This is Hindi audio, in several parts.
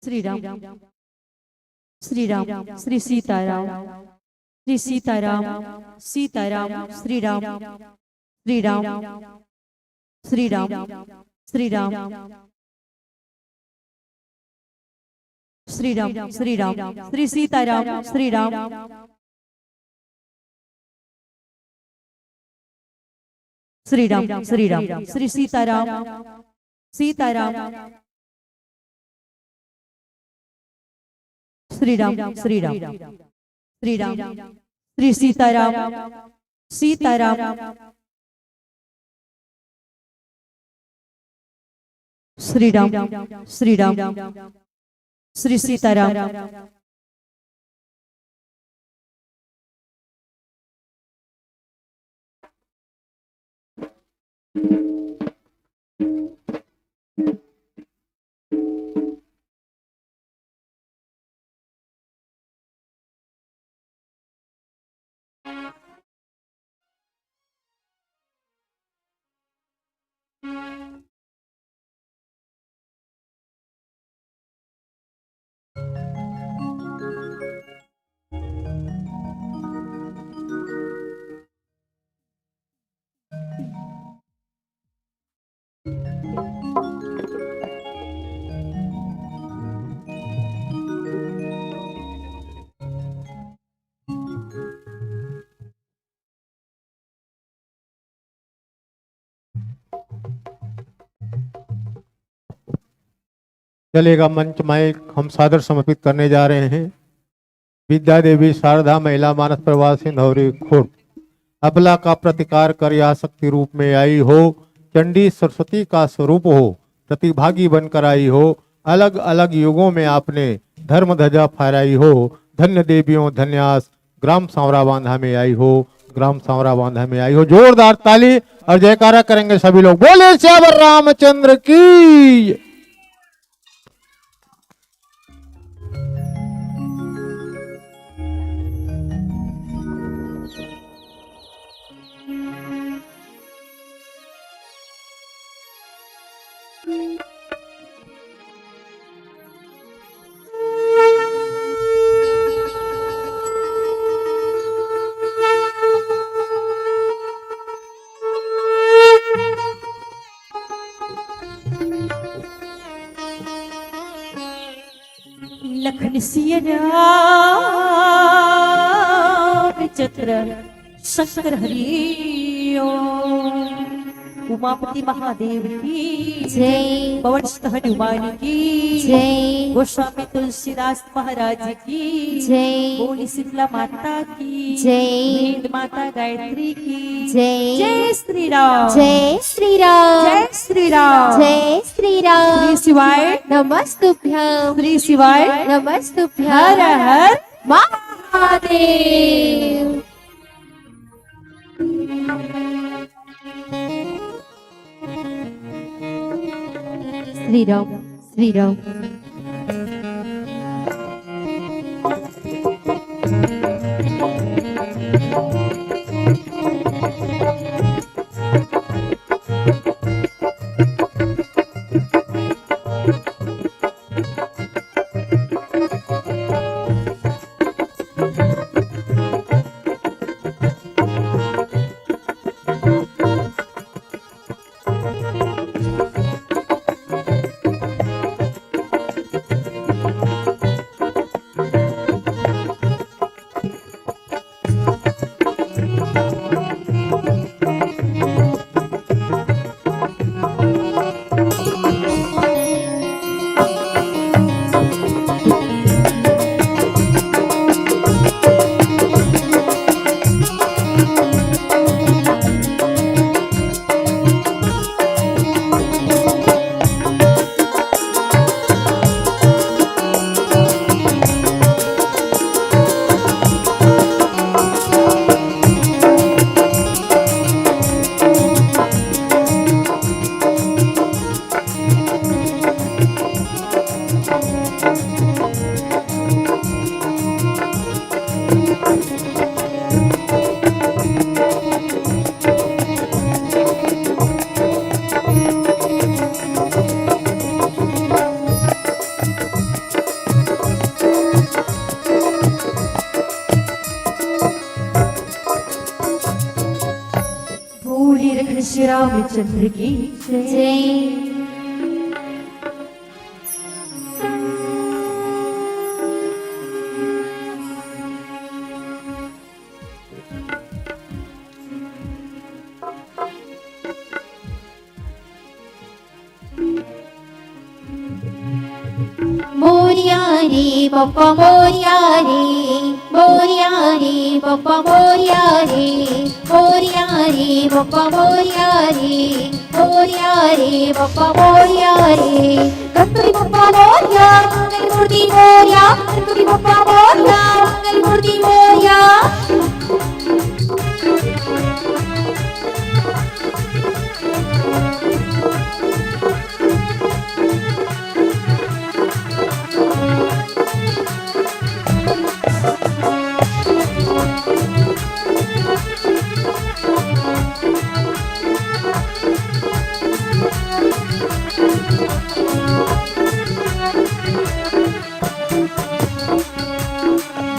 श्री राम श्री राम श्री सीताराम श्री सीताराम सीताराम श्री राम श्री राम श्री राम श्री राम श्री राम श्री राम श्री सीताराम श्री राम श्री राम श्री राम श्री सीताराम सीताराम श्री राम श्री राम श्री राम श्री सीताराम सीताराम श्री राम श्री राम श्री सीताराम चलेगा मंच माइक हम सादर समर्पित करने जा रहे हैं। विद्या देवी शारदा महिला मानस प्रवाह सिंधौरी खुर्द अबला का प्रतिकार कर या शक्ति रूप में आई हो, चंडी सरस्वती का स्वरूप हो, प्रतिभागी बनकर आई हो, अलग अलग युगों में आपने धर्म ध्वजा फहराई हो। धन्य देवियों धन्यास ग्राम सांवरा बांधा में आई हो, ग्राम सांवरा बांधा में आई हो। जोरदार ताली और जयकारा करेंगे सभी लोग। बोले श्यावर रामचंद्र की। लखन सिया चत्र शंकर हरि उमापति महादेव की जय। पवन सुत हनुमान की जय। गोस्वामी तुलसीदास महाराज की जय। बोली शीतला माता की जय। वेद माता गायत्री की जय। जय श्री राम जय श्री राम। जय श्री राम जय श्री राम। श्री शिवाय नमस्तुभ्यं। श्री शिवाय नमस्तुभ्यं। हर हर महादेव। श्री राम श्री राम। रामचंद्र की जय। जय। मोरिया रे पप्पा मोरिया रे, मोरिया रे पप्पा मोरिया रे, मोरिया रे पप्पा मोरिया रे, मोरिया रे पप्पा मोरिया रे। गणपति पप्पा मोरिया मंगल मूर्ति मोरिया, गणपति पप्पा मोरिया मंगल मूर्ति मोरिया।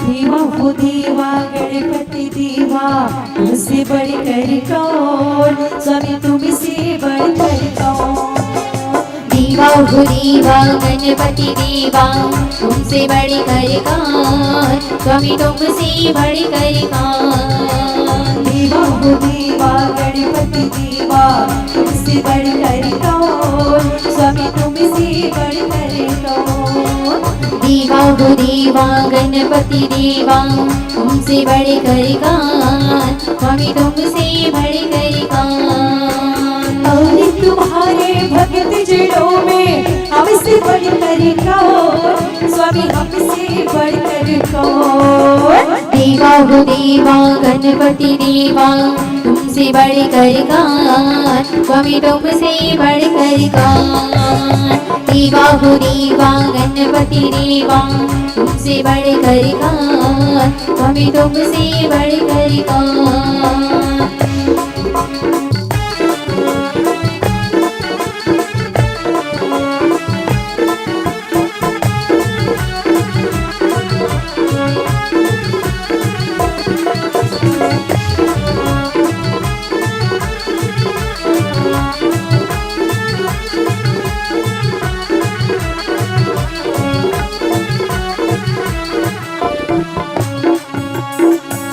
देवा हो देवा गणपति देवा, तुमसे बढ़कर कौन, स्वामी तुमसे बढ़कर कौन। देवा हो देवा गणपति देवा, तुमसे बढ़कर कौन, स्वामी तुमसे बढ़कर कौन। देवा हो देवा गणपति देवा, तुमसे बढ़कर कौन, स्वामी तुमसे बढ़कर कौन। देवा हो देवा गणपति देवा, तुमसे बढ़कर कौन, स्वामी तुमसे बढ़कर कौन। और तुम्हारे भक्त जड़ों में हमसे बढ़कर कौन, स्वामी हमसे बढ़कर कौन। देवा हो देवा गणपति देवा, तुमसे बढ़कर कौन, स्वामी तुमसे बढ़कर कौन। देवा हो देवा गणपति देवा, तुमसे बढ़कर कौन, स्वामी तुमसे बढ़कर कौन।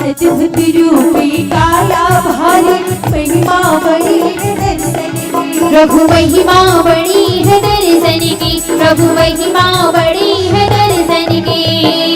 अद्भुत रूपी काया भारी, महिमा बड़ी है दर्शन की। प्रभु महिमा बड़ी है दर्शन की, प्रभु महिमा बड़ी है दर्शन की।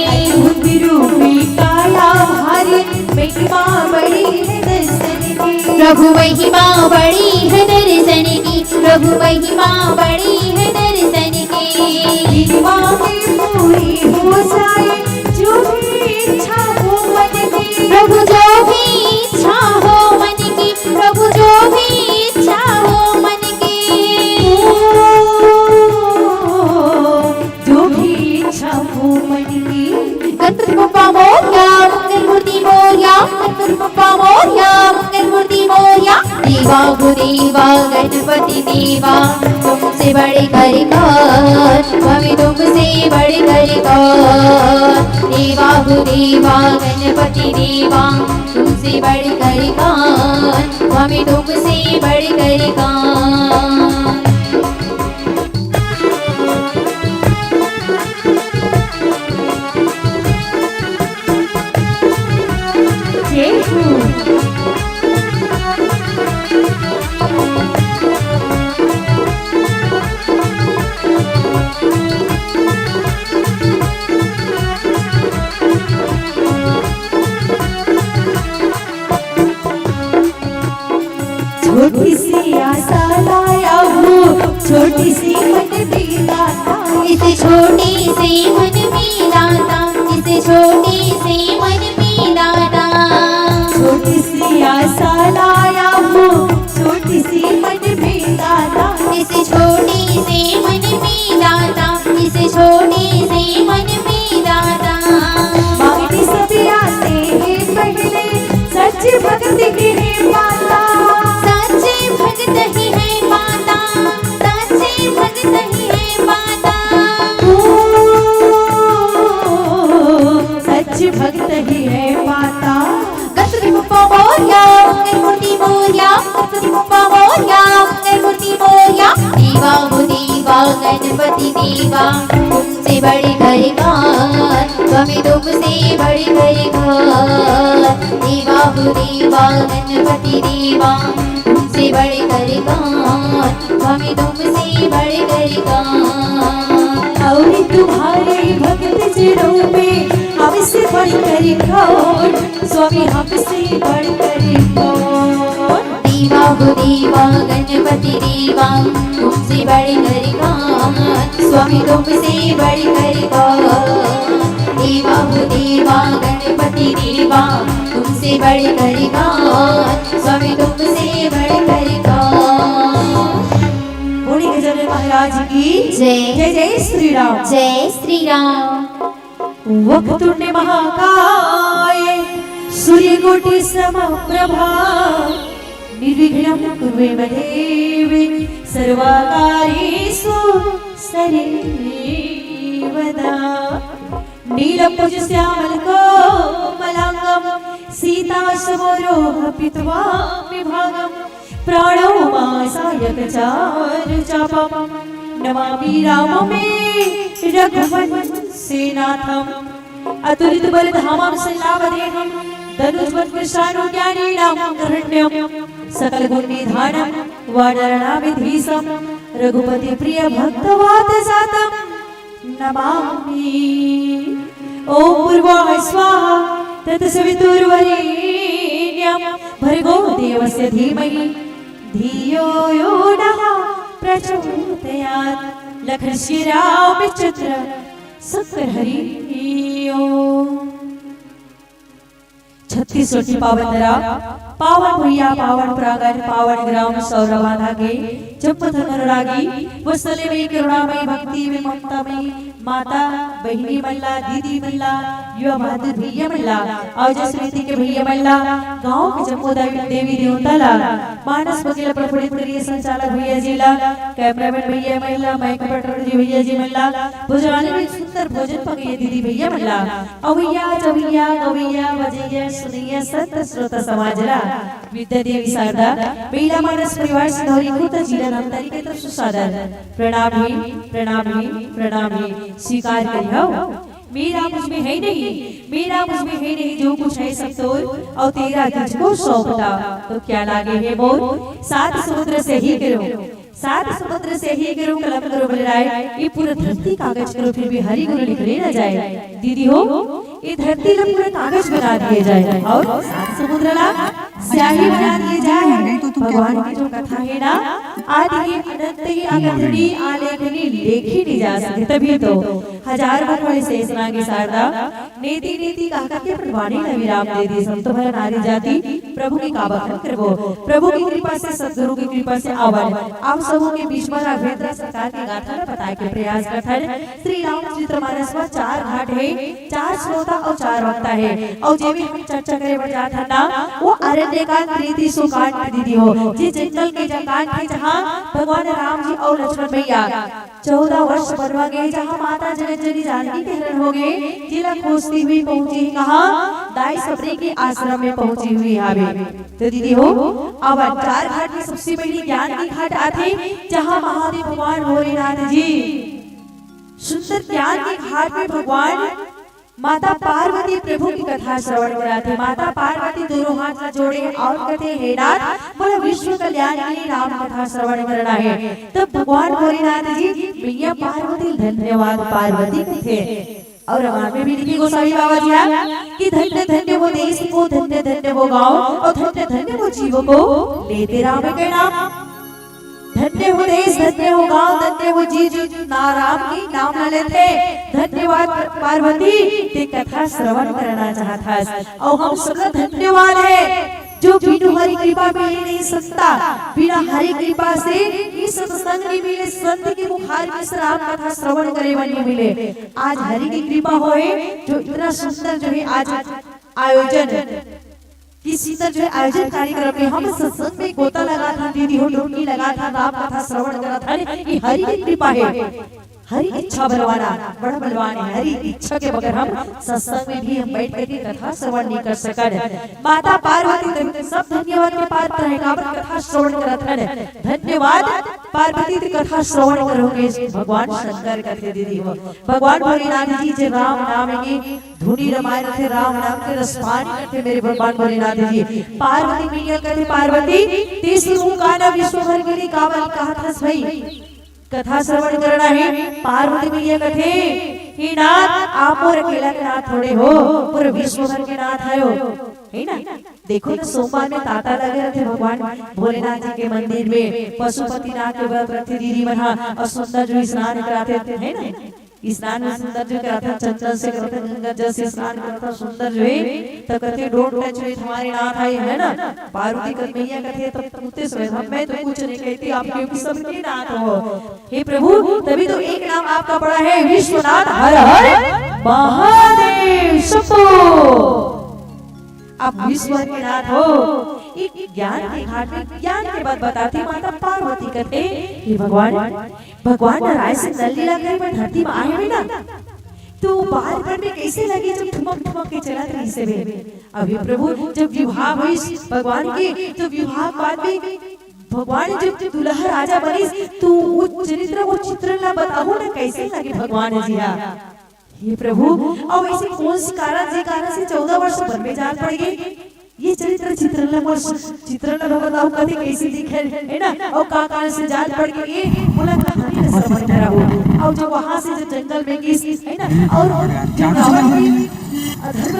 अद्भुत रूपी काया भारी, महिमा बड़ी है दर्शन की। प्रभु महिमा बड़ी है दर्शन की, प्रभु महिमा बड़ी है दर्शन की। मांगे पूरी हो जाए जो भी इच्छा हो मन की। प्रभु जो भी इच्छा हो मन की, प्रभु जो भी इच्छा हो मन की। जो भी इच्छा हो मन की। गणपति बप्पा मोरिया मंगल मूर्ति मोरिया, गणपति बप्पा मोरिया मंगल मूर्ति मोरिया। देवा हो देवा गणपति देवा, तुमसे बढ़कर कौन, स्वामी तुमसे बढ़कर कौन। देवा हो देवा गणपति देवा, तुमसे बढ़कर कौन, स्वामी तुमसे बढ़कर कौन। जय हो। छोटी सी आशा लाया हूँ, छोटी सी मन में लाता। इस छोटी से मन में लाता, इस छोटी से मन में लाता। छोटी सी आशा लाया हूँ, छोटी सी मन में लाता। इस छोटी से मन में लाता, इस छोटी से मन में लाता। मांगने सभी आते हैं पहले, सच भक्त की है माता। सच्चे भक्त ही है माता, सच्चे भक्त ही है माता। सच गणपति देवा तुमसे बड़ी करिकार स्वामी तुमसे बड़ी करिकार देवा हो देवा गणपति देवा तुमसे बड़ी करिकार स्वामी तुमसे बड़ी करिकार और तुम्हारे भक्त जनों में हमसे बढ़कर कौन स्वामी हमसे बढ़कर कौन देवा हो देवा गणपति देवा तुमसे बड़ी करिकार स्वामी तुमसे बड़ी करिकार देवा हो देवा गणपति देवा तुमसे बड़ी करिकार स्वामी तुमसे बड़ी करिकार। बोले गजानन महाराज की जय जय जय श्री राम। जय श्री राम। वक्रतुंड महाकाय सूर्यकोटि समप्रभा निर्विघ्नं कुरु मे देव सर्वकार्येषु सर्वदा नीलपुष्पश्यामलकोमलाङ्गं सीतासमरोहपित्वा विभागं प्राणो मासायकचारुचापं नमामि राममे रघुवंशीनाथम् अतुलितबलधामं शैलावदेहं धनुष्वत्कृशानुज्ञानीनां गरण्यं सकलगुणनिधानं वानरणाविधीशं रघुपति प्रिय भक्तवातजातं नमामि। ॐ भूर्भुवः स्वाहा तत्सवितुर्वरेण्यं भर्गो देवस्य धीमहि धियो यो नः प्रचोदयात् लक्ष्मण रामचंद्र शंकर हरि ओम। 36 पावन धरा पावन भैया पावन प्रांगण पावन ग्राम सौरबाधा के जपथ अनुरागी वसले में करुणामय भक्ति में ममता में माता बहिनी मल्ला दीदी मल्ला युवा बहादुर भैया मल्ला और जसवीति के भैया मल्ला गांव के जम्मूदाई देवी देवताला मानस बगेला प्रफुल्लित करिए संचालक भैया जीला कैमरामैन भैया मल्ला माइक ऑपरेटर जी भैया जी मल्ला भोजनालय में सुंदर भोजन पकाइए दीदी भैया मल्ला अवैया जवैया गवैया बजैया सुनैया सत श्रोता समाजला विद्या देवी शारदा महिला मानस परिवार सिंधौरी खुद जिला नामदारी के तरफ से सादर प्रणाम ही स्वीकार करियो। मेरा मुझ में है नहीं जो कुछ है सब तोर और तेरा तुझको सौंपता तो क्या लागे है मोर। सात समुद्र से ही करो कलम करो बलराय ये पूरा धरती कागज करो फिर भी हरि गुरु निकले न जाए। दीदी हो ये धरती ला पूरा कागज बना दिए जाए और सात समुद्र ला स्याही बना दिए जाए। भगवान की जो कथा है ना आदि अनंत ही अगंतनी आलेखनी लेखी नहीं जा सकती। तभी तो हजार बार वाले शेष नागी शारदा नेति नेति कहा के प्रवाणी विराम दे दी संत भर नारी जाति प्रभु की काबा करबो प्रभु की कृपा से सद्गुरु की कृपा से आवन आप सबों के बीच में राघवेंद्र सरकार की गाथा बताए के प्रयास करथन। श्री रामचरित्र मानस में 4 घाट है 4 श्रोता और 4 वक्ता है और जे भी हम चर्चा करे बजा था ना वो अरण्यकांड प्रीति सुकांड दीदी हो जे जंगल के जंगान थे जहाँ भगवान राम जी और लक्ष्मण भैया 14 वर्ष बनवा गए जहाँ माता जनक जानकी के हरण हो गए जिला खोजती हुई पहुंची कहाँ दाई सबरी के आश्रम में पहुंची हुई यहाँ तो दीदी हो अब 4 घाट में सबसे पहली ज्ञान की घाट आते जहाँ महादेव भगवान भोलेनाथ जी सुंदर ज्ञान की घाट में भगवान माता पार्वती प्रभु की कथा श्रवण कराते। माता पार्वती दोनों हाथ जोड़े और कहते हे नाथ बोला विश्व कल्याण के लिए राम कथा श्रवण करना है। तब भगवान भोलेनाथ जी मैया पार्वती धन्यवाद पार्वती थे और रामायण में भी लिखी गोसावी बाबा जी कि धन्य धन्य वो देश को धन्य धन्य वो गांव और धन्य धन्य वो जीवों को लेते राम के नाम। धन्य हो देश धन्य हो गांव धन्य हो जी राम की नाम न लेते। धन्यवाद पार्वती ते कथा श्रवण करना चाहता और हम सब धन्यवाद है जो बिनु हरि कृपा मिले नहीं सकता। बिना हरि कृपा से इस सत्संग नहीं मिले संत की मुखार में राम कथा श्रवण करे नहीं मिले। आज हरि की कृपा होए जो इतना सुंदर जो है आज आयोजन किसी तरह जो आयोजन कार्यक्रम में हम सत्संग में गोता लगा था दीदी हो डुबकी लगा था राम कथा श्रवण करा था। ये हरि की कृपा है हरी इच्छा बलवाना, बड़ा बलवान है। हरी इच्छा के बगैर हम सत्संग में भी हम बैठ करके कथा श्रवण नहीं कर सकते। माता पार्वती देवी सब धन्यवाद के पात्र है। काबर कथा श्रवण करत है। धन्यवाद पार्वती की कथा श्रवण करोगे भगवान शंकर करते दीदी हो। भगवान भोलेनाथ जी जे राम नाम की धुनी रमाए थे, राम नाम के रसपान करते मेरे भगवान भोलेनाथ जी। पार्वती मैया कहते पार्वती तीसरी मुकाना विश्व भर के लिए कावल कहा था भाई कथा श्रवण करना है। पार्वती मैया कथे हे नाथ आप और अकेला के नाथ थोड़े हो, पूरे विश्व भर के नाथ है ना। देखो तो सोमवार में ताता लगे रहते भगवान भोलेनाथ जी के मंदिर में। पशुपतिनाथ के व्रत रखते दीदी मना और सुंदर जो स्नान कराते है ना। स्नान में सुंदर जो कराता चंचल से करते, गंगा जल से स्नान करता सुंदर जो है तो कहते डोंट टच विद हमारे नाथ है ना। पार्वती कर मैया कहते तब पूछते समय मैं तो कुछ नहीं कहती, आप क्योंकि सबके नाथ हो हे प्रभु। तभी तो एक नाम आपका पड़ा है विश्वनाथ हर हर महादेव शंभो। आप विश्व के नाथ हो। एक ज्ञान के घाट में ज्ञान के बात बताती माता पार्वती कहते हे भगवान राय से नल लीला करे पर धरती में आए ना तो बाहर पर में कैसे लगे जब ठुमक ठुमक के चला रही से अभी प्रभु जब विवाह हुई भगवान के तो विवाह बाद में भगवान जब दुल्हा राजा बनी तो वो चरित्र वो चित्रण ला बताओ ना कैसे लगे भगवान जी ये प्रभु। और ऐसे कौन सी कारण से 14 वर्ष वन में जान पड़ गए। ये चरित्र चित्रण बताओ कभी कैसे दिखे है ना। और का कारण से जान पड़ गए ये बोला कहानी में समझ में रहो। और जो वहां से जो जंगल में गई है ना और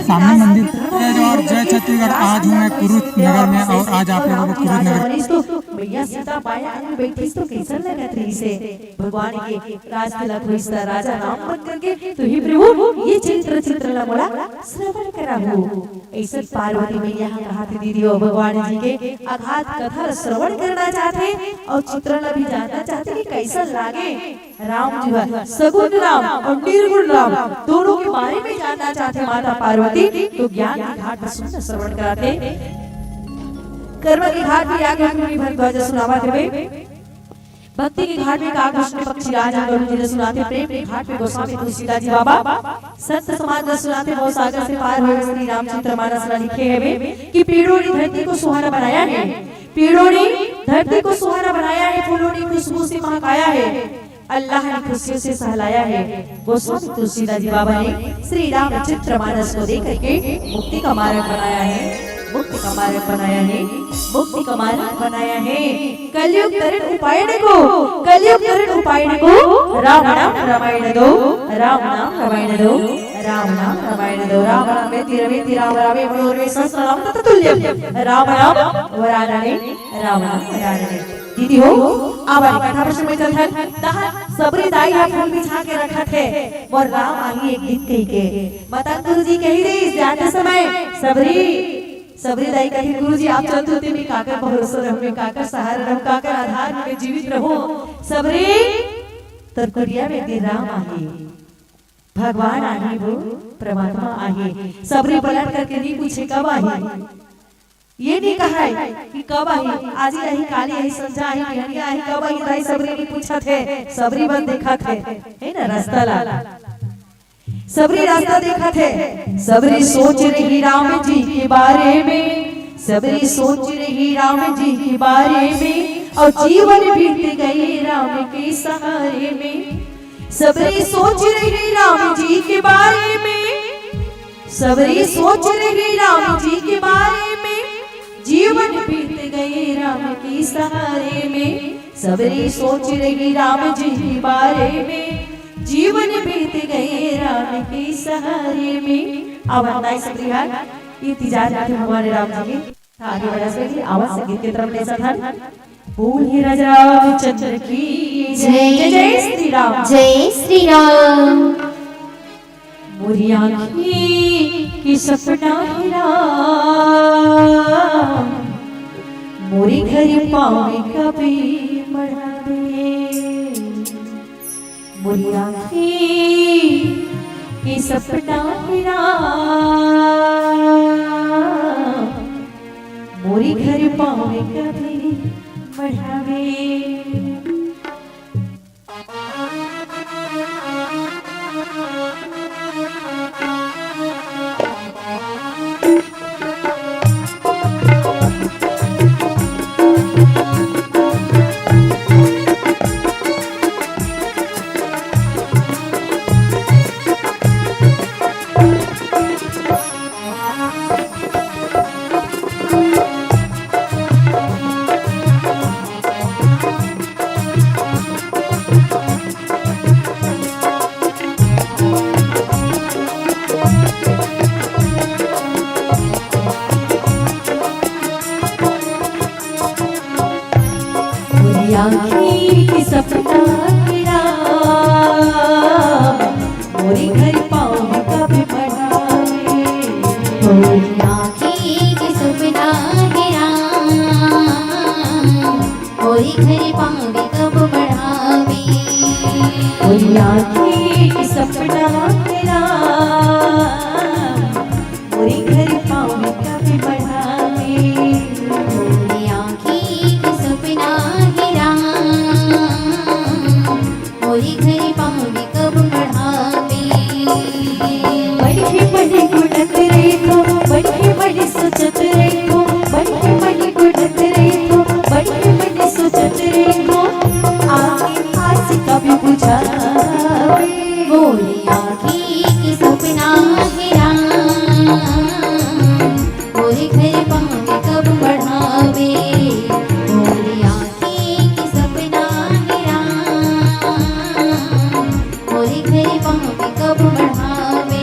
सामने मंदिर है और जय छत्तीसगढ़। आज हूँ मैं कुरुद नगर में और आज आप लोगों को कुरुद नगर भैया सीता पाया बैठी तो कैसा लगा थी इसे भगवान के राज तिलक हुई राजा नाम बन करके। तो ही प्रभु ये चित्र बोला श्रवण करा हो। ऐसे पार्वती मैया कहा थी दीदी हो भगवान जी के अगाध कथा श्रवण करना चाहते और चित्रण भी जानना चाहते कि कैसा लागे राम जी है सगुण राम और निर्गुण राम दोनों के बारे में जानना चाहते माता पार्वती। तो ज्ञान के घाट पर सुंदर श्रवण कराते, कर्म के घाट में आगे अपनी भरद्वाज सुनावा थे, भक्ति के घाट में कागभूषण पक्षीराज गुरु जी ने सुनाते, प्रेम के घाट में गोस्वामी तुलसीदास जी बाबा संत समाज ने सुनाते। बहुत सागर से पार हुए श्री रामचंद्र मानस में लिखे हैं कि पेड़ों ने धरती को सुहाना बनाया है, पेड़ों ने धरती को सुहाना बनाया है, फूलों ने खुशबू से महकाया है, अल्लाह ने खुशियों से सहलाया है। गोस्वामी तुलसीदास जी बाबा ने श्री रामचंद्र मानस को देख करके मुक्ति का मार्ग बनाया है, मुक्ति का मार्ग बनाया है, मुक्ति का मार्ग बनाया है। कलयुग तरण उपायन को, कलयुग तरण उपायन को राम नाम रामायण दो, राम नाम रामायण दो, राम नाम रामायण दो। राम नाम में तिरवे राम रामे मनोरमे सहस्रनाम तत्तुल्यम, राम नाम वरानने, राम नाम वरानने। दीदी हो आवाज कथा प्रश्न में चलथन दहन सबरी दाई हा फूल बिछा के रखा थे और राम आगे एक दिन कही के मतन गुरुजी कही रही जाते समय सबरी दाई कही गुरुजी आप चलते होते में काकर भरोसा रहो, में काकर सहारा रहो, काकर आधार में जीवित रहो। सबरी तरकुरिया में दिन राम आगे भगवान आगे वो परमात्मा आगे। सबरी पलट करके नहीं पूछे कब आई, ये नहीं कहा है कि कब आई, आज ही आई, काली आई, संजा आई, बिहनिया आई, कब आई दाई सबरी ने पूछा थे। सबरी बन देखा थे है ना रास्ता ला, सबरी रास्ता देखा थे। सबरी सोच रही राम जी के बारे में, सबरी सोच रही राम जी के बारे में और जीवन बीत गई राम के सहारे में। सबरी सोच रही राम जी के बारे में, सबरी सोच रही राम जी के बारे में जीवन बीत गए राम के सहारे में। सबरी सोच रही राम जी के बारे में जीवन बीत गए राम के सहारे में। अब हमारे सबरी हाथ ये तिजारी थे हमारे राम जी के आगे बढ़ा से आवाज संगीत की तरफ ले चलथन। बोलिए राजा रामचंद्र की जय, जय श्री राम, जय श्री राम। मोरी आँखी की सपना हिरा मोरी घर पावे कभी मढ़ावे, मोरी आँखी की सपना हिरा मोरी घर पावे कभी मढ़ावे। मोरी आँखें की सपना तेरा मोरी घर पाँव में कभी बढ़ावे मोरी आँखी की सपना हीरा मोरी घर पाँव कब बढ़ावे बड़े बड़े गुणत रे तो बड़े बड़े सोचत रे तो बड़े बड़े गुणत रे तो बड़े बड़े सोचत रे तो आगे आस कभी बुझावे मोरी आँखी की सपना हीरा मोरी घर पाँव कब बढ़ावे मोरी आँखी की सपना हीरा मोरी घर पाँव कब बढ़ावे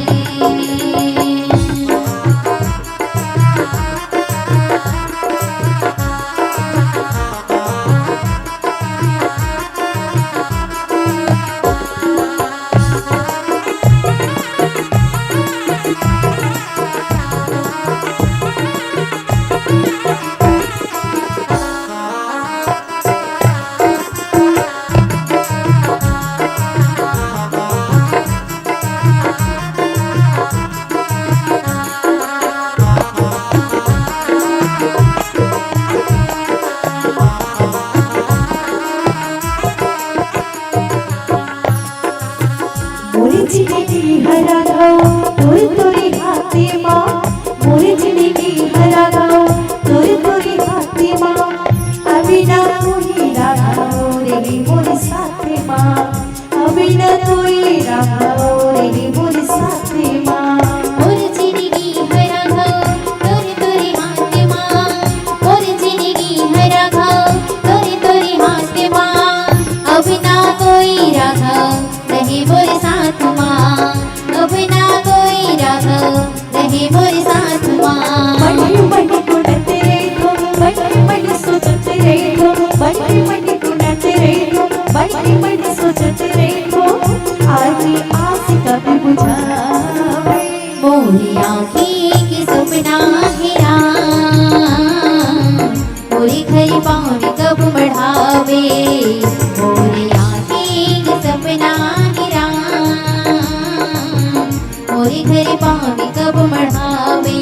मोरे जिंदगी हरा गाओ तोरे तोरे हाथे माँ मोरे जिंदगी हरा गाओ तोरे तोरे हाथे माँ अभी ना तू ही रागाओ रे मोरे साथे माँ अभी ना तू ही रागाओ रे मोरे साथे माँ मोर जिंदगी हरा घाव तोरे तोरे हाथ माँ मोर जिंदगी हरा घाव तोरे तोरे हाथ माँ अब ना कोई राघव रहे मोरे साथ माँ अब ना कोई राघव रहे मोरे साथ माँ बड़ी बड़ी गुणत रे तो बड़ी बड़ी सोचत रे तो बड़ी बड़ी गुणत रे तो बड़ी बड़ी सोचत रे तो आगे आस कभी बुझावे मोरी आँखी की सपना हीरा मोरी घर पाँव कब बढ़ावे मोरी आँखी की सपना हीरा मोरी घर पाँव कब बढ़ावे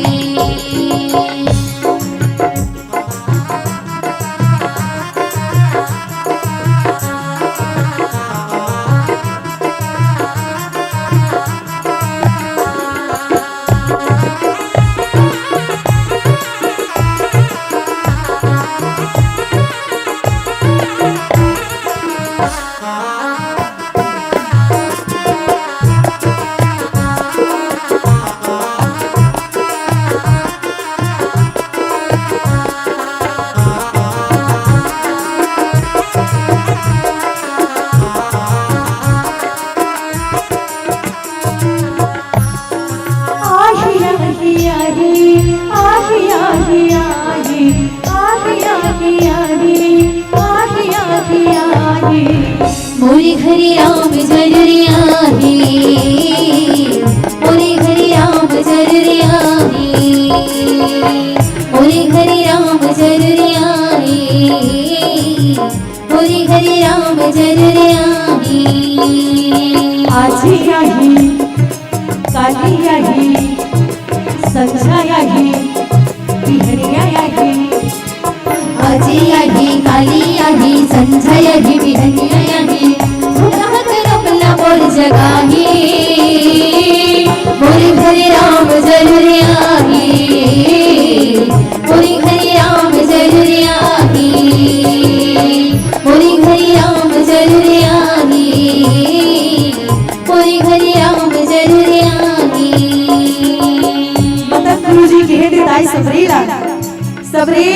मोरे घरे राम जरुरिया है मोरे घरे राम जरुरिया है मोरे घरे राम जरुरिया है मोरे घरे राम जरुरिया है आजी आई काली आई संझा आई बिहरिया आई आजी आही काली आही संझा आही बिहनिया आही फुटहा करमला मोर जगाही मोरे घरे राम जरुरी आही मोरे घरे राम जरुरी आही मोरे घरे राम जरुरी आही मोरे घरे राम जरुरी आही मतलब गुरुजी कह देताई सबरीला सबरी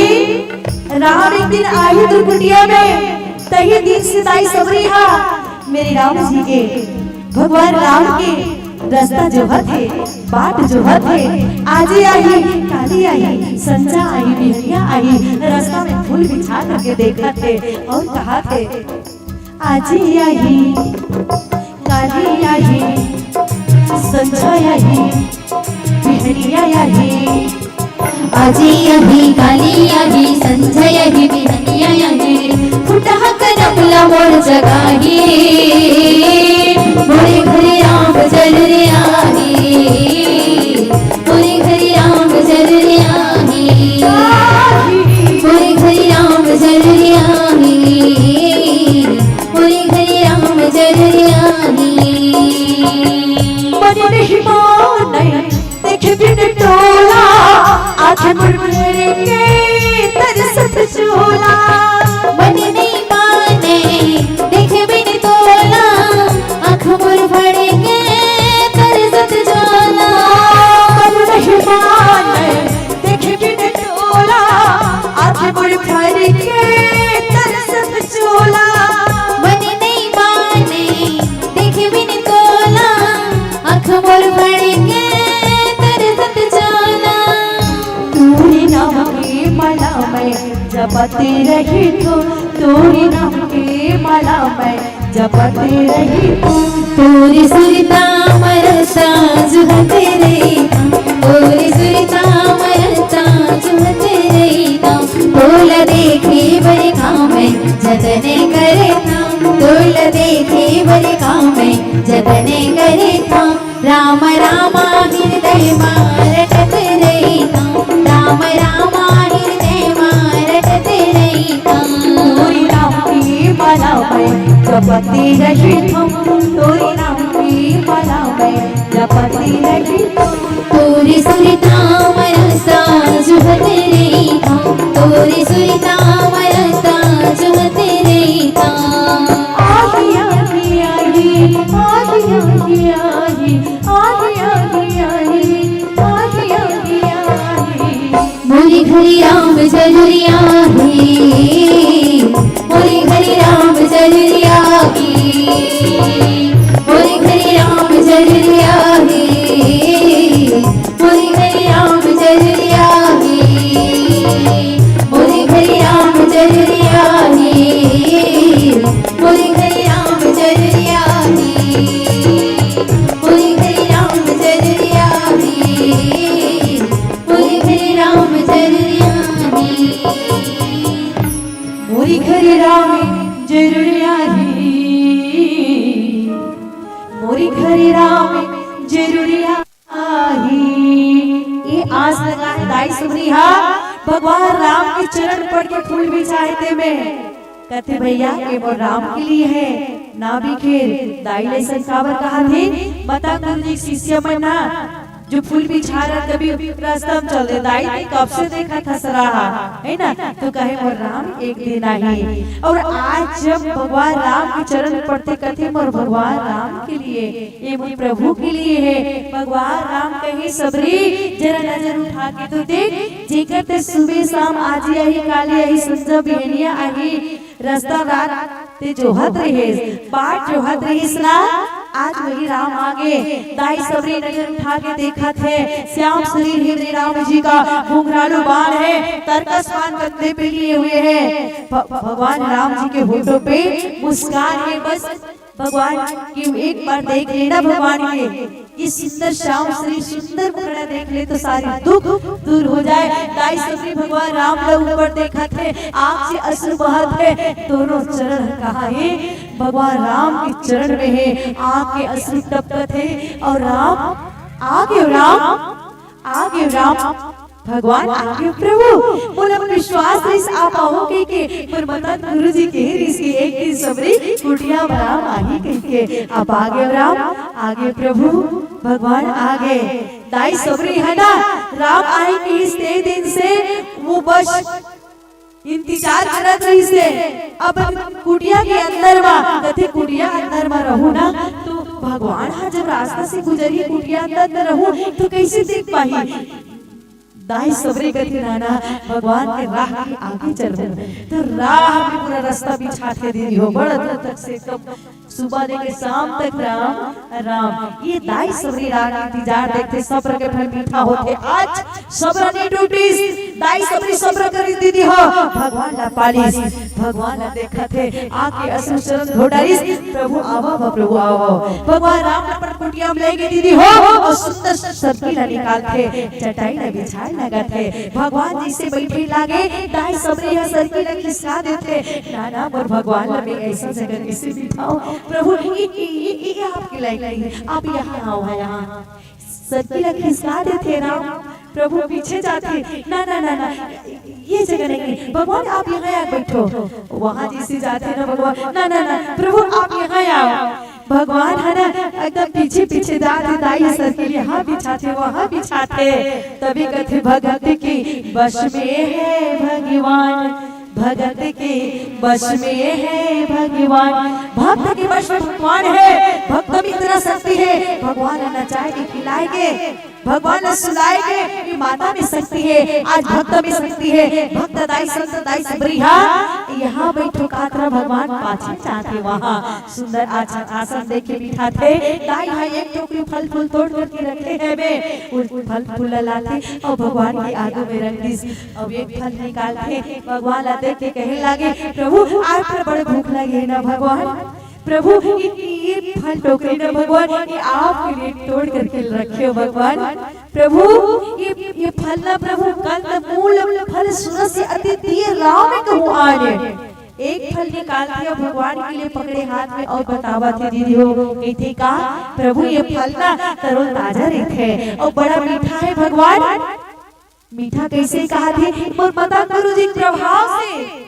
राम एक दिन आई तो कुटिया में तही दिन से ताई सबरी हा मेरे राम जी के भगवान राम के रास्ता जो थे बाट जो थे आज आई काली आई संजा आई बिहरिया आई रास्ता में फूल बिछा करके देखा थे और कहा थे आज आई काली आई संजा आई बिहरिया आई आजी आही काली आही संझा आही बिहनिया आही फुटहा करमला मोर जगाही मोर भड़के तरसत जाना। तोरे नाम के माला मैं जपते रही तो, तोरे नाम के माला मैं जपते रही तो। तोरी सुरता मरता जुहते रहता, तोरी सुरता मरता जुहते रहता। तोल देखे बड़े काम जतने करता, तोल देखे बड़े काम जतने करता। राम रामा हृदय मारटत रहता, राम रामा हृदय मारटत रहता। तोरे नाम की माला मैं जपते रही तो, तोरे नाम की माला मैं जपते रही तो। तोरी सुरता मरता जुहते रहता, तोरी सुरता मरता जुहते रहता। आही आही आही आही आही आही आही आही आही आही। मोरी घरी राम जरुरिया है, मोरी घरी राम जरुरिया है, मोरी घरी राम जरुरिया है, मोरी घरी राम जरुरिया है, मोरी घरी राम जरुरिया है, मोरी घरी राम जरुरिया है, मोरी घरी राम जरुरिया है, मोरी घरी राम जरुरिया है। मोरी घरी राम जरुरिया है, मोरी घरी राम जरुरिया है। ये आस लगा है दाई सुमरिहा भगवान राम के चरण पड़ के फूल बिछाते में कहते भैया ये वो राम के लिए है ना भी खेर दाई ले संकावर कहा थे बता गुरुजी शिष्य में ना जो फूल बिछा रहा कभी रास्ता में चल दे दाई कब से देखा था सराहा है ना तो कहे मोर राम एक दिन आई। और आज जब भगवान राम के चरण पड़ते कहते मोर भगवान राम के लिए ये मोर प्रभु के लिए है। भगवान राम कहे सबरी जरा नजर उठा के तो देख जेकर ते सुबह शाम आज आई काली आई संजा बिहनिया आई रास्ता रात ते जोहत रहे बाट जोहत रहीस ना आज वही राम आगे दाई सबरी नजर उठा के देखा थे श्याम शरीर हिरनी राम जी का घुंघरालू बाल है तरकस पान कंधे पे लिए हुए हैं भगवान राम जी के होठों पे मुस्कान है। बस भगवान की एक बार देख लेना भगवान के ये सुंदर श्याम शरीर सुंदर मुखड़ा देख ले तो सारी दुख दूर हो जाए। दाई सबरी भगवान राम लोग ऊपर देखा थे आंख से अश्रु बहत है दोनों चरण कहा है भगवान राम के चरण में है आंख के अश्रु टपकत है और राम आगे राम भगवान आगे प्रभु बोला विश्वास इस आप आओगे के पर बता गुरुजी के इसकी एक दिन सबरी कुटिया राम आही कह के आप आगे राम आगे प्रभु भगवान आगे दाई सबरी है ना राम आई के इस दिन से वो बस इंतजार करत रही से अब कुटिया के अंदर में तथे कुटिया अंदर में रहूं ना तो भगवान हाँ जब रास्ता से गुजरी कुटिया अंदर रहूं तो कैसे देख पाही। दाई सबरी गति नाना भगवान के राह के आगे चल रहे तो राह में पूरा रास्ता बिछा के दे हो बड़ा दूर तक से कब सुबह लेके शाम तक राम राम ये दाई सबरी राह का इंतजार देखते सब्र के फल मीठा होते आज सब्र ने टूटी दाई सबरी सब्र कर दीदी हो भगवान ला पालिस भगवान ला देखा थे आके अश्रु चरण घोटारिस प्रभु आवो प्रभु आवो भगवान राम अपन कुटिया में लेके दीदी हो और सुंदर सबकी ला निकालते चटाई ला बिछा लगा थे भगवान जी से बैठे लागे दाई सबरी या सरकी ला खिसका देते नाना पर भगवान ला में ऐसा जगह किसी बिठाओ प्रभु ये आपके लायक नहीं है आप यहाँ आओ है यहाँ सरकी ला खिसका देते राम प्रभु पीछे जाते ना ना ना ना ये जगह नहीं भगवान आप यहाँ आ बैठो वहाँ जिसे जाते ना भगवान ना ना ना प्रभु आप यहाँ आओ भगवान है ना एकदम पीछे पीछे जाते दाई सर के यहाँ बिछाते वहाँ बिछाते तभी कहते भगत की बस में है भगवान भगत के बस में है भगवान भक्त के बस में भगवान है भक्त में इतना शक्ति है भगवान नचाएंगे खिलाएंगे, भगवान सुलाएंगे। ये माता में शक्ति है, आज भक्त में शक्ति है। भक्त दाई संत दाई सबरिहा यहाँ बैठो कातरा भगवान पाछे चाहते वहाँ सुंदर आसन देके बिठा थे। दाई है एक टोकरी फल फूल तोड़ करके रखे हैं वे, उस फल फूल लाते और भगवान के आगे में रख दी। अब एक फल निकालते भगवान देख के कहने लगे प्रभु आज तो बड़े भूख लगी ना भगवान, प्रभु ये फल टोकरी ना भगवान ये आपके लिए तोड़ करके रखे हो भगवान। प्रभु ये फल ना प्रभु कंद मूल फल सुरस्य अति दिए राम में कहूँ आने। एक फल निकालते हो भगवान के लिए पकड़े हाथ में और बतावा थे दीदी हो गई थी का प्रभु ये फल ना तरोल ताजा रहते और बड़ा मीठा है भगवान। मीठा कैसे कहा थे माता गुरु जी प्रभाव से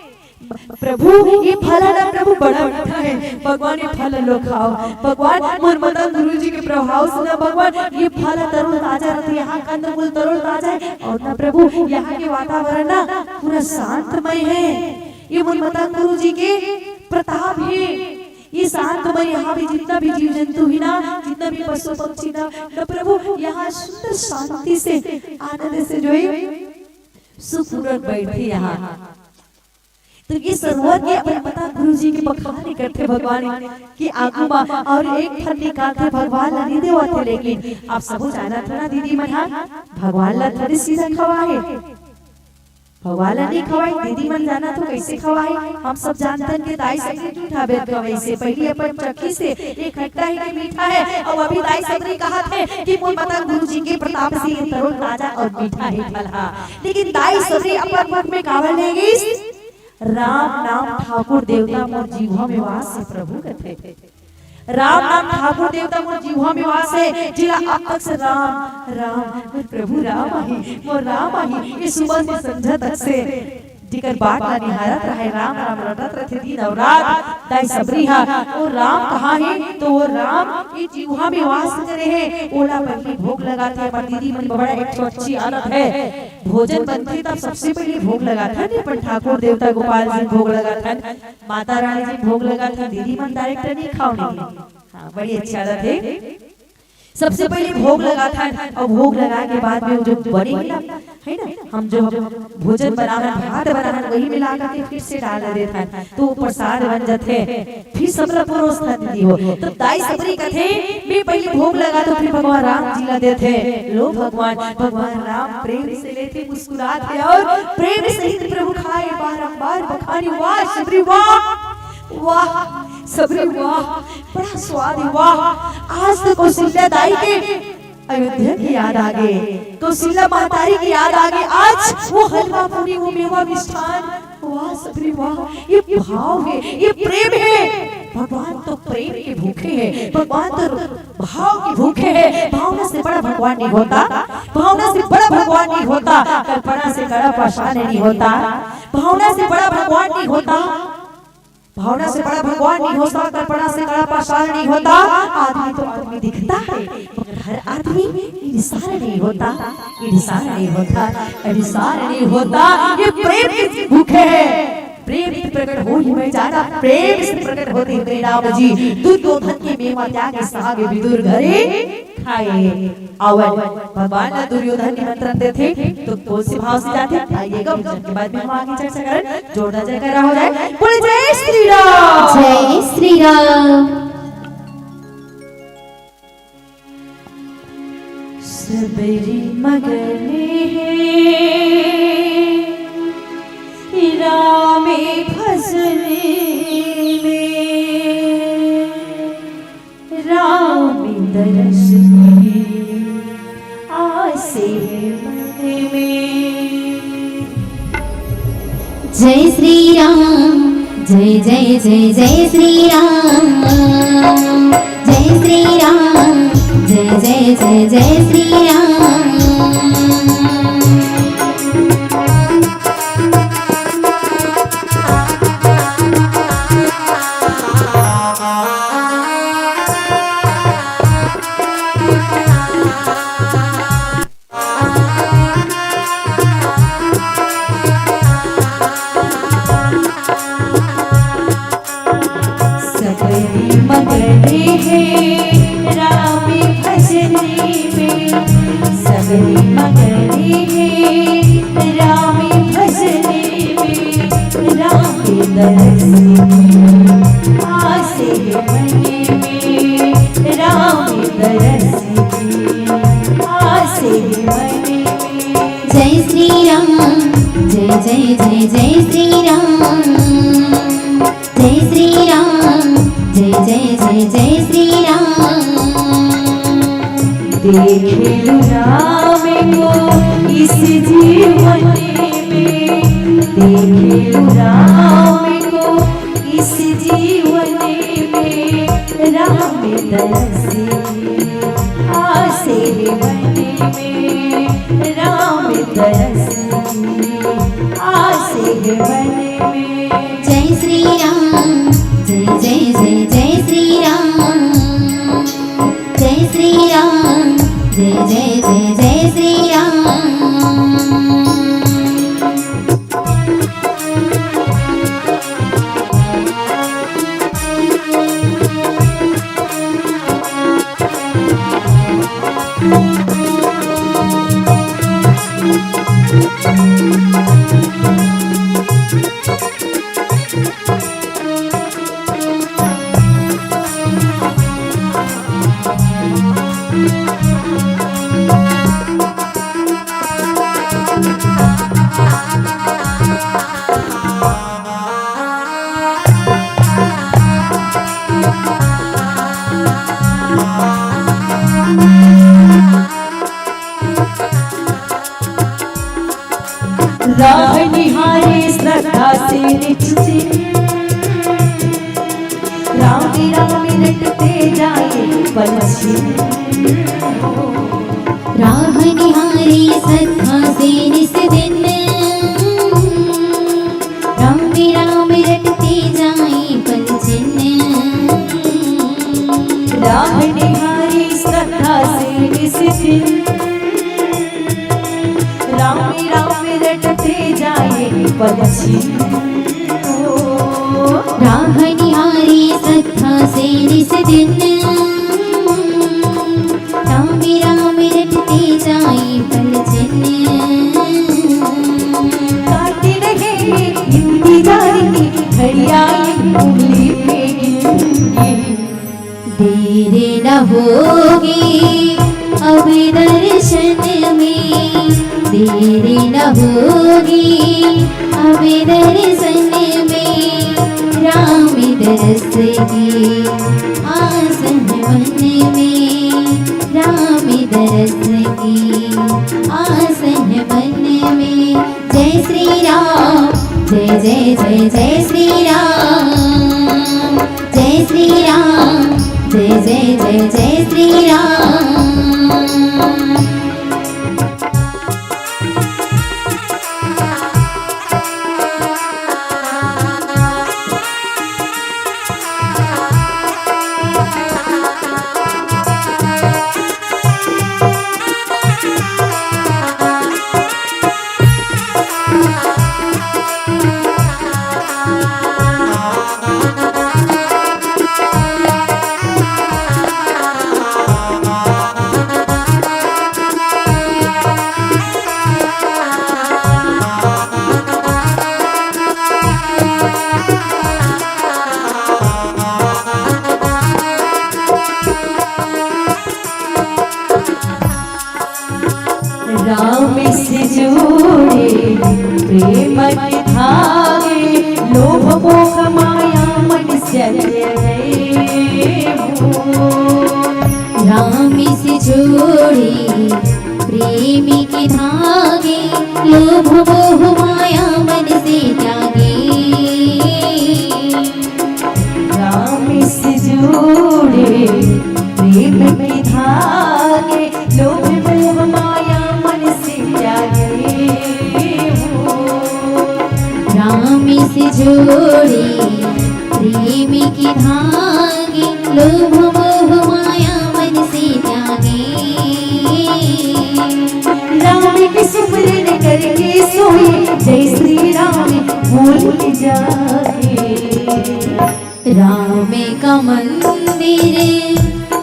प्रभु ये फल है ना प्रभु बड़ा मीठा है भगवान ये फल लो खाओ भगवान। मोर माता गुरु जी के प्रभाव से ना भगवान ये फल तरोल ताजा रहती, यहाँ कंदमूल तरोल ताजा है और ना प्रभु यहाँ के वातावरण ना पूरा शांतमय है। ये मोर माता गुरु जी के प्रताप है, ये शांतमय। यहाँ भी जितना भी जीव जंतु ही ना, जितना भी पशु पक्षी ना प्रभु यहाँ सुंदर शांति से आनंद से जो है सुखपूर्वक बैठे यहाँ। तो ये सरोवर के अपने माता गुरु जी के बखाने करते भगवान की आगू में और एक फल निकालते भगवान नहीं देवाते। लेकिन आप सब जाना था ना दीदी मन भगवान ला थोड़ी सीधा खवाए, भगवान नहीं खवाई दीदी मन जाना तो कैसे खवाई। हम सब जानते हैं कि दाई सबरी जूठा बेद खवाई से पहले अपन चक्की से ये खट्टा है कि मीठा है। और अभी दाई सबरी कहा थे कि मोर माता गुरु जी के प्रताप से ये तरोल ताजा और मीठा है फल। लेकिन दाई सबरी अपन मुख में कावल ले गई राम नाम ठाकुर देवता मोर जीवा में वास है प्रभु कहते। राम नाम ठाकुर देवता मोर जीवा में वास है जिला अब तक से राम राम प्रभु राम ही मोर राम ही। ये सुबह से संझा तक से जिकर बाट ला निहारत रहे राम राम रटत रहे दिन और रात। दाई सबरी हा वो राम कहाँ है तो वो राम ये जीवा में वास करे है। ओला पहले भोग लगाते हैं पर दीदी मन बड़ा एक अच्छी आदत है, भोजन बनते तब सबसे पहले भोग लगाता है अपन ठाकुर देवता गोपाल जी भोग लगाता है, माता रानी जी भोग लगाता है, दीदी मन डायरेक्ट नहीं खाओ नहीं। हाँ बड़ी अच्छी आदत है, सबसे पहले भोग लगाता है और भोग लगाने के बाद में जो बनेगा है ना हम जो भोजन बनाना भात बनाना वही मिला करके फिर से डाल देता है तो प्रसाद बन जाते फिर सबला परोसता दीदी हो। तो दाई सबरी कथे मैं पहले भोग लगा तो फिर भगवान राम जी ला देते लो भगवान राम प्रेम से लेते मुस्कुराते और प्रेम से ही प्रभु खाए बारंबार बखानी वाह सबरी वाह वाह सबरी वाह बड़ा स्वाद है वाह। आज तो कौशल्या दाई के अयोध्या की याद आ गई, कौशल्या महतारी की याद आ गई। आज वो हलवा पूरी वो मेवा मिष्ठान वाह सबरी वाह ये भाव है ये प्रेम है। भगवान तो प्रेम के भूखे हैं, भगवान तो भाव के भूखे हैं। भावना से बड़ा भगवान नहीं होता, भावना से बड़ा भगवान नहीं होता, कल्पना से बड़ा पाषाण नहीं होता, भावना से बड़ा भगवान नहीं होता, भावना से बड़ा भगवान नहीं होता, कल्पना से बड़ा पाषाण नहीं होता। आदमी तो आदमी दिखता है मगर हर आदमी इंसान नहीं होता, इंसान नहीं होता, इंसान नहीं होता। ये प्रेम के भूखे हैं, प्रेम की प्रकट हो ही मैं जाना प्रेम से प्रकट होते हुए राम जी दुर्योधन के मेवा त्याग साग विदुर घरे खाए। अवन भगवान ने दुर्योधन निमंत्रण देते तो कौन से भाव से जाते आइएगा भजन के बाद में हम आगे चर्चा करें। जोरदार जयकारा हो जाए, बोले जय श्री राम जय श्री राम। सबरी मगन है रामे भजने में राम दरस आसे मन में। जय श्री राम जय जय जय जय श्री राम जय श्री राम जय जय जय जय श्री राम। सबरी मगन जय जय श्री राम, जय श्री राम, जय जय जय जय श्री राम। देखेलु राम को इस जीवन में, देखेलु राम को इस जीवन में, राम तरसे आसे मन में, राम तरसे आसे मन में। जय श्री राम, जय जय जय जय श्री राम, जय श्री राम, जय जय जय जय श्री राम। राह निहारे श्रद्धा से निश्चित, राम राम रटते जाए पंछी। राह निहारे श्रद्धा से निस दिन, राम राम रटते जाए पंछी। राह निहारे श्रद्धा से निस दिन, राम राम रटते जाए पंछी। राह निहारे श्रद्धा से निस दिन, राम राम रटते जाए पंछी। काटे रहे इंतजार की घड़ियां उंगली पे गिनती। देर न होगी अब दर्शन में, देर न होगी अब दर्शन में, राम दरसेगी आसन मन में, राम दरसेगी आसन मन में। जय श्री राम, जय जय जय जय श्री राम, जय श्री राम, जय जय जय जय श्री राम। राम से जोड़े प्रेम के धागे, लोभ मोह माया मन से राम से जोड़े प्रेम के धागे, लोभ मोह माया मन से त्यागे। राम से जोड़े प्रेम के धागे, लोभ मोह माया मन से त्यागे। राम से जोड़े प्रेम के धागे, लोभ मोह माया मन से त्यागे। राम के सुमरन करके सोए, जय श्री राम भूल जाए। राम का मंदिर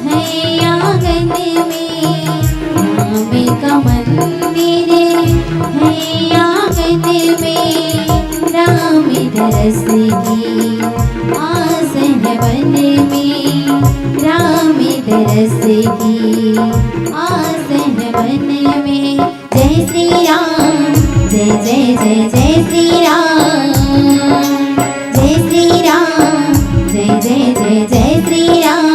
है आंगन में, राम का मंदिर है आंगन में, राम दरसेगी आसन बन में, राम दरसेगी आसन बन में। जय श्री राम, जय जय जय जय श्री राम, जय श्री राम, जय जय जय जय श्री राम।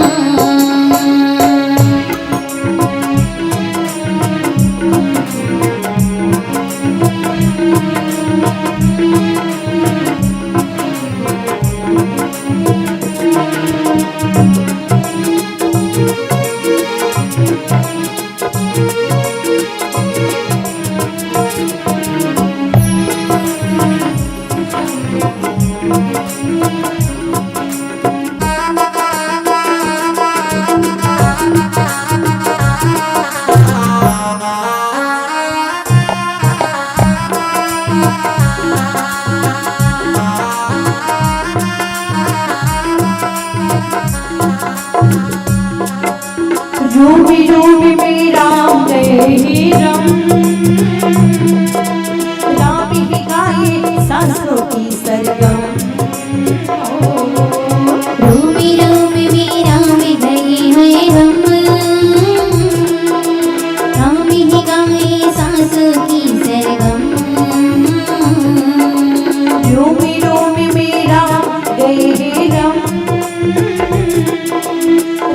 रूबी रूबी में राम गए ही राम, राम ही गाए सांसों की सरगम। रूबी रूबी में राम गए हैं हम, राम ही गाए सांसों की सरगम। रूबी रूबी में राम गए ही राम,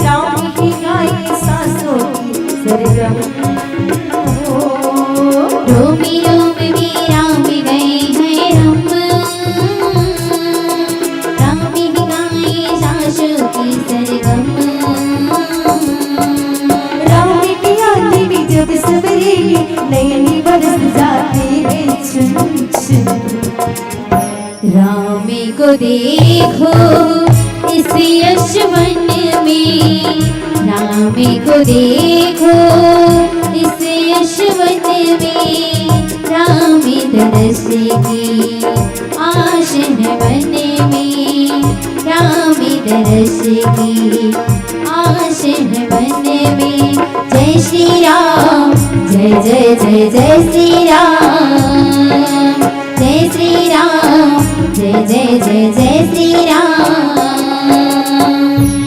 राम ही गाए सांसों की सरगम। रूबी रूबी में राम गए हैं हम, राम ही गाए सांसों की सरगम। राम की आती भी जब सवेरे नयनी बरस जाती है चुन चुन। राम को देखो इस यशवन में, राम को देखो इस यशवन में। राम दरस की आश है मन में, राम दरस की आश है मन में। जय श्री राम, जय जय जय जय श्री राम, जय श्री राम, जय जय जय जय श्री राम।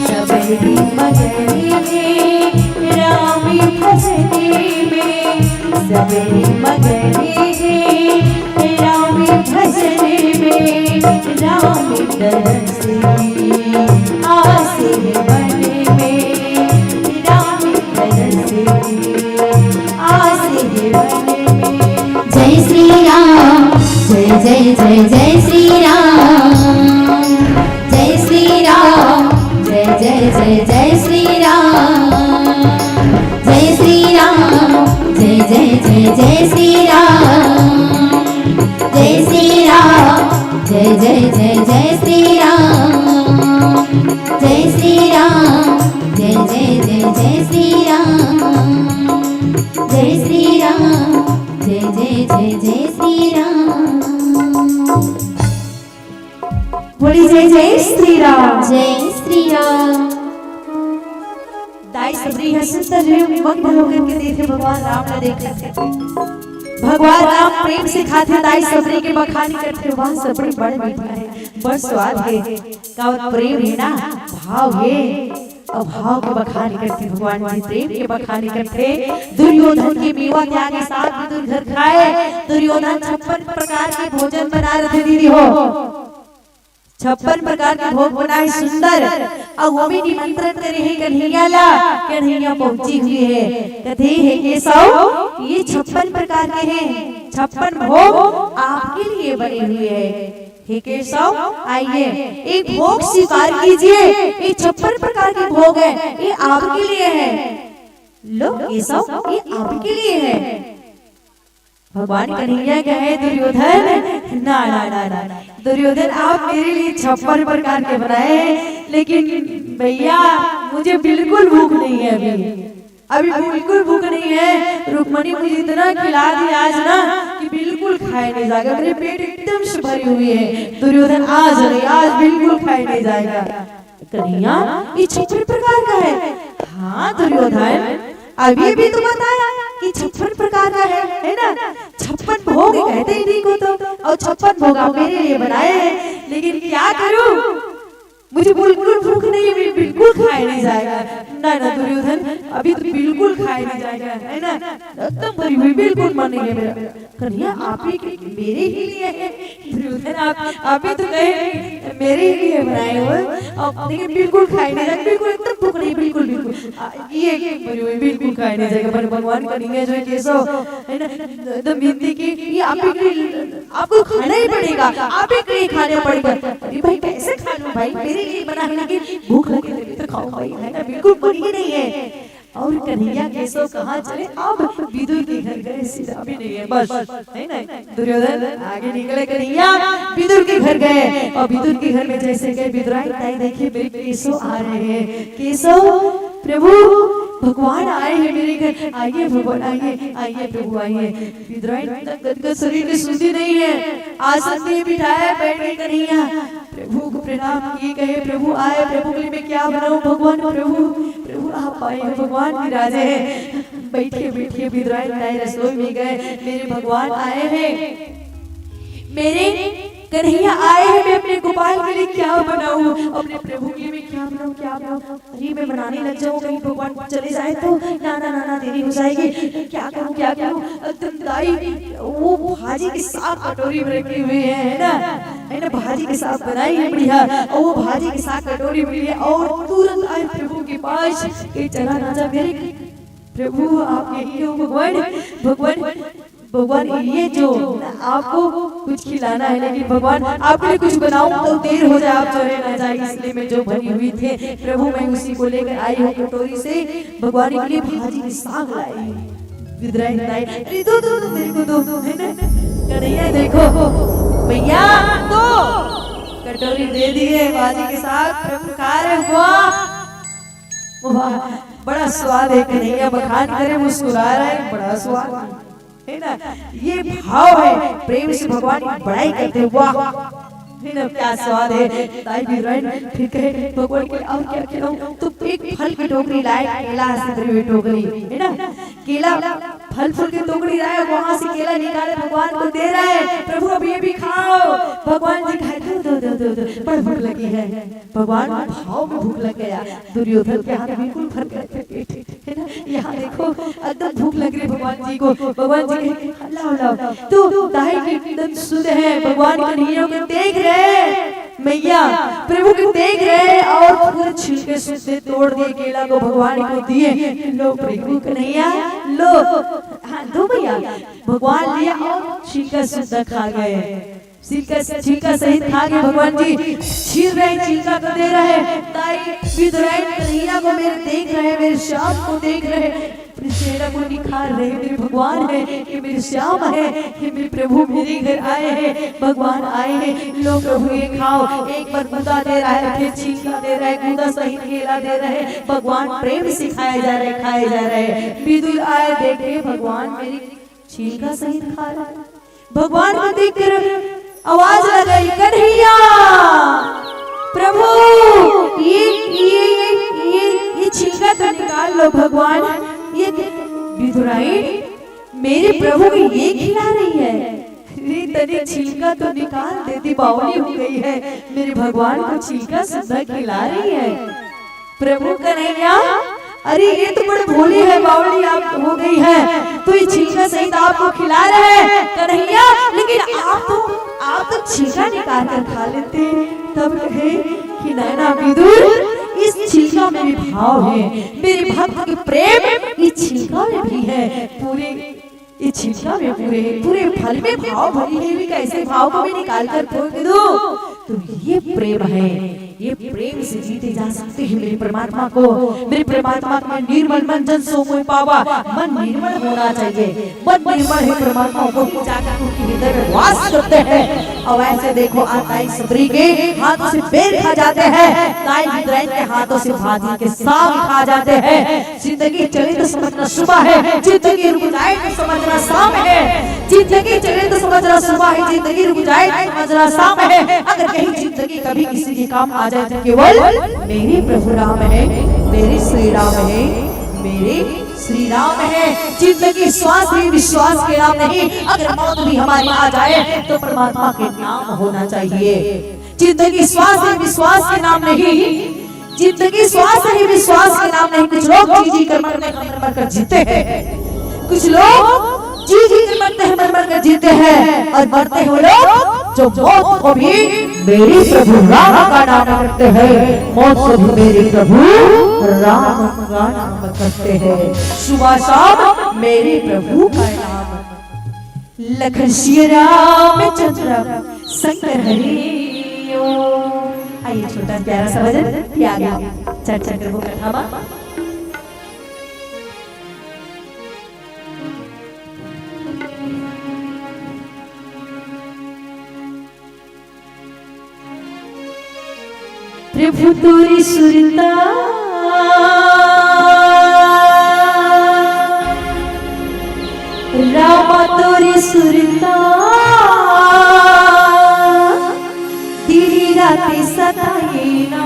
सबरी मगरी में रामी भजने में, सबरी मगरी में रामी भजने में। रामी दरस की आस है मन में, रामी दरस की आस है मन में। जय श्री राम, जय जय जय जय श्री राम, जय श्री राम, जय जय जय जय श्री राम, जय श्री राम, जय जय जय जय श्री राम, जय श्री राम, जय जय जय जय श्री राम, जय श्री राम, जय जय जय जय श्री राम, जय श्री राम, जय जय जय जय श्री राम। बोली जय जय श्री राम। जय श्री राम। दाई सबरी है सुंदर है, मग्न होकर के देखे भगवान राम ने देखे। भगवान राम प्रेम से खाते दाई सबरी के बखानी करते। वहाँ सबरी बड़ मीठा है, बड़ स्वाद है, का प्रेम है ना, भाव है। और भाव के बखानी करते भगवान जी, प्रेम के बखानी करते। दुर्योधन की मेवा त्याग के साथ में दुर्योधन खाए। दुर्योधन 56 प्रकार के भोजन बना रहे थे दीदी हो, 56 प्रकार के भोग बनाए सुंदर। और वो भी निमंत्रण करे है कन्हैया ला, कन्हैया पहुंची हुई है। कहते हैं केशव ये 56 प्रकार के हैं, 56 भोग आपके लिए बने हुए हैं। हे केशव आइए एक भोग स्वीकार कीजिए, ये 56 प्रकार के भोग है, ये आपके लिए है। लो केशव ये आपके लिए है। भगवान कन्हैया कहे दुर्योधन ना ना ना ना, दुर्योधन आप मेरे लिए 56 प्रकार के बनाए हैं, लेकिन भैया मुझे बिल्कुल भूख नहीं है अभी बिल्कुल भूख नहीं है। रुक्मणी मुझे इतना खिला दी आज ना कि बिल्कुल खाए नहीं जाएगा, मेरे पेट एकदम से भरी हुई है। दुर्योधन आज नहीं, आज बिल्कुल खाए नहीं जाएगा। कन्हैया ये 56 प्रकार का है। हाँ दुर्योधन अभी भी तो बताया कि 56 प्रकार का है ना। 56 भोग कहते ही नहीं को तो, और 56 भोग आप मेरे लिए बनाए हैं, लेकिन क्या करूं, मुझे बिल्कुल भूख नहीं है, बिल्कुल खाए नहीं जाएगा। ठंडा है ना दुर्योधन, अभी तो बिल्कुल खाया नहीं जाएगा, है ना, एकदम भरी हुई, बिल्कुल मन नहीं है मेरा। कन्हैया आप ही मेरे ही लिए है दुर्योधन, आप ही तो कहे मेरे ही लिए बनाए हो, अब देखिए बिल्कुल खाया नहीं जाएगा, बिल्कुल एकदम टुकड़ी, बिल्कुल बिल्कुल ये भरी हुई बिल्कुल खाया नहीं जाएगा। पर भगवान कन्हैया जो है केशव, है ना, एकदम विनती की ये आप ही के लिए, आपको खाना ही पड़ेगा, आप ही के लिए खाना पड़ेगा। अरे भाई कैसे खा लूं भाई, मेरे लिए बना है, लेकिन भूख लगी तभी तो खाओ भाई, है ना, बिल्कुल मन ही नहीं है। और कन्हैया केशव कहाँ चले, अब विदुर के घर गए, सीधा भी नहीं है बस, है ना, दुर्योधन आगे निकले, कन्हैया विदुर के घर गए, और विदुर के घर में जैसे गए, विदुराई ताई देखिए मेरे केशव आ रहे हैं, केशव प्रभु भगवान आए हैं मेरे घर, आइए भगवान आइए, आइए प्रभु आइए। विदुराई का शरीर की सुधि नहीं है, आसन में बिठाया, बैठ गए कन्हैया, प्रभु को प्रणाम किए, कहे प्रभु आए, प्रभु के लिए मैं क्या बनाऊं भगवान, प्रभु आप आए हैं, भगवान विराजे हैं, बैठिए बैठिए। विदुराई ताई रसोई में गए, मेरे भगवान आए हैं, मेरे कन्हैया आए हैं, मैं अपने गोपाल के लिए क्या बनाऊं, अपने प्रभु के लिए मैं क्या बनाऊं, क्या बनाऊं, अरे मैं बनाने लग जाऊं, कहीं भगवान चले जाए तो, ना ना ना ना देरी हो जाएगी, क्या करूं क्या करूं। दाई वो भाजी के साथ कटोरी में रखी हुई है ना, भाजी के साथ बनाई है बढ़िया, और वो भाजी के साथ कटोरी में लिए, और तुरंत आए प्रभु के पास, कि चला ना जा मेरे प्रभु, आप यही हो भगवान, भगवान ये जो आपको कुछ खिलाना है, लेकिन भगवान आपके लिए कुछ बनाऊं तो देर हो जाए, आप चले ना जाए, इसलिए मैं जो भरी हुई थे प्रभु मैं उसी को लेकर आई हूँ कटोरी से, भगवान के लिए भाजी की साग लाई। विदुराई ताई अरे दो मेरे को दो, है ना, कन्हैया देखो भैया दो, कटोरी दे दी है भाजी के साथ, प्रभु खा रहे, वाह बड़ा स्वाद है, कन्हैया बखान करे, मुस्कुरा रहा है, बड़ा स्वाद है ना, ये भाव है, प्रेम से भगवान की बड़ाई करते, वाह है ना, क्या स्वाद है। ताई विदुराई फिर कहे भगवान के और क्या खिलाऊं, तो एक फल की टोकरी लाए, केला से भरी हुई टोकरी, है ना, केला फल फूल की टोकरी लाए, वहां से केला निकाले भगवान को दे रहा है, प्रभु अब ये भी खाओ, भगवान जी खाए, दो बड़ भूख लगी है, भगवान भाव में भूख लग गया, दुर्योधन के हाथ बिल्कुल भर गए, है ना, यहाँ देखो एकदम भूख लग रही भगवान जी को, भगवान जी लाओ तो दाई की एकदम शुद्ध है, भगवान कन्हैया को देख रहे मैया, प्रभु को देख रहे, और पूरे छिलके से तोड़ दिए केला को भगवान को दिए, लो प्रभु कन्हैया लो, हाँ दो भैया, भगवान लिया और छिलका शुद्ध खा गए, छिलका सहित खा के भगवान जी छील रहे, छिलका को दे रहे, ताई विदुराई कन्हैया को मेरे देख रहे, मेरे श्याम को देख रहे, चेहरा को निखार रहे, मेरे भगवान है, ये मेरे श्याम है, ये मेरे प्रभु मेरे घर आए हैं, भगवान आए हैं, लो प्रभु ये खाओ, एक बार गुदा दे रहा है, फिर छिलका दे रहा है, गुदा सहित केला दे रहे, भगवान प्रेम से खाए जा रहे, खाए जा रहे। विदुर आए देखे भगवान मेरी छिलका सहित खा रहा है, भगवान को देखकर आवाज लगाई, कन्हैया प्रभु ये छिलका तो निकाल लो भगवान, ये विदुराई मेरे प्रभु को ये खिला रही है, तनी छिलका तो निकाल देती, बावली हो गई है, मेरे भगवान को छिलका सीधा खिला रही है। प्रभु कन्हैया अरे ये तो बड़े भोली है, बावली आप हो गई है, तो ये छिलका सहित आपको खिला रहे हैं कन्हैया, लेकिन आप तो छिलका निकाल कर खा लेते। तब कहे कि नैना विदुर इस छिलका में भी भाव है, मेरे भक्त के प्रेम इस छिलका में भी है, पूरे इस छिलका में पूरे फल में भाव भरी है, भी कैसे भाव को भी निकाल कर फेंक दो। तो ये प्रेम है, ये प्रेम से जीते जा सकते हैं मेरे परमात्मा को। मेरे परमात्मा में निर्मल मन जन सो मोहि पावा, मन निर्मल होना चाहिए, मन निर्मल है परमात्मा को ही जाकर उनके हृदय में वास करते हैं। और ऐसे देखो आताई सबरी के हाथों से बेर खा जाते हैं, ताई विदुराई के हाथों से भाजी के साग खा जाते हैं। जिंदगी चले तो समझना सुबह है, जिंदगी रुक जाए तो समझना शाम है, जिंदगी चले तो समझना सुबह है, जिंदगी रुक जाए तो समझना शाम है। अगर कहीं जिंदगी कभी किसी के काम आ जाए तो केवल मेरे प्रभु राम है, मेरे श्री राम है, मेरे श्री राम है। जिंदगी श्वास ही विश्वास के नाम नहीं, अगर मौत भी हमारी आ जाए तो परमात्मा के नाम होना चाहिए। जिंदगी श्वास ही विश्वास के नाम नहीं, जिंदगी श्वास नहीं, विश्वास के नाम नहीं। कुछ लोग जी जी कर मर कर जीते हैं, कुछ लोग जी जी कर मरते हैं, मर कर जीते हैं, और मरते हैं वो लोग जो मौत को भी मेरे प्रभु राम का नाम करते हैं, मौत को भी मेरे प्रभु राम का नाम करते हैं। सुबह शाम मेरे प्रभु का नाम। लखन श्री राम चंद्र शंकर हरि ओम। आइए छोटा प्यारा सा भजन फिर आगे चर्चा करबो कथा। प्रभु तोरी सुरता रामा तोरी सुरता तेरी रातें सताए ना,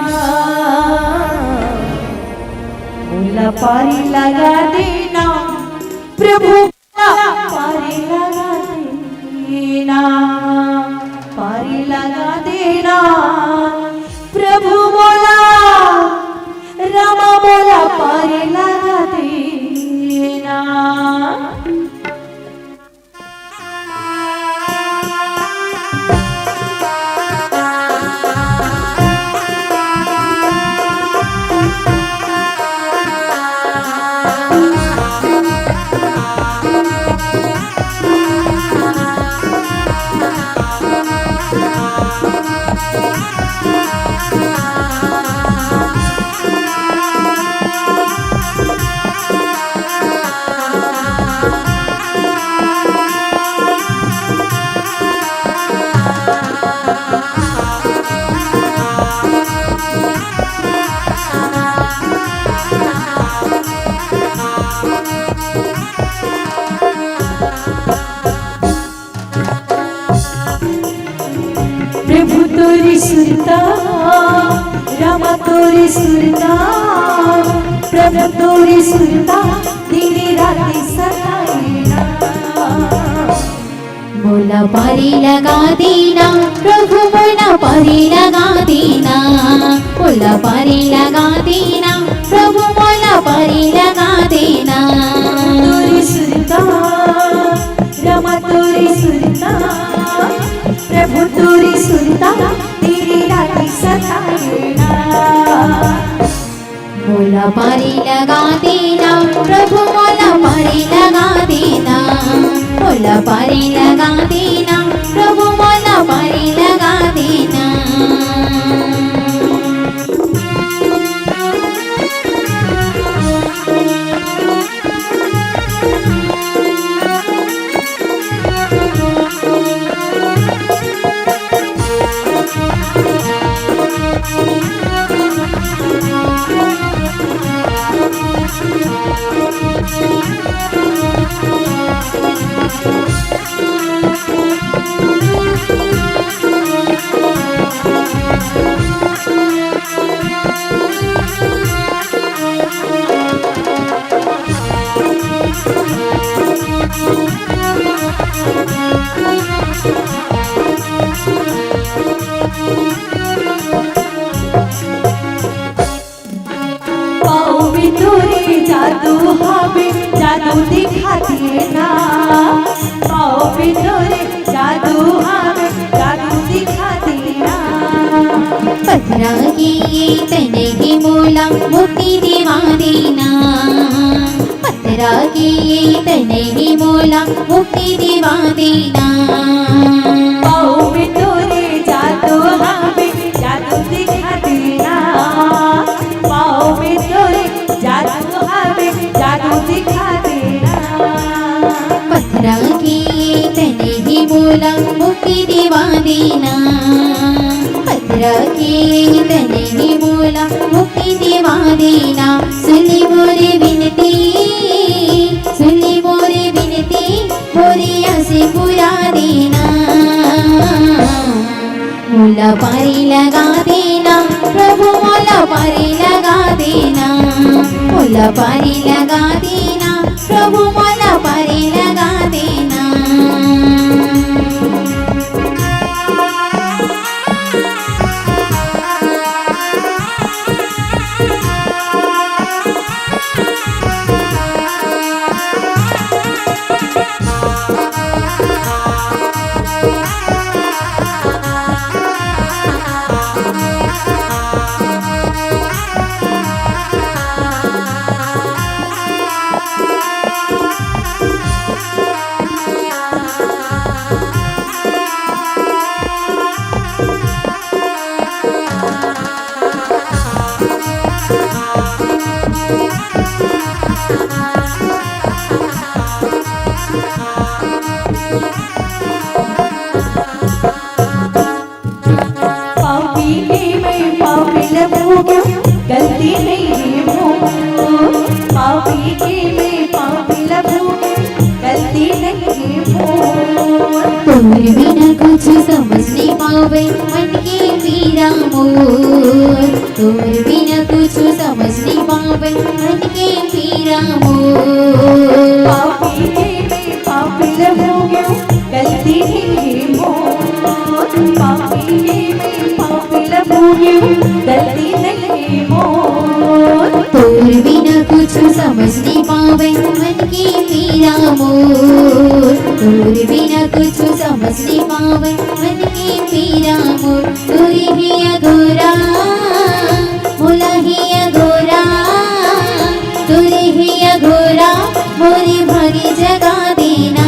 मुला पारी लगा देना प्रभु, पारी लगा देना, पारी लगा देना प्रभु बोला, रामा बोला पारी लगा देना। प्रभु तोरी सुरता रामा तोरी सुरता, प्रभु तोरी सुरता दिन रात सताए ना, मोला पारी लगा देना प्रभु, मोला पारी लगा देना, मोला पारी लगा देना प्रभु, मोला पारी लगा देना। तोरी सुरता रामा तोरी सुरता, प्रभु तोरी सुरता तेरी रात सताए ना, मोला पारी लगा देना प्रभु, मोला पारी लगा देना, मोला पारी लगा देना प्रभु, मोला पारी लगा देना। पाँव में तोरे जादू हमें जादू दिखाती है ना, पाँव में तोरे जादू हमें जादू दिखाती है ना। पथरा की तने की मोला मुक्ति दिवा देना, पथरा की तने की मोला मुक्ति दिवा देना। पाँव में तोरे जादू हमें जादू दिखाती है ना, पाँव में तोरे जादू हमें जादू दिखाती है ना। पथरा की तने की मोला मुक्ति दिवा देना, पथरा की तने की मोला मुक्ति दिवा देना। सुनी मोरे विनती, सुनी मोरे विनती, मोरी आसे पूरा देना, मोला पारी लगा देना प्रभु, मोला पारी लगा देना, मोला पारी लगा देना प्रभु, मोला पारी लगा देना। पापी के मैं पापी लभू गलती नहीं मोर। तोर बिना कुछ समझ नहीं पावे मन के पीरा मोर। तोर बिना कुछ समझ नहीं पावे मन के पीरा मोर। पापी के मैं पापी लभू गलती नहीं मोर। पापी के मैं पापी लभू गलती नहीं मोर। तोर बिना कुछ समझ नहीं पावे मन के पीरा मोर। तोर बिना कुछ समझ नहीं पावे मन के पीरा मोर। तोरी ही अधूरा मोला ही अधूरा। तोरी ही अधूरा मोरी भागी जगा देना।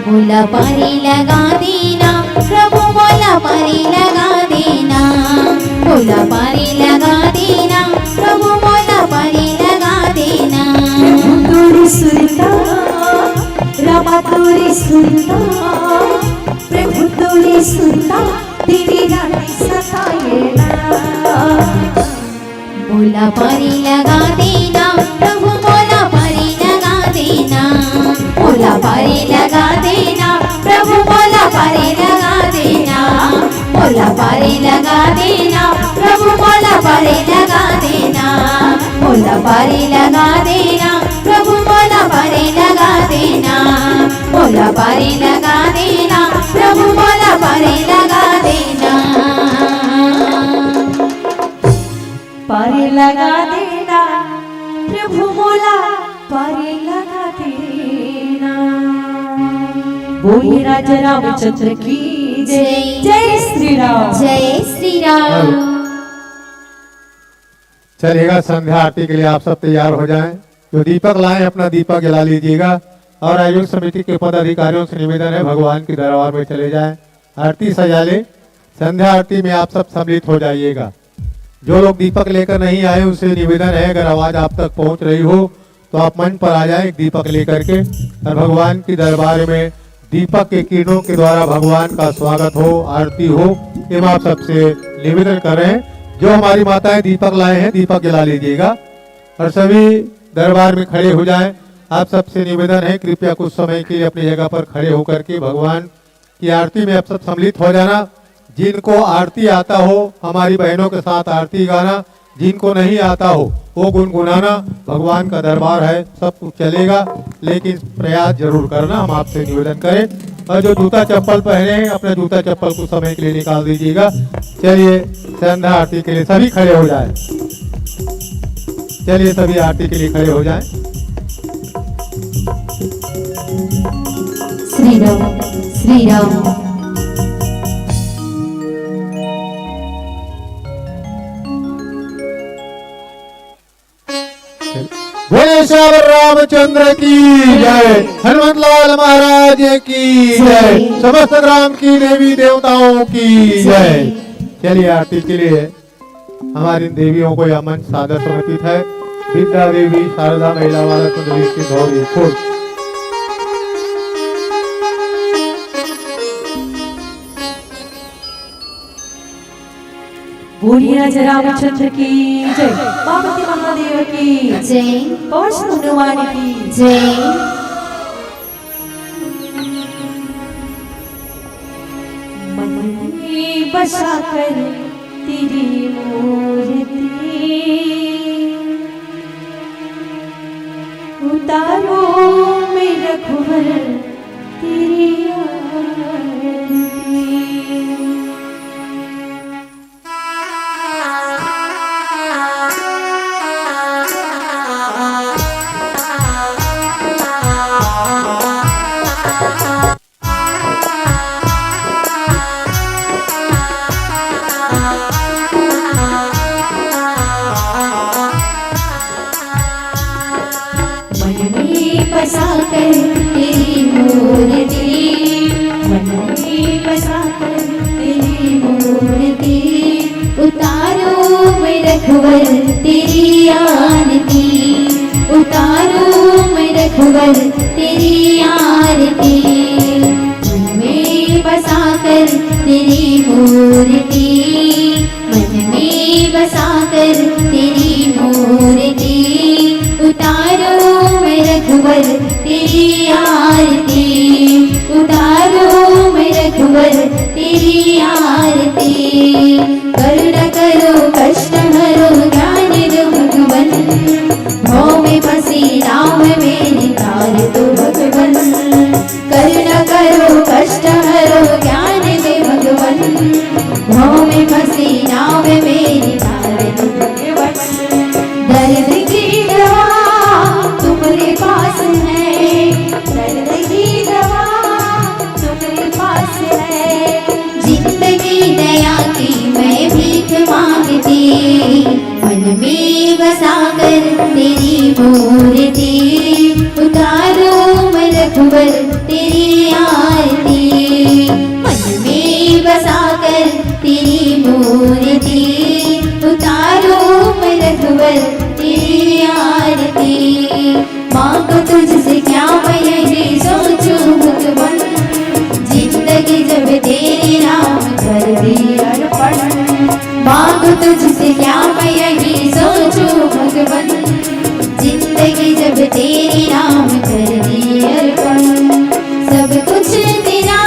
मोला पारी लगा देना प्रभु मोला पारी लगा देना। मोला पारी लगा देना प्रभु मोला पारी लगा देना। तोरी सुनता रामा तोरी सुनता प्रभु तोरी सुनता तेरी रानी सताए ना। मोला पारी लगा देना प्रभु मोला पारी लगा देना। मोला पारी लगा देना प्रभु मोला पारी लगा देना। मोला पारी लगा देना प्रभु मोला पारी लगा देना। मोला पारी लगा देना प्रभु मोला पारी लगा देना। मोला पारी लगा देना प्रभु मोला पारी लगा देना। पारी लगा देना प्रभु मोला पारी लगा देना। बोलिए राजा रामचंद्र की जय। जय श्री राम। जय श्री राम। चलिएगा, संध्या आरती के लिए आप सब तैयार हो जाएं। जो दीपक लाए अपना दीपक जला लीजिएगा और आयोजक समिति के पदाधिकारियों से निवेदन है भगवान के दरबार में चले जाएं, आरती सजा ले। संध्या आरती में आप सब सम्मिलित हो जाइएगा। जो लोग दीपक लेकर नहीं आए उनसे निवेदन है, अगर आवाज आप तक पहुंच रही हो तो आप मंच पर आ जाएं दीपक लेकर के, और भगवान की दरबार में दीपक के किरणों के द्वारा भगवान का स्वागत हो, आरती हो। ये आप सबसे निवेदन कर रहे हैं। जो हमारी माताएं दीपक लाए हैं दीपक जला लीजिएगा और सभी दरबार में खड़े हो जाएं। आप सबसे निवेदन है कृपया कुछ समय के लिए अपनी जगह पर खड़े होकर के भगवान की आरती में आप सब सम्मिलित हो जाना। जिनको आरती आता हो हमारी बहनों के साथ आरती गाना, जिनको नहीं आता हो वो गुनगुनाना। भगवान का दरबार है, सब कुछ चलेगा, लेकिन प्रयास जरूर करना, हम आपसे निवेदन करें। और जो जूता चप्पल पहने हैं अपना जूता चप्पल कुछ समय के लिए निकाल दीजिएगा। चलिए संध्या आरती के लिए सभी खड़े हो जाएं। चलिए सभी आरती के लिए खड़े हो जाएं। श्री राम श्री राम। बोले श्याम रामचंद्र की जय, हनुमत लाल महाराज की जय, समस्त ग्राम की देवी देवताओं की जय। चलिए आरती के लिए हमारी देवियों को यह मंच सादर समर्पित है। विद्या देवी शारदा महिला वाला सुंदरी की धौरी खुद। बोलिए राजा रामचंद्र की जय। पार्वती महादेव की जय। पवन हनुमान की जय। मन में बसा कर तेरी मूर्ति उतारो मेरा रघुवर तेरी आरती। बसा कर तेरी मूर्ति, मन में बसा कर तेरी मूर्ति, उतारो मैं रघुवर तेरी आरती, उतारो मैं रघुवर तेरी आरती। मन में बसा कर तेरी मूर्ति, मन में बसा कर तेरी मूर्ति, रघुवर तेरी आरती, उतारो मैं रघुवर तेरी आरती। करुणा करो कष्ट हरो ज्ञान दो भगवन, भव में फंसी नाव में तार दो भगवन। करुणा करो कष्ट हरो ज्ञान दे भगवन, भव में फंसी नाव में तार दो भगवन। दर्द की दवा तुम्हारे पास है, दर्द की दवा तुम्हारे पास है। जिंदगी दया की मैं भीख मांगती, मन में बसाकर तेरी मूर्ति, उतारो मैं रघुवर तेरी आरती। मन में बसाकर तेरी मूर्ति, उतारो मैं रघुवर तेरी आरती। मांगो तुझसे क्या मैं यही सोचूं भगवन, जिंदगी जब तेरे नाम कर दी अर्पण। मांगो तुझसे क्या मैं यही सोचूं भगवन, जिंदगी जब तेरे नाम कर दी अर्पण। सब कुछ तेरा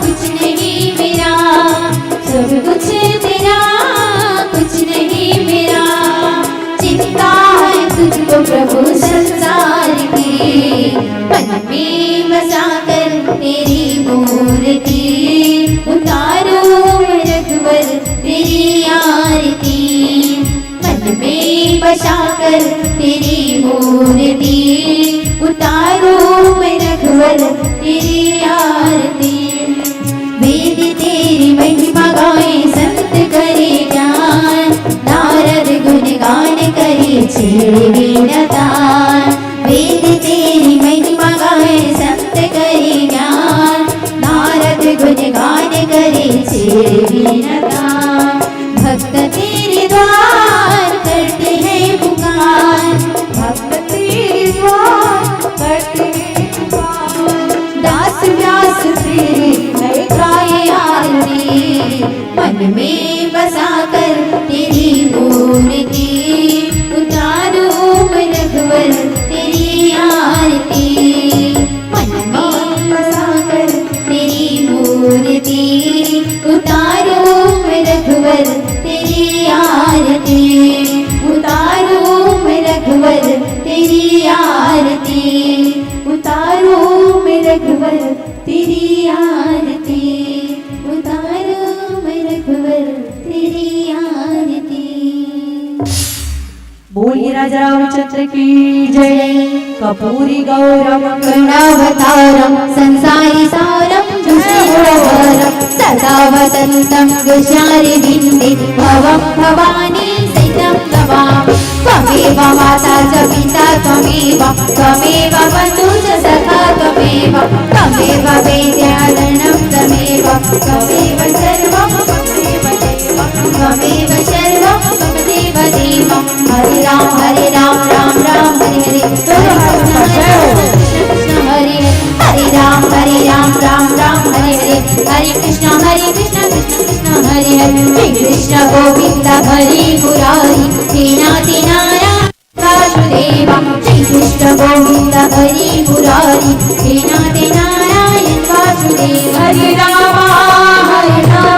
कुछ नहीं मेरा, सब कुछ तेरा कुछ नहीं मेरा। चिंता है तुझको प्रभु संसार की, मन में बसाकर तेरी मूर्ति, उतारो रघुवर तेरी आरती। मन में बसाकर तेरी मूर्ति, उतारो रघुवर तेरी आरती। वेद तेरी महिमा गाए संत करे ज्ञान, नारद गुण गान करे छेड़े वीणतान। वेद तेरी महिमा गाए संत करे ज्ञान, नारद गुण गान करे छेड़े वीणतान। भक्त तेरे द्वार करते हैं पुकार, भक्त तेरे द्वार करते हैं पुकार। दास व्यास तेरे नए गाए आरती, मन में बसाकर तेरी मूर्ति, उतारो मैं रघुवर तेरी आरती। मन में बसाकर तेरी मूर्ति, उतारो मैं रघुवर तेरी आरती। उतारो मैं रघुवर तेरी आरती, उतारो मैं रघुवर तेरी आरती, उतारो मैं रघुवर तेरी आरती। बोलिए राजा रामचंद्र की जय। कपूरी गौरम करुणावतारम संसारी सारम जुषमुरवरम, सदा वसंतम गुशारि बिंदे भवम भवानी सहितं नमामि। त्वमेव माता च पिता त्वमेव, त्वमेव बन्धु च सखा त्वमेव, त्वमेव वेद्याधरणं त्वमेव, त्वमेव सर्वं त्वमेव देव, त्वमेव सर्वं त्वमेव देव। हरे राम राम राम हरे हरे, कृष्ण हरे हरे राम राम हरे हरे, हरे कृष्ण कृष्ण कृष्ण हरे हरे। श्री कृष्ण गोविंद हरि मुरारी, हे नाथ नारायण वासुदेव। श्री कृष्ण गोविंद हरि मुरारी, हे नाथ नारायण वासुदेव। हरे राम राम हरे हरे,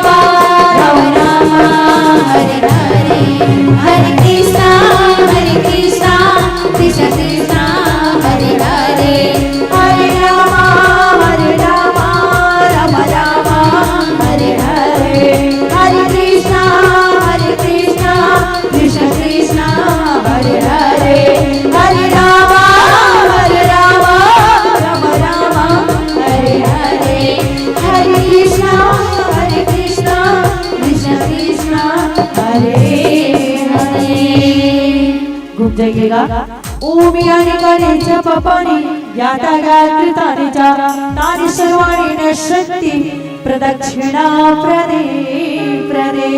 हरे कृष्ण कृष्ण कृष्ण हरे हरे, हरे राम राम राम हरे हरे, हरे कृष्ण कृष्ण कृष्ण हरे हरे, हरे राम राम राम हरे हरे, हरे कृष्ण कृष्ण कृष्ण हरे हरे। घूम जाइएगा। ओम यानी काने च पपानी याता गायत्री चा तानि सर्वाणि नश्यन्ति प्रदक्षिणा प्रदे प्रदे।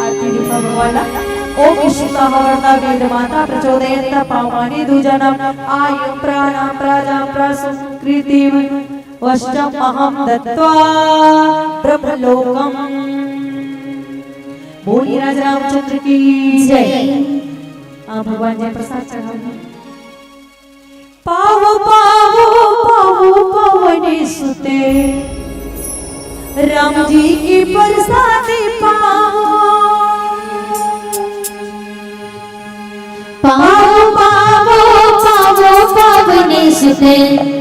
आरती दिखा भगवाना। ओम शिता हवर्ता वेद माता प्रचोदयन्त पावमानि दुजनम आयुं प्राणं प्राजां प्रसुकृतिं वष्टम् अहं दत्त्वा ब्रह्मलोकम्। बोलिए राजा रामचंद्र की जय। भगवान जय प्रसाद चढ़ाओ। पावो पावो पावो पावने सुते राम जी की बरसाती पाओ पावो पावो पावो पावने सुते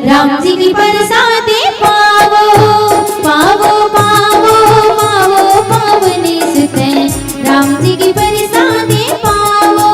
राम जी की बरसाते पावो पावो पावो पावो पावने सुते राम जी की बरसाते पावो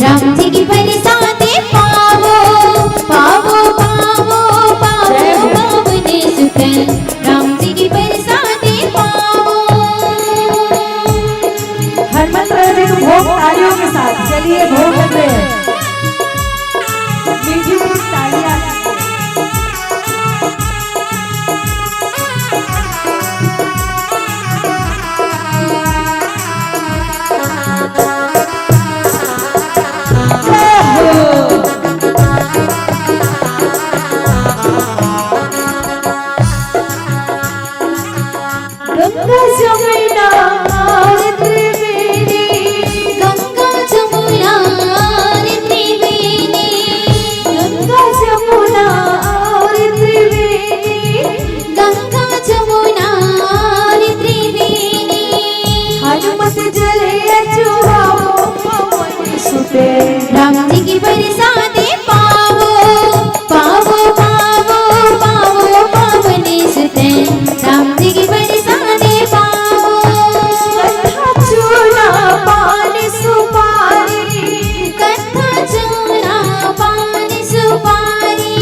राम जी की बरसाते पावो पावो पावो पावो पावने सुते राम जी की बरसाते पावो हनुमंत जी को भोग तालियों के साथ चलिए भोग करते हैं मीठी मीठी तालियां गंगा जमुना और त्रिवेणी गंगा जमुना और त्रिवेणी गंगा जमुना और त्रिवेणी गंगा जमुना और त्रिवेणी हनुमत जले अचुहावो पवन सुते राम जी की बरसाते पावो पावो पावो पावो पावने सुते राम जी की बरसाते पावो कथा चूना पानी सुपारी कथा चूना पानी सुपारी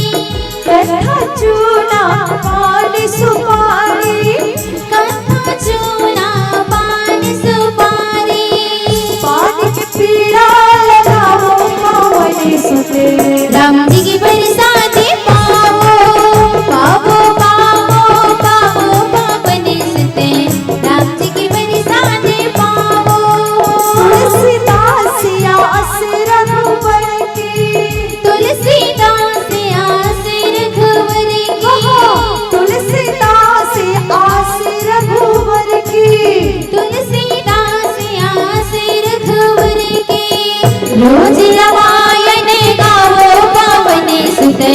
कथा चूना पानी सुपारी कथा चूना पानी सुपारी पानी के पीड़ा लगावो पवन सुते राम जी की बरसाते पावो पावो पावो पावो पावने सुते राम जी की बरसाते पावो तुलसीदास आस रघुवर की तुलसीदास आस रघुवर की तुलसीदास आस रघुवर की तुलसीदास आस रघुवर की रोज रामायण गावो पावने सुते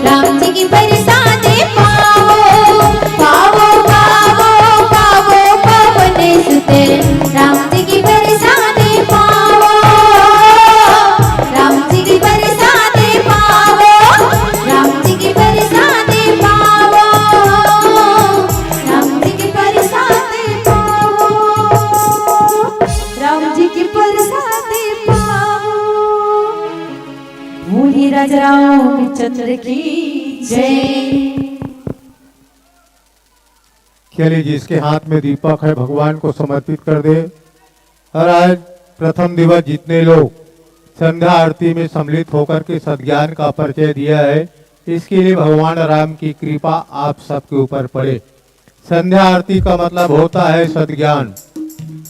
राम जी की बरसाते पावो पावो पावो पावो पावने सुते राम जी की बरसाते पावो राम जी की बरसाते पावो राम जी की बरसाते पावो राम जी की बरसाते पावो राम जी की बरसाते पावो भूरी राजा रामचंद्र की जय चलिए जिसके हाथ में दीपक है भगवान को समर्पित कर दे। और आज प्रथम दिवस जितने लोग संध्या आरती में सम्मिलित होकर के सद्ज्ञान का परिचय दिया है, इसके लिए भगवान राम की कृपा आप सबके ऊपर पड़े। संध्या आरती का मतलब होता है सद्ज्ञान।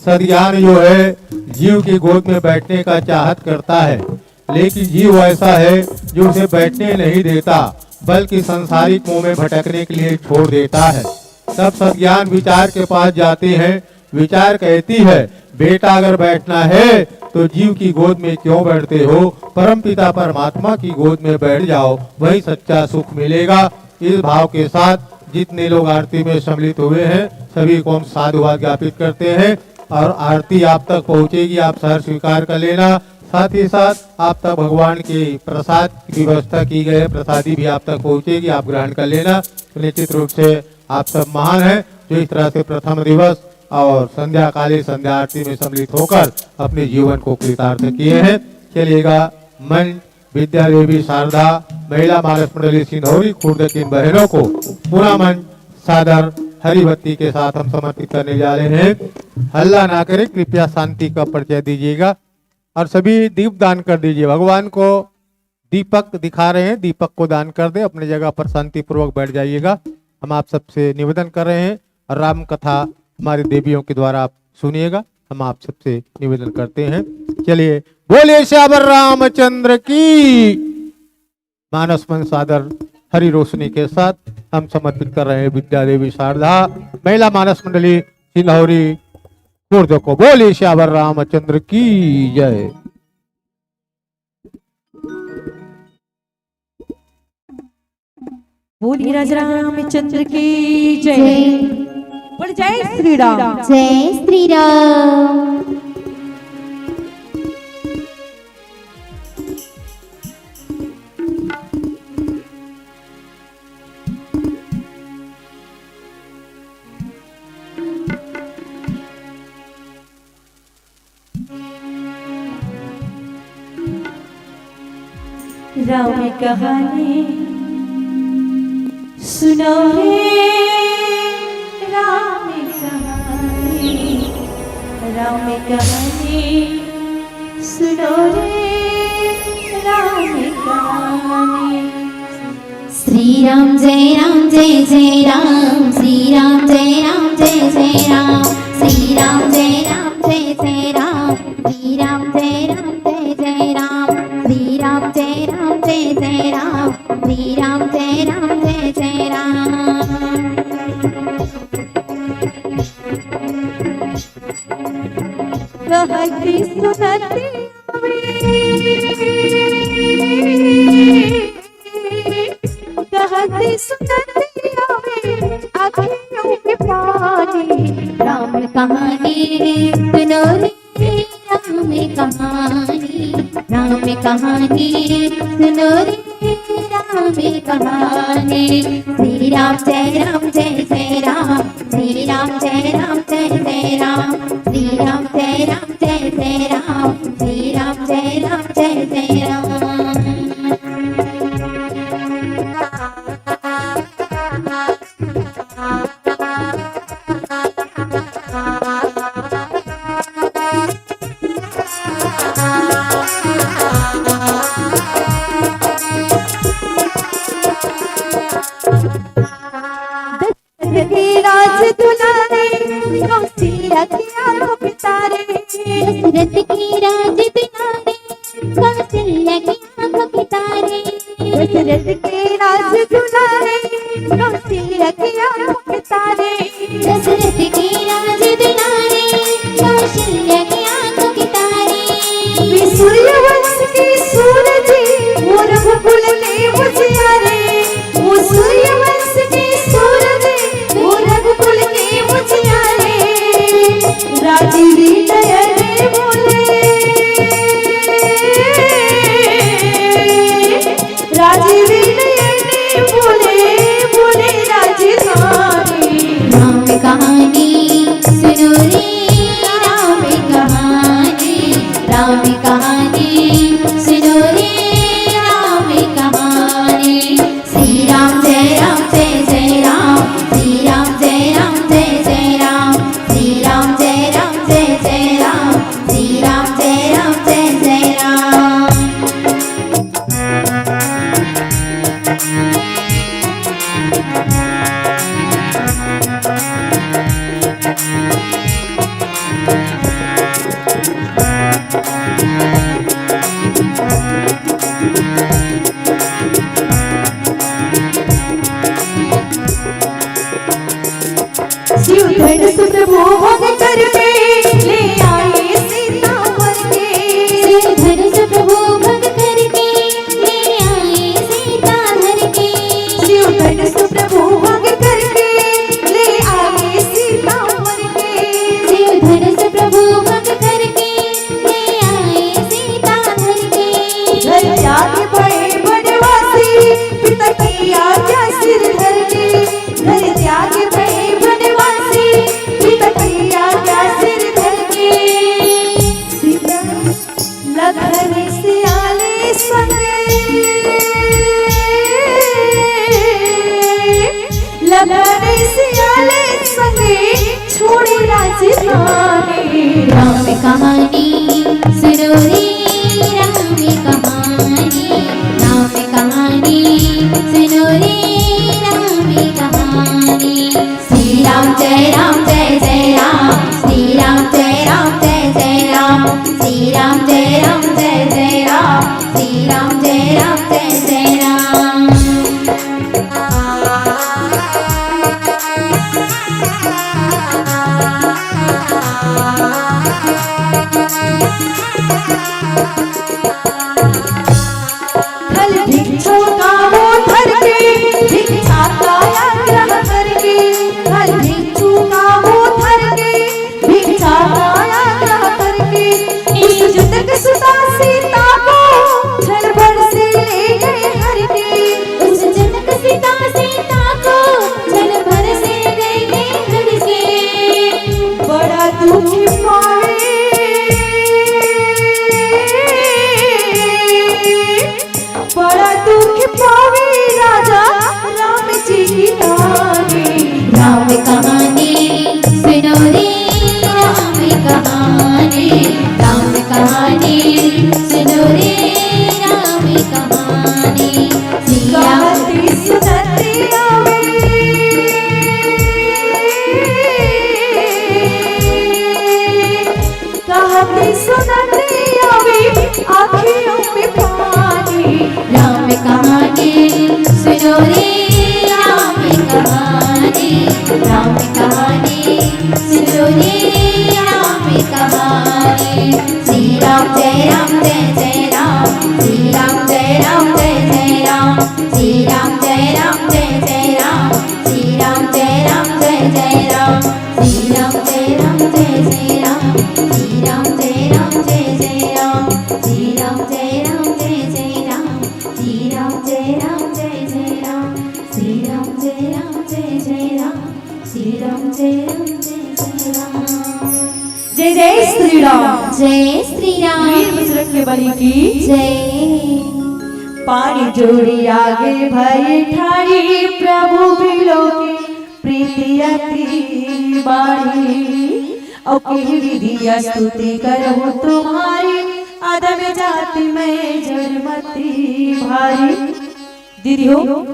सद्ज्ञान जो है जीव की गोद में बैठने का चाहत करता है, लेकिन जीव ऐसा है जो उसे बैठने नहीं देता, बल्कि संसारिक मोह में भटकने के लिए छोड़ देता है। तब सद्ज्ञान विचार के पास जाते हैं। विचार कहती है, बेटा अगर बैठना है तो जीव की गोद में क्यों बैठते हो, परमपिता परमात्मा की गोद में बैठ जाओ, वही सच्चा सुख मिलेगा। इस भाव के साथ जितने लोग आरती में सम्मिलित हुए हैं सभी को हम साधुवाद ज्ञापित करते हैं। और आरती आप तक पहुंचेगी, आप सहर्ष स्वीकार कर लेना। साथ ही साथ आप तक भगवान के प्रसाद की व्यवस्था की गई है, प्रसादी भी आप तक पहुंचेगी, आप ग्रहण कर लेना। तो निश्चित रूप से आप सब महान हैं जो इस तरह से प्रथम दिवस और संध्याकालीन संध्या आरती में सम्मिलित होकर अपने जीवन को कृतार्थ किए हैं। चलिएगा मंच विद्या देवी शारदा महिला मानस मंडली सिंधौरी खुर्द की इन बहनों को पूरा मंच सादर हरिबत्ती के साथ हम समर्पित करने जा रहे हैं। हल्ला ना करें, कृपया शांति का परिचय दीजिएगा और सभी दीप दान कर दीजिए। भगवान को दीपक दिखा रहे हैं, दीपक को दान कर दे, अपनी जगह पर शांति पूर्वक बैठ जाइएगा। हम आप सबसे निवेदन कर रहे हैं और राम कथा हमारी देवियों के द्वारा आप सुनिएगा, हम आप सबसे निवेदन करते हैं। चलिए बोले श्यावर रामचंद्र की। मानस मन सादर हरि रोशनी के साथ हम समर्पित कर रहे हैं विद्या देवी शारदा महिला मानस मंडली सिंधौरी खुर्द को। बोले श्यावर रामचंद्र की जय। बोलिए राजा रामचंद्र की जय। बोल जय श्री राम। जय श्री राम। राम कहानी सुनो रे, राम कहानी, राम कहानी सुनो रे, राम कहानी। श्री राम जय राम जय जय राम, श्री राम जय राम जय जय राम, श्री राम जय राम जय जय राम, श्री राम जय राम जय जय राम, श्री राम जय राम जय जय राम, श्री राम जय राम जय जय राम। कहती सुनती कहती सुनती आँखों के पानी। राम कहानी सुनो रे, राम कहानी, राम कहानी सुनो रे, राम कहानी। श्री राम जय राम जय जय राम, श्री राम जय राम जय जय राम, श्री राम जय राम जय जय राम, श्री राम जय राम जय जय राम। राज दुलारे कौशल्या किया पितारे, दशरथ की राज दुलारे कौशल्या की आँखों के तारे, दशरथ के राज दुलारे कौशल्या किया पितारे, दशरथ की राज दुलारे कौशल्या की आँखों के तारे। वे सूर्यवंश के सूरज वो रघुकुल के उजियारे, वो सूर्यवंश के सूरज वो रघुकुल के उजियारे। राजीवी नयन बोले, राजीवी नयन बोले, बोले राजधानी। राम कहानी सुनो रे, राम कहानी, राम कहानी सुनो रे, राम कहानी। श्री राम जय राम जय जय राम, श्री राम जय राम जय जय राम, श्री राम जय राम जय राम कहानी सुनो रे राम कहानी, राम कहानी सुनो रे राम कहानी। श्री राम जय राम जय जय राम, श्री राम जय राम जय जय राम, श्री राम जय राम जय जय राम, श्री राम जय राम जय जय राम। फल भिक्षु का वो धर के भिक्षा का आग्रह करके, फल भिक्षु का वो धर के भिक्षा का आग्रह करके, उस जनक सुता सीता को क्षण भर से ले गए हर के, उस जनक सीता सीता को क्षण भर से ले गए हर के। बड़ा दुखी पाए बड़ा दुख पावे राजा राम जी की तारी। राम कहानी सुनो रे राम कहानी, राम कहानी सुनो रे राम कहानी। श्री राम कहती सुनती आवे कहती सुनती आवे आँखियों में पानी। राम कहानी सुनो रे राम कहानी, राम कहानी सुनो रे राम कहानी। श्री राम जय राम जय जय राम, श्री राम जय राम जय जय राम, श्री राम जय राम जय जय राम, श्री राम जय राम जय जय राम, श्री राम जय राम जय जय राम, श्री राम जय राम जय जय राम, श्री राम जय राम जय जय राम, श्री राम जय राम जय जय राम, श्री राम जय राम जय जय राम, श्री राम जय राम जय जय राम। जय जय श्री राम। जय श्री राम। वीर बजरंग बली की जय। पानी जोड़ी आगे भई ठाड़ी, प्रभु बिलो की प्रीति अति बाड़ी। और की विधि स्तुति करहु तुम्हारी, अधम जाति में जड़मती भारी। दीदी हो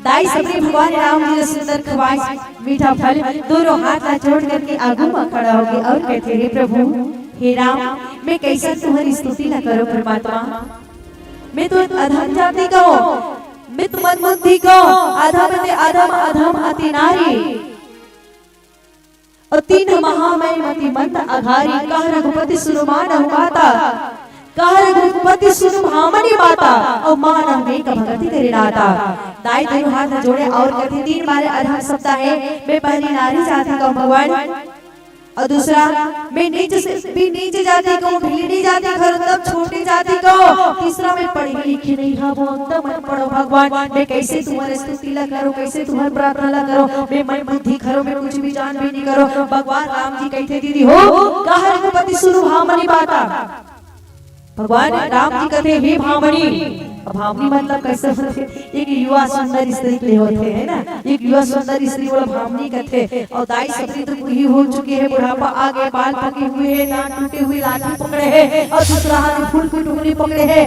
दाई सबरी भगवान राम जी ने सुंदर खवाइश मीठा फल दोनों हाथ ला जोड़ करके आगू में खड़ा हो गया और कहते हे प्रभु हे राम, मैं कैसे तुम्हारी स्तुति न करूं परमात्मा। मैं तो अधम जाति का हूँ, मैं तो मंदबुद्धि का हूँ, अधम अधम अति नारी और तीन महामय मति मंद अघारी। कह रघुपति सुनु मानहु माता, कह रघुपति सुनु भामनी माता, और मानव में भगति करे नाता। दाई दोनों हाथ जोड़े और कहते तीन बार अधम शब्द है। मैं पहली नारी जाति का भगवान, और दूसरा मैं नीच जाति को, भिली जाति तब छोटी जाति को, तीसरा मैं पढ़ी लिखी नहीं हाँ बहुत मन पढ़ो भगवान। मैं कैसे तुम्हारे स्तुति ला करो, कैसे तुम्हारी प्रार्थना ला करो। मैं मन बुद्धि करो, मैं कुछ भी जान भी नहीं करो। भगवान राम जी कहते दीदी हो कह रघुपति सुनु भामनी माता। भगवान राम जी कहते हे भामनी। भामनी मतलब कैसे होते, एक युवा सुंदर स्त्री के होते है ना, एक युवा सुंदर स्त्री वाला भामनी कहते। और दाई सबरी तो बूढ़ी हो चुकी है, बुढ़ापा आगे, बाल पके हुए है, दांत टूटे हुए, लाठी पकड़े है और दूसरा हाथ फूल की टुकड़ी पकड़े है।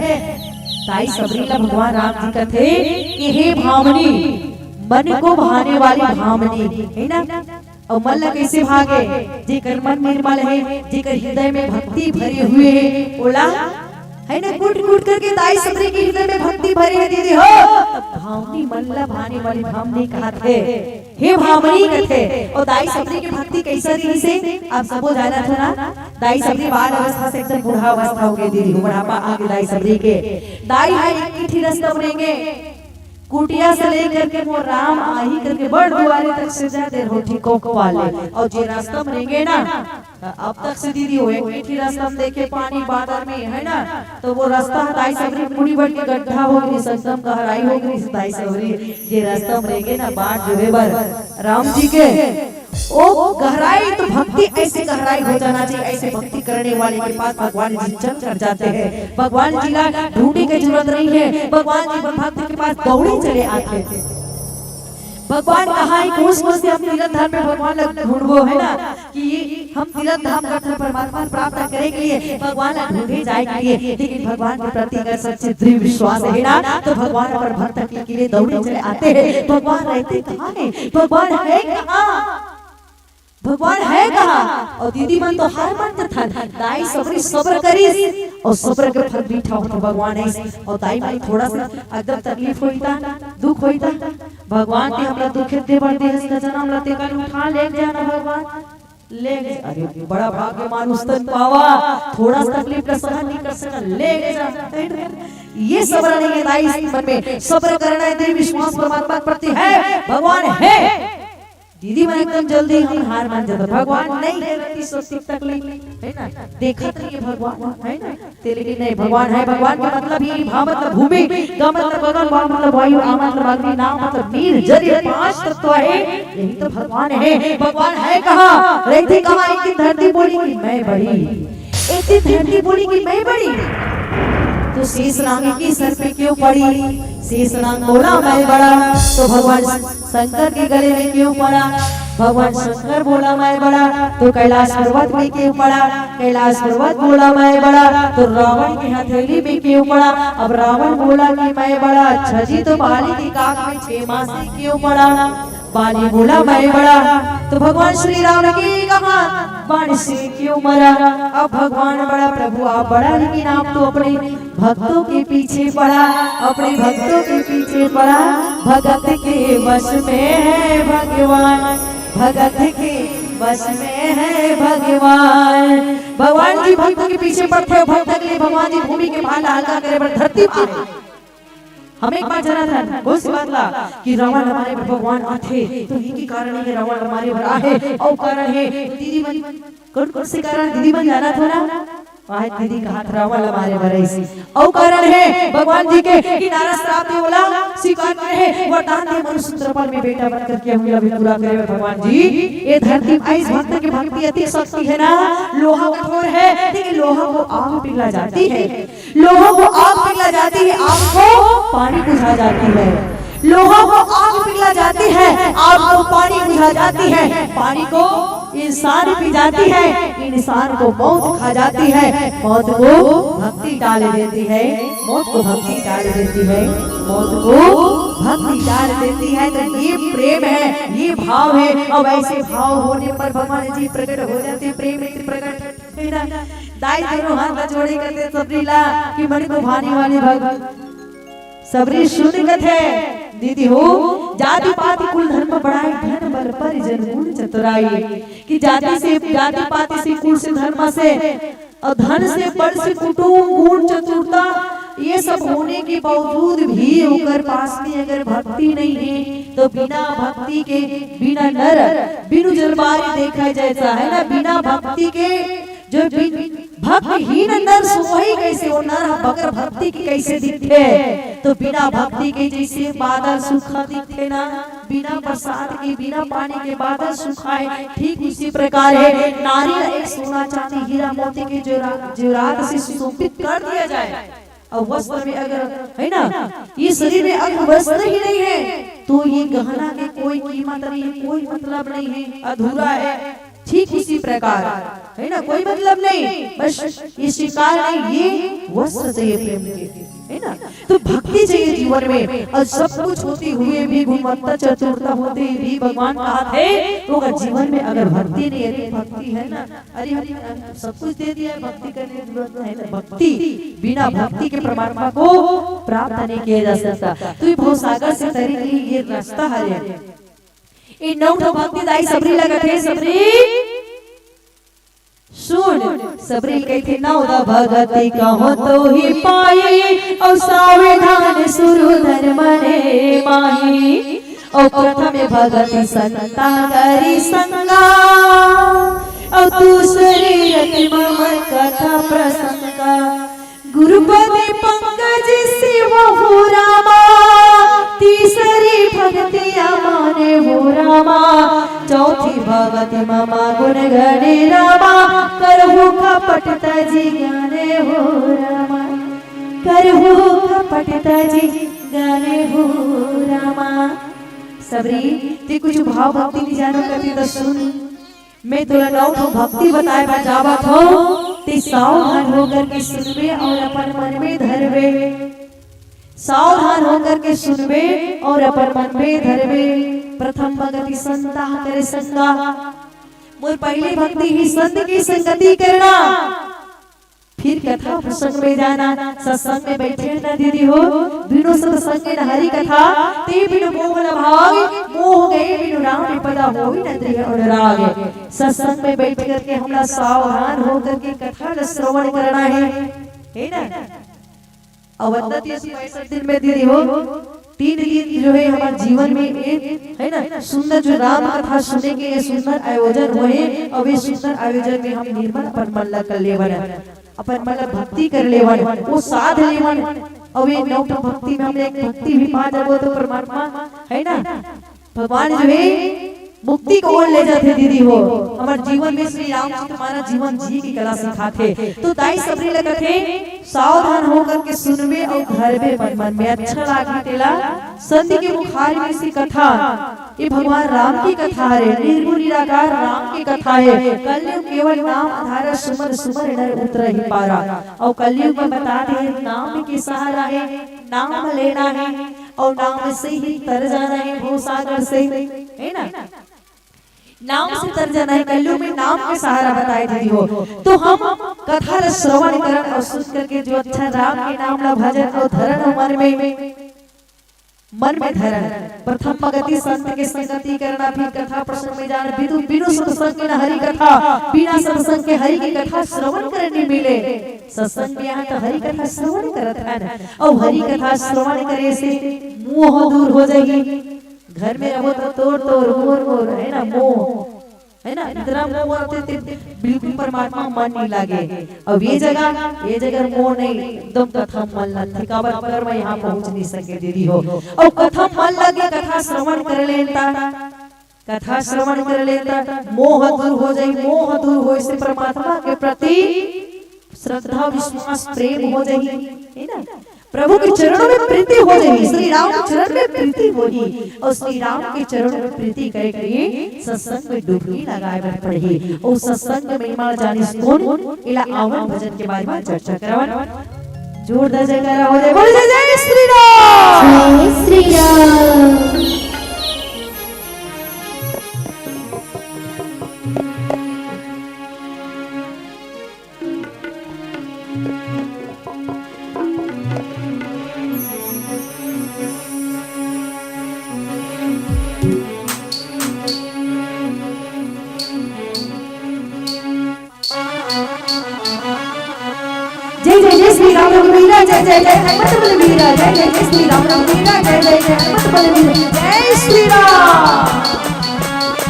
दाई सबरी का भगवान राम जी कहते कि हे भामनी, मन को भाने वाली भामनी है ना। और मन कैसे भागे, जेकर मन निर्मल है, जेकर हृदय में भक्ति भरे हुए है, ओला है ना, कूट कूट करके दाई सबरी के हृदय में भक्ति भरी है दीदी हो। भावनी मन ला भाने वाली भामनी कहते हे भामनी कहते। और दाई सबरी की भक्ति कैसा रही से आप सबको जाना था ना। दाई सबरी बाल अवस्था से एकदम बूढ़ा अवस्था हो गई दीदी, बुढ़ापा आ गया दाई सबरी के। दाई है एक ही रास्ता बनेंगे, कुटिया से लेकर के वो राम आई करके बड़ दुआरे तक से जाते रोटी को वाले। और जो रास्ता बनेंगे ना अब तक से दीदी हो एक ही रास्ता हम देखे पानी बादल में है ना, तो वो रास्ता दाई सबरी पूरी बड़ी गड्ढा हो गई, सदम गहराई हो गई दाई सबरी। जे रास्ता बनेंगे ना बाट जो है बर राम जी के, ओ गहराई तो भक्ति ऐसे गहराई हो जाना चाहिए। ऐसे भक्ति करने वाले के पास भगवान जी चल कर जाते हैं। भगवान जी का ढूंढने की जरूरत नहीं है, भगवान जी भक्त के पास दौड़े चले आते हैं। भगवान कहा है घूस घूस से हम तीर्थ धाम में भगवान लग ढूंढो है ना कि ये हम तीर्थ धाम करते परमात्मा प्राप्त करने के लिए भगवान ढूंढे जाए के लिए, लेकिन भगवान के प्रति अगर सच्चे दृढ़ विश्वास है ना तो भगवान पर भक्त के लिए दौड़े चले आते हैं। भगवान रहते कहाँ है, भगवान है कहाँ, भगवान है कहाँ। और दीदी मन तो हार मानते था, दाई सबरी सब्र करी और सब्र के फल मीठा होता भगवान है। और दाई मन थोड़ा सा अगर तकलीफ होता दुख होता भगवान के हमरा दुख दे बढ़ दे इसका जन्म लते कल उठा ले जाना भगवान ले गए। अरे बड़ा भाग्य मानुष तन पावा, थोड़ा तकलीफ का सहन नहीं कर सका ले जा। ये सब्र नहीं है दाई मन में, सब्र करना है, दृढ़ विश्वास परमात्मा के प्रति है, भगवान है। दीदी मैं एकदम जल्दी हम हार मान जाता, भगवान नहीं है रहती सोचती तकलीफ है ना, देखा तो ये भगवान है ना तेरे लिए नहीं, भगवान है। भगवान का मतलब ये भा मतलब भूमि, ग मतलब गगन, वा मतलब वायु, आ मतलब अग्नि, ना मतलब नीर, जल, ये 5 तत्व है, यही तो भगवान है। भगवान है कहाँ, रहते कहाँ। एक दिन धरती बोली कि मैं बड़ी, एक दिन धरती बोली कि मैं बड़ी, तो शेष नाग की सर पे क्यों पड़ी, शेष नाग बोला मैं बड़ा, तो भगवान शंकर के गले में क्यों पड़ा, भगवान शंकर बोला मैं बड़ा, तो कैलाश पर्वत में क्यों पड़ा, कैलाश पर्वत बोला मैं बड़ा, तो रावण की हथेली में क्यों पड़ा, अब रावण बोला कि मैं बड़ा, अच्छा जी तो बाली की काख में 6 मास में क्यों पड़ा, बाली बोला मैं बड़ा, तो भगवान श्री राम की कहा बाण से क्यों मरा। अब भगवान बड़ा, प्रभु आप बड़ा, लेकिन आप तो अपने भक्तों के पीछे पड़ा, अपने भक्तों के पीछे पड़ा, भगत के वश में है भगवान, भगत के वश में है भगवान। भगवान जी भक्तों के पीछे पड़ते हो, भक्त के लिए भगवान जी भूमि के भाला हल्का करे पर धरती पर। हम एक बार जाना था बहुत सी बात ला कि रावण हमारे भगवान आते तो इनके कारण ही रावण हमारे भर आहे और कारण है दीदी मन कौन से कारण दीदी मन जाना था ना, वाहे दीदी का हाथ रावण हमारे भर ऐसी और कारण है भगवान जी के कि नारद श्राप दे बोला स्वीकार करे वरदान दे मनुष्य तरपल में बेटा बनकर किया हुआ भी पूरा करे भगवान जी। ये धरती इस भक्त की भक्ति अति शक्ति है ना, लोहा कठोर है लेकिन लोहा को आग पिघला जाती है, लोहा को आग पिघला जाती है, आग को पानी बुझा जाती है, लोहा को आग पिघला जाती है, आग को पानी बुझा जाती है, पानी को इंसान पी जाती है, इंसान को मौत खा जाती है, मौत को भक्ति डाल देती है, मौत को भक्ति डाल देती है, मौत को भक्ति डाल देती है। तो ये प्रेम है, ये भाव है, और ऐसे भाव होने पर भगवान जी प्रकट हो जाते, प्रेम प्रकट है ना। दाई दोनों हाथ जोड़े करते सबरीला कि मन को भाने वाले भगवान सबरी सुनिगत है। दीदी हो जाति पाति कुल धर्म बढ़ाई, धन बल परिजन गुण चतुराई, कि जाति पाति से कुल से धर्म से और धन से बल से कुटुंब गुण चतुरता, ये सब होने के बावजूद भी होकर पास में अगर भक्ति नहीं है तो बिना भक्ति के बिना नर बिनु जलवारी देखा जैसा है ना, बिना भक्ति के जो भक्तिहीन नर सोई कैसे हो नर बगैर भक्ति के कैसे दिखते, तो बिना भक्ति के जैसे बादल सूखा दिखते ना, बिना बरसात के बिना पानी के बादल सूखा है, ठीक उसी प्रकार है नारी एक सोना चांदी हीरा मोती के जो रात से सुशोभित कर दिया जाए और वस्त्र में अगर है ना, ये शरीर में अगर वस्त्र ही नहीं है तो ये गहना के कोई कीमत नहीं, कोई मतलब नहीं है, अधूरा है। ठीक इसी प्रकार है ना, कोई मतलब नहीं, बस ये शिकार नहीं, ये वस्त्र चाहिए प्रेम के है ना। तो भक्ति चाहिए जीवन में, और सब कुछ होते हुए भी गुणवत्ता चतुरता होते भी भगवान का हाथ है, तो अगर जीवन में अगर भक्ति नहीं है, भक्ति है ना, अरे हम सब कुछ दे दिया, भक्ति करने की जरूरत है ना, भक्ति बिना भक्ति के परमात्मा को प्राप्त नहीं किया जा सकता। तो ये भवसागर से तरी ये रास्ता है, इन 9 भक्ति दाई सबरी लगत है, सबरी सुन सबरी कहते 9 भगति कहो तो ही पाए, और सावधान सुरु धर्म रे माही, और प्रथम भगति संता करी संगा, और दूसरी रति मम कथा प्रसंगा, गुरुपति पंकज शिव हो रामा, तीसरी भक्ति माने हो रामा, चौथी भगति ममा गुण गणे रामा, करहु कपट तजी गाने हो रामा, करहु कपट तजी गाने हो रामा। सबरी ते कुछ भाव भक्ति नहीं जानो करती तो सुन, मैं तुला नौ ठो भक्ति बताए बजावत हो, ते सावधान होकर के सुनबे और अपन मन में धरबे, सावधान होकर के सुनबे और अपन मन में धरबे। प्रथम भक्ति संता करे संगा, मोर पहली भक्ति ही संत की संगति करना, फिर कथा प्रसंग में जाना, सत्संग में बैठे ना दीदी हो, बिनु सत्संग में हरि कथा, ते बिनु मोह न भाग, मोह गए बिनु राम विपदा होई न द्रिय और राग। सत्संग में बैठ करके हमरा सावधान होकर के कथा का श्रवण करना है ना। अवंता 365 दिन में दीदी हो, 3 दिन जो है हमारे जीवन में एक है ना सुंदर जो राम कथा सुने के ये सुंदर आयोजन हुए, और इस सुंदर आयोजन में हम निर्मल अपन मन ला कर लेवन, अपन मन ला भक्ति कर लेवन, वो साध लेवन, और ये नौ भक्ति में हमने एक भक्ति भी पा जाबो तो परमात्मा है ना भगवान जो है मुक्ति को ओर ले जाते दीदी हो। हमारे जीवन में श्री राम जी तुम्हारा जीवन जी की कला सिखाते, तो दाई सबरी लगते सावधान होकर के सुनबे और घर में मन मन में अच्छा लागे तेला। संत के मुखार में सी कथा, ये भगवान राम की कथा है, निर्गुण निराकार राम की कथा है। कलयुग केवल नाम आधार सुमर सुमर नर उतर ही पारा, और कलयुग में बताते हैं नाम के सहारा है, नाम लेना है और नाम से ही तर जाना है भवसागर से, है ना। नाम से तर जाना है, कलयुग में नाम के सहारा बताए दीदी हो। तो हम कथा श्रवण करन और सुन करके जो अच्छा राम के नाम ला भजन और धरण मन में धरण। प्रथम भक्ति संत के संगति करना, फिर कथा प्रसंग में जाना, बिनु सत्संग के हरि कथा, बिना सत्संग के हरि की कथा श्रवण करने मिले। सत्संग में यहाँ तो हरि कथा श्रवण करत है, और हरि कथा श्रवण करे से मोह दूर हो जाएगी। घर में रहो तो तोड़ तोड़ मोर मोर है ना, मोह है ना, इतना मोह आते बिल्कुल परमात्मा मन नहीं लागे। अब ये जगह मोह नहीं, एकदम कथा मन लगे, थकावट कर मैं यहाँ पहुँच नहीं सके दीदी हो। और कथा मन लगे, कथा श्रवण कर लेता, कथा श्रवण कर लेता, मोह दूर हो जाए, मोह दूर हो से परमात्मा के प्रति श्रद्धा विश्वास प्रेम हो जाए, है ना। प्रभु के चरणों में प्रीति हो जाएगी, श्री राम के चरण में प्रीति होगी, और श्री राम के चरणों में प्रीति करे के लिए सत्संग में डुबकी लगाए बर पड़ेगी। और सत्संग में महिमा जाने कौन इला आवन भजन के बारे में चर्चा करवन। जोरदार जयकारा हो जाए, बोल जय श्री राम, जय श्री राम। जय जय जय श्री राम रघुवीरा, जय जय जय हनुमत बलवीरा, जय जय जय श्री राम रघुवीरा, जय जय जय हनुमत बलवीरा, जय श्री राम।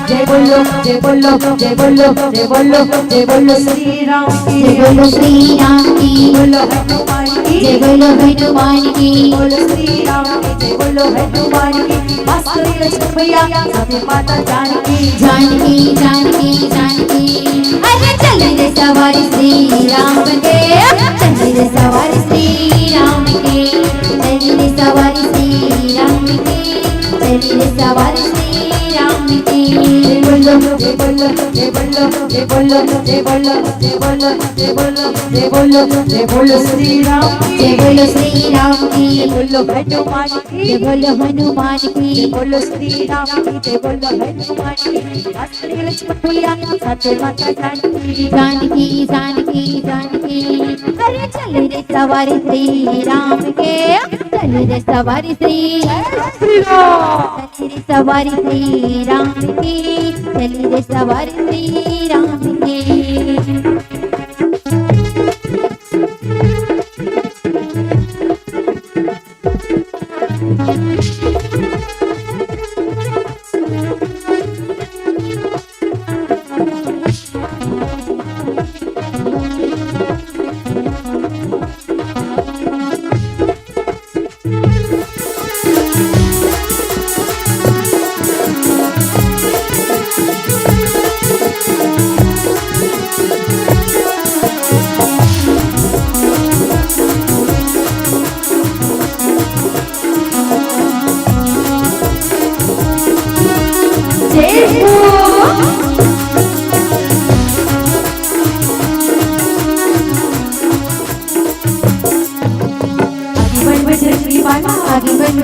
जय बोलो जय बोलो जय बोलो जय बोलो जय बोलो श्री राम की, जय बोलो श्री राम की, बोलो हनुमान की, जय बोलो हनुमान की, बोलो श्री राम की, जय बोलो हनुमान की। वासुदेव लक्ष्मण भैया साथे माता जानकी, जानकी जानकी जानकी। अरे चल रे सवारी श्री राम के, चल रे सवारी श्री राम के, चल रे सवारी श्री राम के, चल रे सवारी श्री राम के। जय बोलो जय बोलो जय बोलो जय बोलो जय बोलो जय बोलो जय बोलो जय बोलो जय बोलो श्री राम की, जय बोलो श्री राम की, जय बोलो हनुमान की, जय बोलो हनुमान की, जय बोलो श्री राम की, जय बोलो हनुमान की। वासुदेव लक्ष्मण भैया साथे माता जानकी, जानकी जानकी जानकी। अरे चल रे सवारी श्री राम के, चल रे सवारी श्री राम, चल रे सवारी श्री राम की, चल रे सवारी श्री राम की।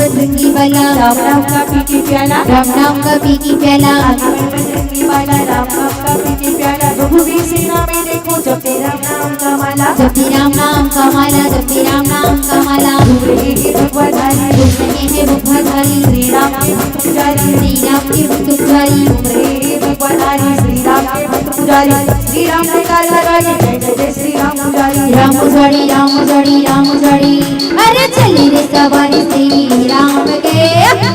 बजरंगी वाला, राम नाम का पी के प्याला, राम नाम का पी के प्याला, आगे में बजरंगी वाला, राम नाम का पी के प्याला, रघुवीर सेना में देखो जपते राम नाम का माला, जपते राम नाम का माला, जपते राम नाम का माला, घूम रहे हैं भगवाधारी, घूम रहे हैं भगवाधारी, श्री राम के भक्त पुजारी, श्री राम के भक्त पुजारी, घूम रहे हैं भगवाधारी, श्री राम के भक्त पुजारी, श्री राम ने कार लगाई, जय जय जय श्री राम पुजारी, राम उजाड़ी, राम उजाड़ी, राम उजाड़ी, अरे चली रे सवारी श्री राम के,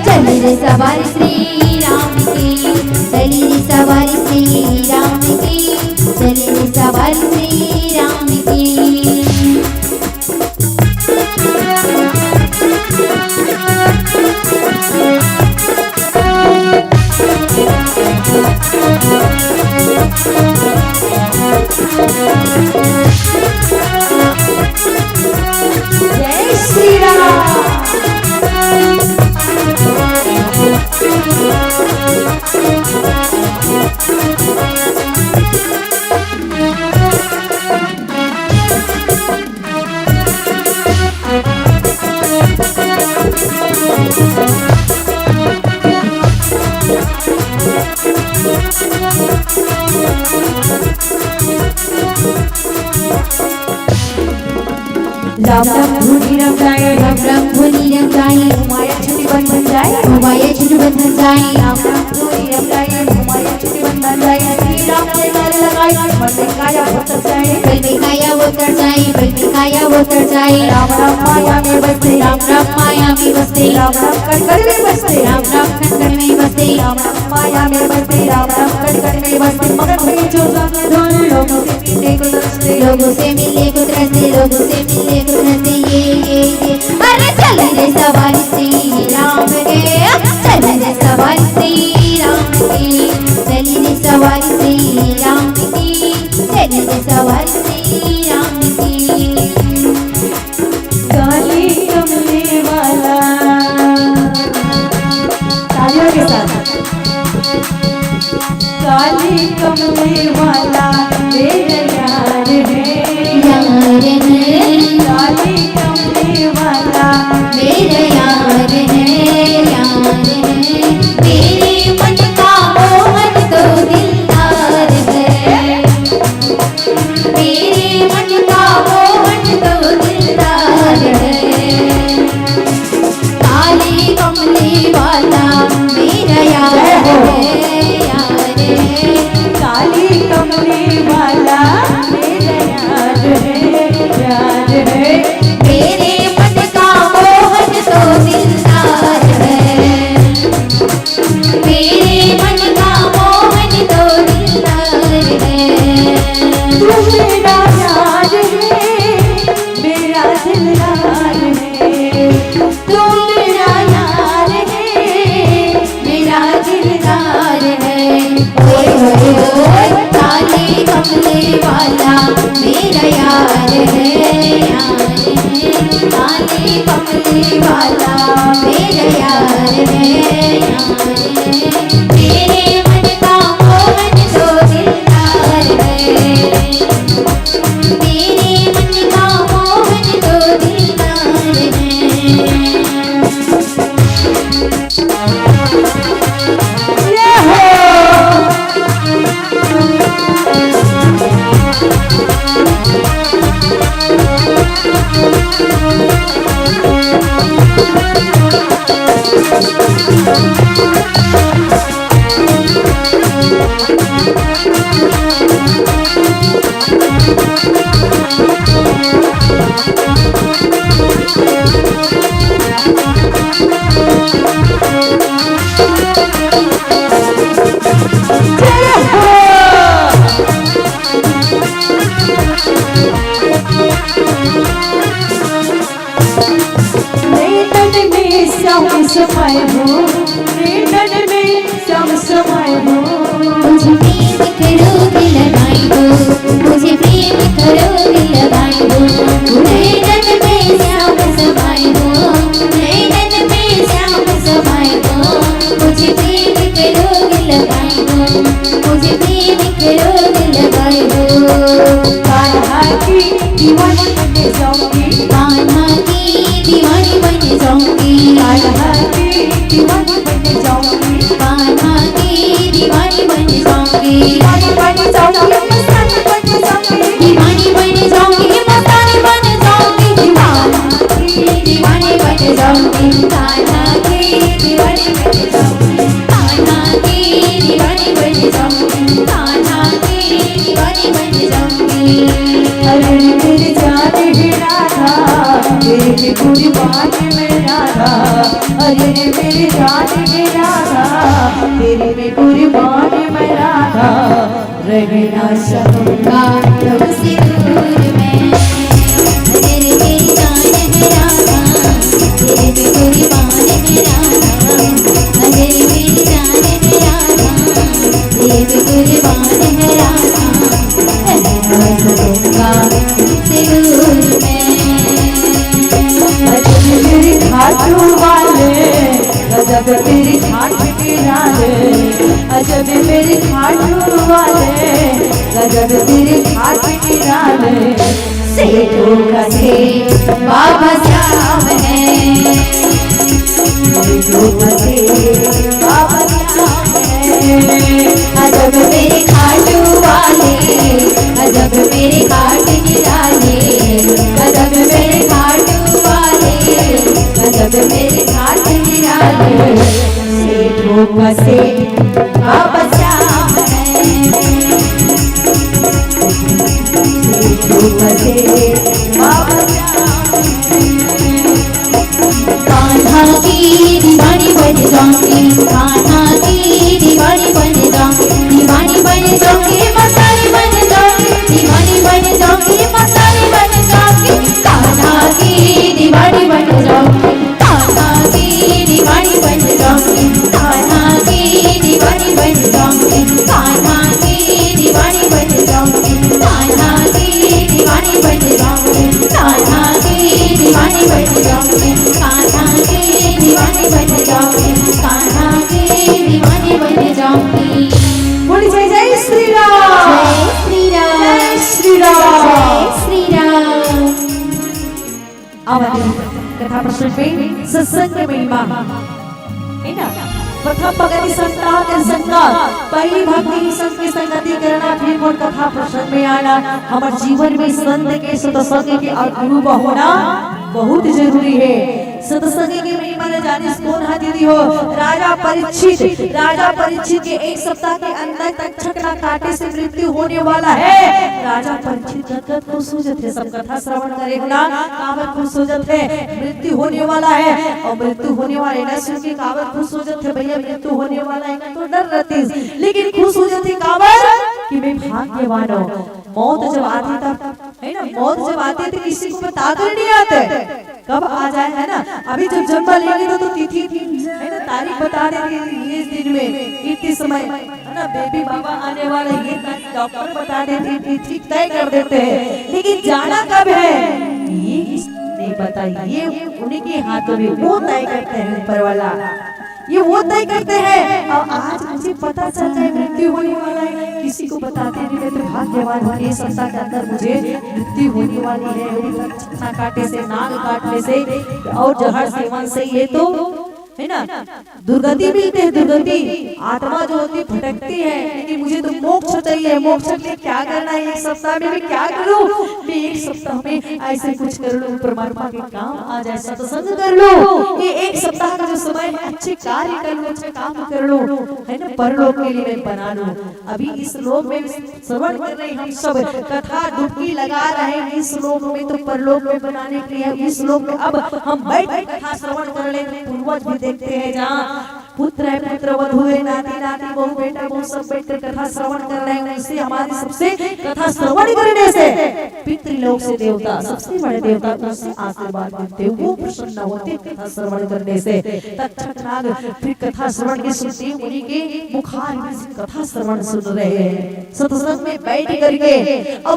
चली रे सवारी श्री राम की, चली रे सवारी श्री राम की, चली रे सवारी श्री राम की। जय श्री राम। राम राम धूनी रम जाए, राम राम भोली रम जाए, माया छुटी बंधन जाए, माया छुट बंधन जाए, राम राम धूनी रम जाए, माया छुटी बंधन जाए, श्री राम ने कार लगाई, मन में काया होता जाए, बल में काया वो तर जाए, बल में काया वो तर जाए, राम राम माया में बसते, राम राम माया में बसते, राम राम कड़कड़ में बसते, राम राम खंडन में बसते, राम राम माया में बसते, राम राम कड़कड़ में बसते, मगन हुई जो संग धोने लोगों से मिलने को तरसते, लोगों से मिलने को तरसते, लोगों से मिलने को तरसते, ये अरे चल रे सवारी श्री राम के, चल रे सवारी श्री राम की, चल रे सवारी श्री राम की, चल रे सवारी श्री राम की। काली कमले वाला, तालियों के साथ, काली कमले वाला मेरा यार है, यार है, काली कमले वाला मेरा यार है, यार है, मेरे मन का मोहन तो दिलदार है, मेरे मन का मोहन तो दिलदार है, काली कमली वाला मेरा यार है, यार है, काली कमले वाला मेरा यार है, यार है, मेरे मन का मोहन तो दिलदार है, मेरे मन का मोहन तो दिलदार है। तू मेरा यार है, मेरा दिलदार है, तू मेरा यार है, मेरा दिलदार है, ओए ओए ओए काली कमले वाला मेरा यार है, यार है, काली कमले वाला मेरा यार है, यार है, मेरे मन का मोहन तो दिलदार है, मेरे मन का मोहन तो दिलदार है। ये हो समय हो, नैनन में श्याम समय हो, मुझे प्रेम करो दिल लगाई हो, मुझे प्रेम करो दिल लगाई हो, नैनन में श्याम समाई हो, नैनन में श्याम समाई हो, मुझे प्रेम करो दिल लगाई हो, मुझे प्रेम करो दिल लगाई हो। कान्हा की दीवानी बन जाऊंगी, कान्हा की दीवानी बन जाऊंगी, कान्हा अरे मेरी जान है राधा, तेरे पे कुर्बान मैं राधा। अरे मेरी जान है राधा, तेरे पे कुर्बान मैं राधा। रहना का तब से दूर में, तेरे मेरी जान है राधा, तेरे पे कुर्बान है राधा। तेरे मेरी जान है राधा, तेरे पे कुर्बान है राधा। रहना का से दूर में। अजब मेरे खाटू वाले, गजब तेरी खाट के राले। अजब मेरे खाटू वाले, गजब तेरी खाट के राले। सेठों का सेठ बाबा श्याम है, सेठों का सेठ बाबा श्याम है। अजब मेरे खाटू वाले, अजब मेरे खाट निराले। अजब मेरे खाटू वाले, अजब मेरे खाट निराले। सेठों का सेठ बाबा श्याम है, सेठों का सेठ बाबा श्याम है। कान्हा की दीवानी बन जाऊंगी, कान्हा की दीवानी बन जाऊंगी, दीवानी बन जाऊंगी, मस्तानी बन जाऊंगी, दीवानी बन जाऊंगी, मस्तानी बन जाऊंगी। कान्हा की दीवानी बन जाऊंगी, कान्हा की दीवानी बन जाऊंगी, कान्हा की दीवानी बन जाऊंगी, कान्हा की दीवानी बन जाऊंगी, कान्हा की दीवानी बन जाऊंगी, कान्हा की दीवानी बन जाऊंगी, कान्हा की दीवानी बन जाऊंगी, कान्हा की दीवानी बन जाऊंगी। बोली जय जय श्री राम, जय श्री राम, जय श्री राम। जय श्री राम। आवाज कथा प्रसंग में सत्संग में महिमा है ना। प्रथम भगति संता के संगा, पहली भक्ति संत की संगति करना, फिर मोर कथा प्रसंग में आना। हमारे जीवन में संत के सत्संग के अनुभव होना बहुत जरूरी है। सत्संग की महिमा न जाने कौन है दीदी हो। राजा परीक्षित के एक सप्ताह के अंदर तक्षक ना काटे से मृत्यु होने वाला है। राजा परीक्षित जगत खुश हो जाते, सब कथा श्रवण करे ना, कावत खुश हो जाते, मृत्यु होने वाला है। और मृत्यु होने वाले न सुन के कावत खुश हो जाते, भैया मृत्यु होने वाला है तो डर रहती, लेकिन खुश हो जाती कावत कि मैं भाग्यवान हूँ। मौत जब आती तब है ना, मौत जब आती है तो किसी को बता कर नहीं आते कब आ जाए, है ना। अभी जब जन्म लेंगे तो तिथि है ना, तारीख बता देती है, इस दिन में इतने समय है ना बेबी बाबा आने वाले, ये डॉक्टर बता देते, तिथि तय कर देते हैं। लेकिन जाना कब है ये नहीं पता, ये उन्हीं के हाथों में, वो तय करते हैं ऊपर वाला, ये वो तय करते हैं। और आज मुझे पता चल जाए मृत्यु होने वाला है, किसी को बताते नहीं, मैं तो भाग्यवान हूँ, ये सप्ताह के अंदर मुझे मृत्यु होने वाली है। ना काटे से, नाग काटने से और जहर सेवन से, ये तो है ना दुर्गति मिलते हैं। दुर्गति आत्मा जो होती भटकती है, लेकिन मुझे तो मोक्ष चाहिए। मोक्ष के लिए क्या करना है, एक सप्ताह में मैं क्या करूं, मैं एक सप्ताह में ऐसे कुछ कर लूं, परमात्मा के काम आ जाए, सत्संग कर लूं, ये एक सप्ताह का जो समय है अच्छे कार्य कर लूं, अच्छे काम कर लूं, है ना, परलोक के लिए मैं बना लूं। अभी इस लोक में श्रवण कर रहे हम सब, कथा डुबकी लगा रहे हैं इस लोक में, तो परलोक में बनाने के लिए इस लोक में अब हम बैठ कथा श्रवण कर ले। पूर्वज भी देखते हैं जहाँ पुत्र है, पुत्र वधू है, नाती नाती बहू बेटा बहू सब बैठकर कथा श्रवण कर रहे हैं। इससे हमारे सबसे कथा श्रवण करने से पितृलोक से देवता, सबसे बड़े देवता उससे आशीर्वाद मिलते हैं, वो प्रसन्न होते कथा श्रवण करने से। तक्षक नाग फिर कथा श्रवण की सुनते, उन्हीं के मुखार में से कथा श्रवण सुन रहे हैं सत्संग में बैठ करके। और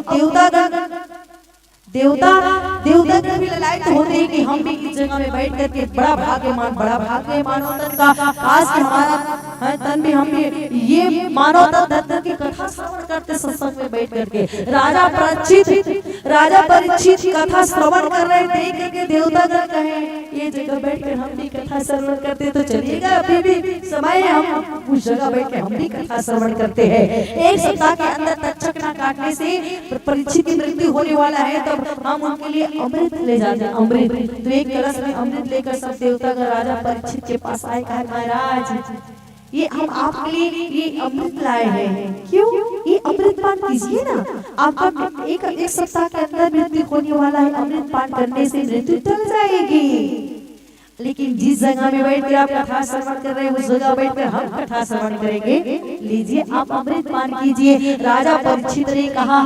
देवता भी ललायत होते हैं कि हम भी इस जगह में बैठ करके बड़ा भाग्यवान तन का काश कि हमारा तन भी, हम भी ये मानव तन की कथा श्रवण करते सत्संग में बैठ करके। राजा परीक्षित कथा श्रवण कर रहे, देख करके देवता गण कहे ये जगह बैठ कर हम भी कथा श्रवण करते तो चलिएगा, अभी भी समय है, हम उस जगह बैठ के हम भी कथा श्रवण करते हैं। एक सप्ताह के अंदर तक्षक ना काटने से परीक्षित की मृत्यु होने वाला है, तब हम उनके लिए अमृत ले जाते हैं। अमृत तो एक कलश में अमृत लेकर सब देवता का राजा परीक्षित के पास आए, कहा महाराज ये हम आपके लिए ये अमृत लाए हैं। क्यों? ये अमृत पान कीजिए ना, आपका एक सप्ताह के अंदर मृत्यु होने वाला है। अमृत पान करने से मृत्यु टल जाएगी। लेकिन जिस जगह में बैठ कर आप कथा श्रवण कर रहे हैं, उस जगह बैठ कर हम कथा श्रवण करेंगे। लीजिए, आप अमृत पान कीजिए। राजा परीक्षित ने कहा,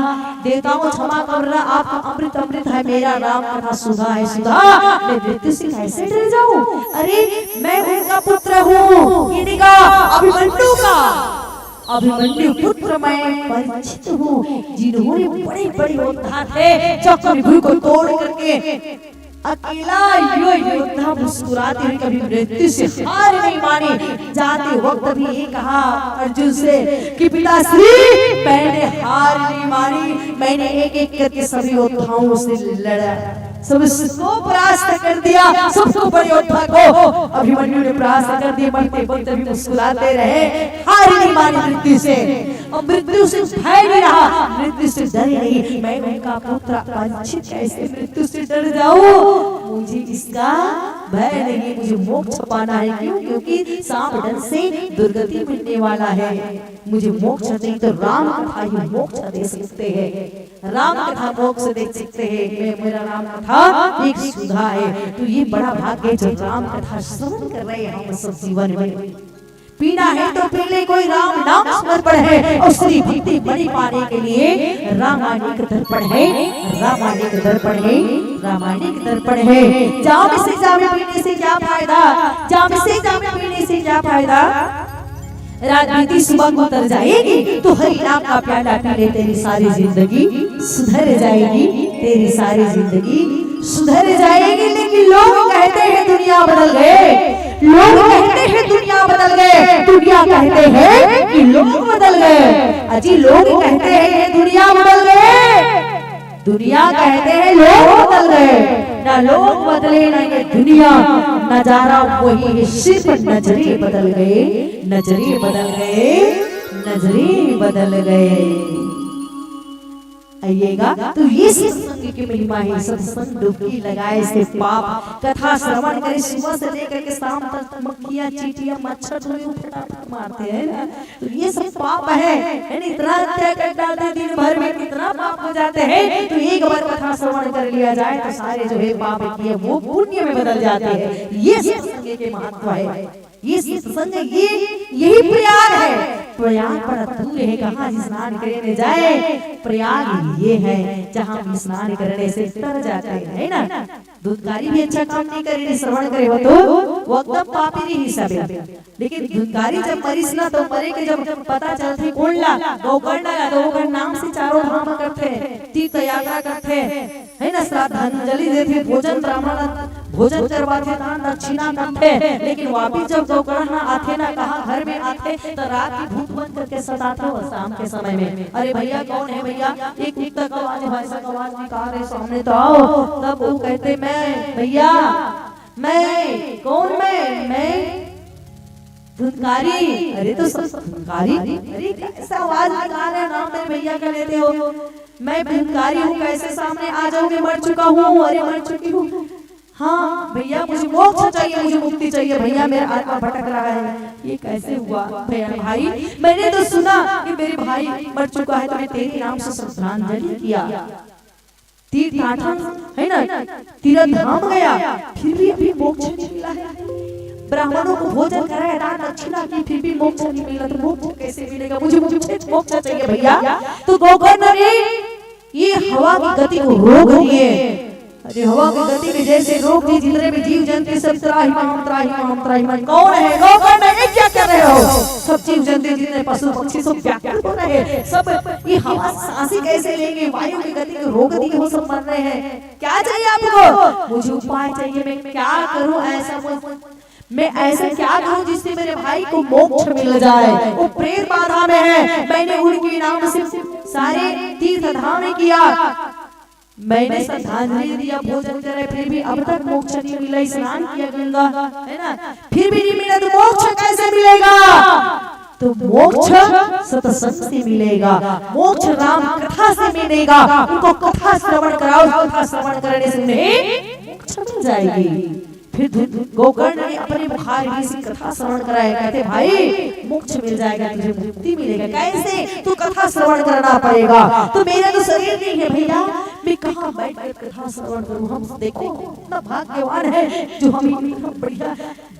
देवताओं क्षमा करना, आपका अमृत अमृत है, मेरा राम कथा सुधा है सुधा, मैं मृत्यु से कैसे डर जाऊं? अरे मैं उनका पुत्र हूँ, अभिमन्यु का, अभिमन्यु पुत्र मैं परीक्षित हूँ, जिन्होंने बड़े बड़े योद्धा थे, चक्रव्यूह को तोड़ करके अकेला यो योद्धा मुस्कुराते हुए कभी मृत्यु से हार नहीं मानी। जाते वक्त भी ये कहा अर्जुन से कि पिताश्री, मैंने हार नहीं मानी, मैंने एक एक करके सभी योद्धाओं से लड़ा, सबको परास्त कर दिया, सबको बड़े योद्धा को अभिमन्यु ने परास्त कर दिया। मरते वक्त भी मुस्कुराते रहे, हार नहीं मानी मृत्यु से, और मृत्यु से भय नहीं रहा, मृत्यु से डरे नहीं। मैं उनका पुत्र परीक्षित कैसे मृत्यु से डर जाऊं? मुझे इसका भय नहीं, मुझे मोक्ष पाना है। क्यों? क्योंकि सांप डर से दुर्गति मिलने वाला है। मुझे मोक्ष नहीं तो राम कथा ही मोक्ष दे सकते हैं, राम कथा मोक्ष दे सकते हैं। मेरा राम कथा एक सुधा है। तो ये बड़ा भाग्य है जो राम कथा श्रवण कर रहे हैं हम सब जीवन में। पीना है तो पी ले, कोई राम नाम समर्पण है, और श्री भक्ति बड़ी पाने के लिए रामायणिक दर्पण है, रामायणिक दर्पण है, रामायणिक दर्पण है। जाम से जाम पीने से क्या फायदा, जाम से जाम पीने से क्या फायदा, रात बीती सुबह उतर जाएगी तो हरि नाम का प्याला पी ले, तेरी सारी जिंदगी सुधर जाएगी, तेरी सारी जिंदगी सुधर जाएगी। लेकिन लोग कहते हैं दुनिया बदल गए, लोग कहते हैं दुनिया बदल गए, दुनिया कहते हैं कि लोग बदल गए। अजी लोग कहते हैं दुनिया बदल गए, दुनिया कहते हैं लोग बदल गए। ना लोग बदले ना ये दुनिया, नजारा वही है, सिर्फ नजरे बदल गए, नजरे बदल गए, नजरे बदल गए। आइएगा तो ये सत्संग की महिमा है। सत्संग डुबकी लगाए से पाप, कथा श्रवण करे सुबह से लेकर के शाम तक मक्खियां चींटियां मच्छर फटाफट मारते हैं ना, तो ये सब पाप है। इतना हत्या कर डालते दिन भर में, कितना पाप हो जाते हैं। तो एक बार कथा श्रवण कर लिया जाए तो सारे जो है पाप किए वो पुण्य में बदल जाते हैं। ये सत्संग के महत्व है, ये सत्संग यही प्रयाग है। प्रयाग बड़ा दूर है, कहाँ स्नान करने जाए, प्रयाग ये है जहाँ स्नान करने से तर जाते हैं, है ना। दूधकारी भी अच्छा काम नहीं करे, श्रवण करे हो तो वो एकदम पापी नहीं हिसाब है। लेकिन दूधकारी जब मरीज ना तो मरे के जब पता चलते कोल्ला गोकर्णा तो वो नाम से चारों धाम करते, तीर्थ यात्रा करते, है ना, श्रद्धांजलि देते, भोजन ब्राह्मण भोजन करवाते, दान दक्षिणा करते। लेकिन वापिस जब गोकर्णा आते ना, कहा घर में आते तो रात की भूत बंद करके सताते हो शाम के समय में। अरे भैया कौन है भैया, एक कुत्ता का आवाज, भाई साहब आवाज निकाल रहे सामने तो आओ। तब वो कहते मैं भैया, मैं कौन, मैं धुनकारी। अरे तो सब धुनकारी, अरे कैसा आवाज निकाल रहे, नाम मेरे भैया का लेते हो, मैं धुनकारी हूँ, कैसे सामने आ जाओगे, मर चुका हूँ, अरे मर चुकी हूँ। हाँ भैया मुझे मोक्ष चाहिए, मुझे मुक्ति चाहिए भैया, मेरा आत्मा भटक रहा है। ये कैसे हुआ भैया? भाई मैंने तो सुना कि मेरे भाई मर चुका है, तो मैं तेरे नाम से श्रद्धांजलि किया, तीर्थाटन है ना, तीर्थ धाम गया, फिर भी अभी मोक्ष नहीं मिला है। ब्राह्मणों को भोजन कराया, दान दक्षिणा की, फिर भी मोक्ष नहीं मिला, तो मोक्ष कैसे मिलेगा? मुझे मोक्ष चाहिए भैया। तो गोकर्ण ने ये हवा की गति को रोक दिए। अरे हवा की गति में जैसे रोक दी, जितने भी जीव जंतु सब त्राहिमाम त्राहिमाम त्राहिमाम। कौन है गोकर्ण? ये क्या कर रहे हो? सब जीव जंतु जितने पशु पक्षी सब व्याकुल हो रहे हैं, सब ये हवा सांसें कैसे लेंगे, वायु की गति को रोक दी, वो सब मर रहे हैं। क्या चाहिए आपको? मुझे उपाय चाहिए, मैं क्या करूं ऐसा, मैं ऐसा क्या करूं जिससे मेरे भाई को मोक्ष मिल जाए। वो प्रेत बाधा में है, मैंने उनके नाम से सारे तीर्थ धाम किया, मैंने श्रद्धांजलि दिया, भोजन करे, फिर भी अब तक मोक्ष नहीं मिला। स्नान किया गंगा, है ना, फिर भी नहीं मिला, तो मोक्ष कैसे मिलेगा? तो मोक्ष सत्संग से मिलेगा, मोक्ष राम कथा से मिलेगा। उनको कथा श्रवण कराओ, कथा श्रवण करने से उन्हें मोक्ष मिल जाएगी। फिर गोकर्ण ने अपने मुखारबिंद से कथा श्रवण कराया। कहते भाई मोक्ष मिल जाएगा, तुझे मुक्ति मिलेगा। कैसे? तू कथा श्रवण करना पड़ेगा। तो मेरा तो शरीर नहीं है भैया, मैं कहाँ बैठ कर कथा श्रवण करूँ? हम देखो कितना भाग्यवान है जो हम इतना बढ़िया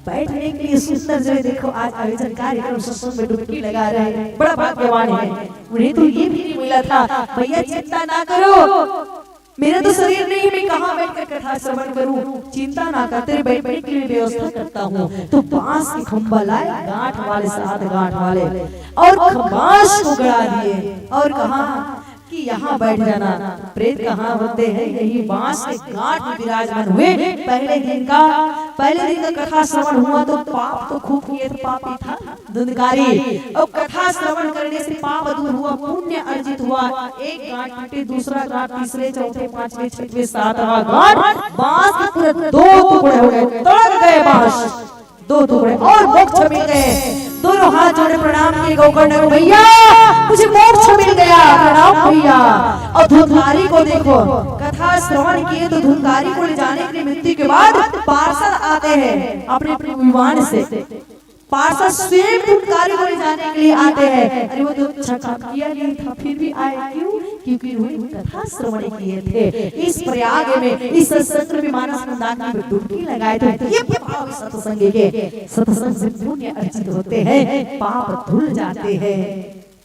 बैठने के लिए सुंदर जो देखो आज आयोजन कार्यक्रम सत्संग में डुबकी लगा रहे हैं, बड़ा भाग्यवान है। उन्हें तो ये भी नहीं मिला था। भैया चिंता ना करो, मेरा तो शरीर नहीं, मैं कहाँ बैठकर कथा श्रवण करूं? चिंता ना कर, तेरे बैठने के लिए व्यवस्था करता हूँ। तो बांस के खंभा लाए, गांठ वाले 7 गांठ वाले, और बांस को गड़ा दिए और कहा कि यहाँ बैठ जाना। प्रेत कहाँ होते हैं? यही बांस के गांठ में विराजमान हुए। पहले दिन का कथा श्रवण हुआ तो पाप तो खूब किए थे, पापी था धुंधकारी। और कथा श्रवण करने से पाप दूर हुआ, पुण्य अर्जित हुआ। एक गांठ टूटे, दूसरा गांठ, तीसरे, चौथे, पांचवे, छठवे, 7वां गांठ बांस के पूरे 2 टुकड़े हो गए, तोड़ गए बांस 2 टुकड़े, और मोक्ष मिल गए। दोनों हाथ जोड़े प्रणाम किए गोकर्ण को, भैया मुझे मोक्ष मिल गया, प्रणाम भैया। और धुंधकारी को देखो, कथा श्रवण किए तो धुंधकारी को ले जाने के लिए मृत्यु के बाद पार्षद आते हैं अपने अपने विमान से। पार्षद स्वयं धुंधकारी को ले जाने के लिए आते हैं। अरे वो तो अच्छा काम किया नहीं था, फिर भी आए, क्यों? क्योंकि उन्होंने कथा श्रवण किए थे। इस प्रयाग में, इस सत्संग में मानस मंदाकिनी में डुबकी लगाए थे। ये प्रभाव सत्संग के, सत्संग से पुण्य अर्जित होते हैं, पाप धुल जाते हैं,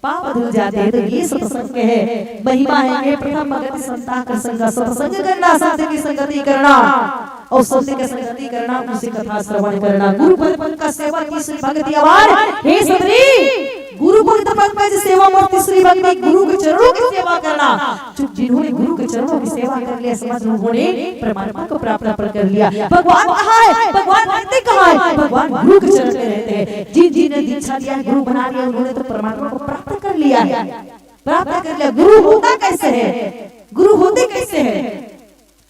पाप धुल जाते हैं। तो ये सत्संग है, महिमा है। प्रथम भगत संता का संग, सत्संग करना, संत की संगति करना, और संत की संगति करना, उनसे कथा श्रवण करना। गुरु पद का सेवा, तीसरी भक्ति आवार। हे सतरी, गुरु पद में सेवा और तीसरी भक्ति, गुरु के चरणों की सेवा करना। जिन्होंने गुरु के चरणों की सेवा कर लिया, समझ उन्होंने परमात्मा को प्राप्त कर लिया। भगवान कहाँ है? भगवान रहते कहाँ है? भगवान गुरु के चरण में रहते हैं। जिन्होंने दीक्षा लिया, गुरु बना लिया, उन्होंने तो परमात्मा को प्राप्त कर लिया है, प्राप्त कर लिया। गुरु होता कैसे है? गुरु होते कैसे है?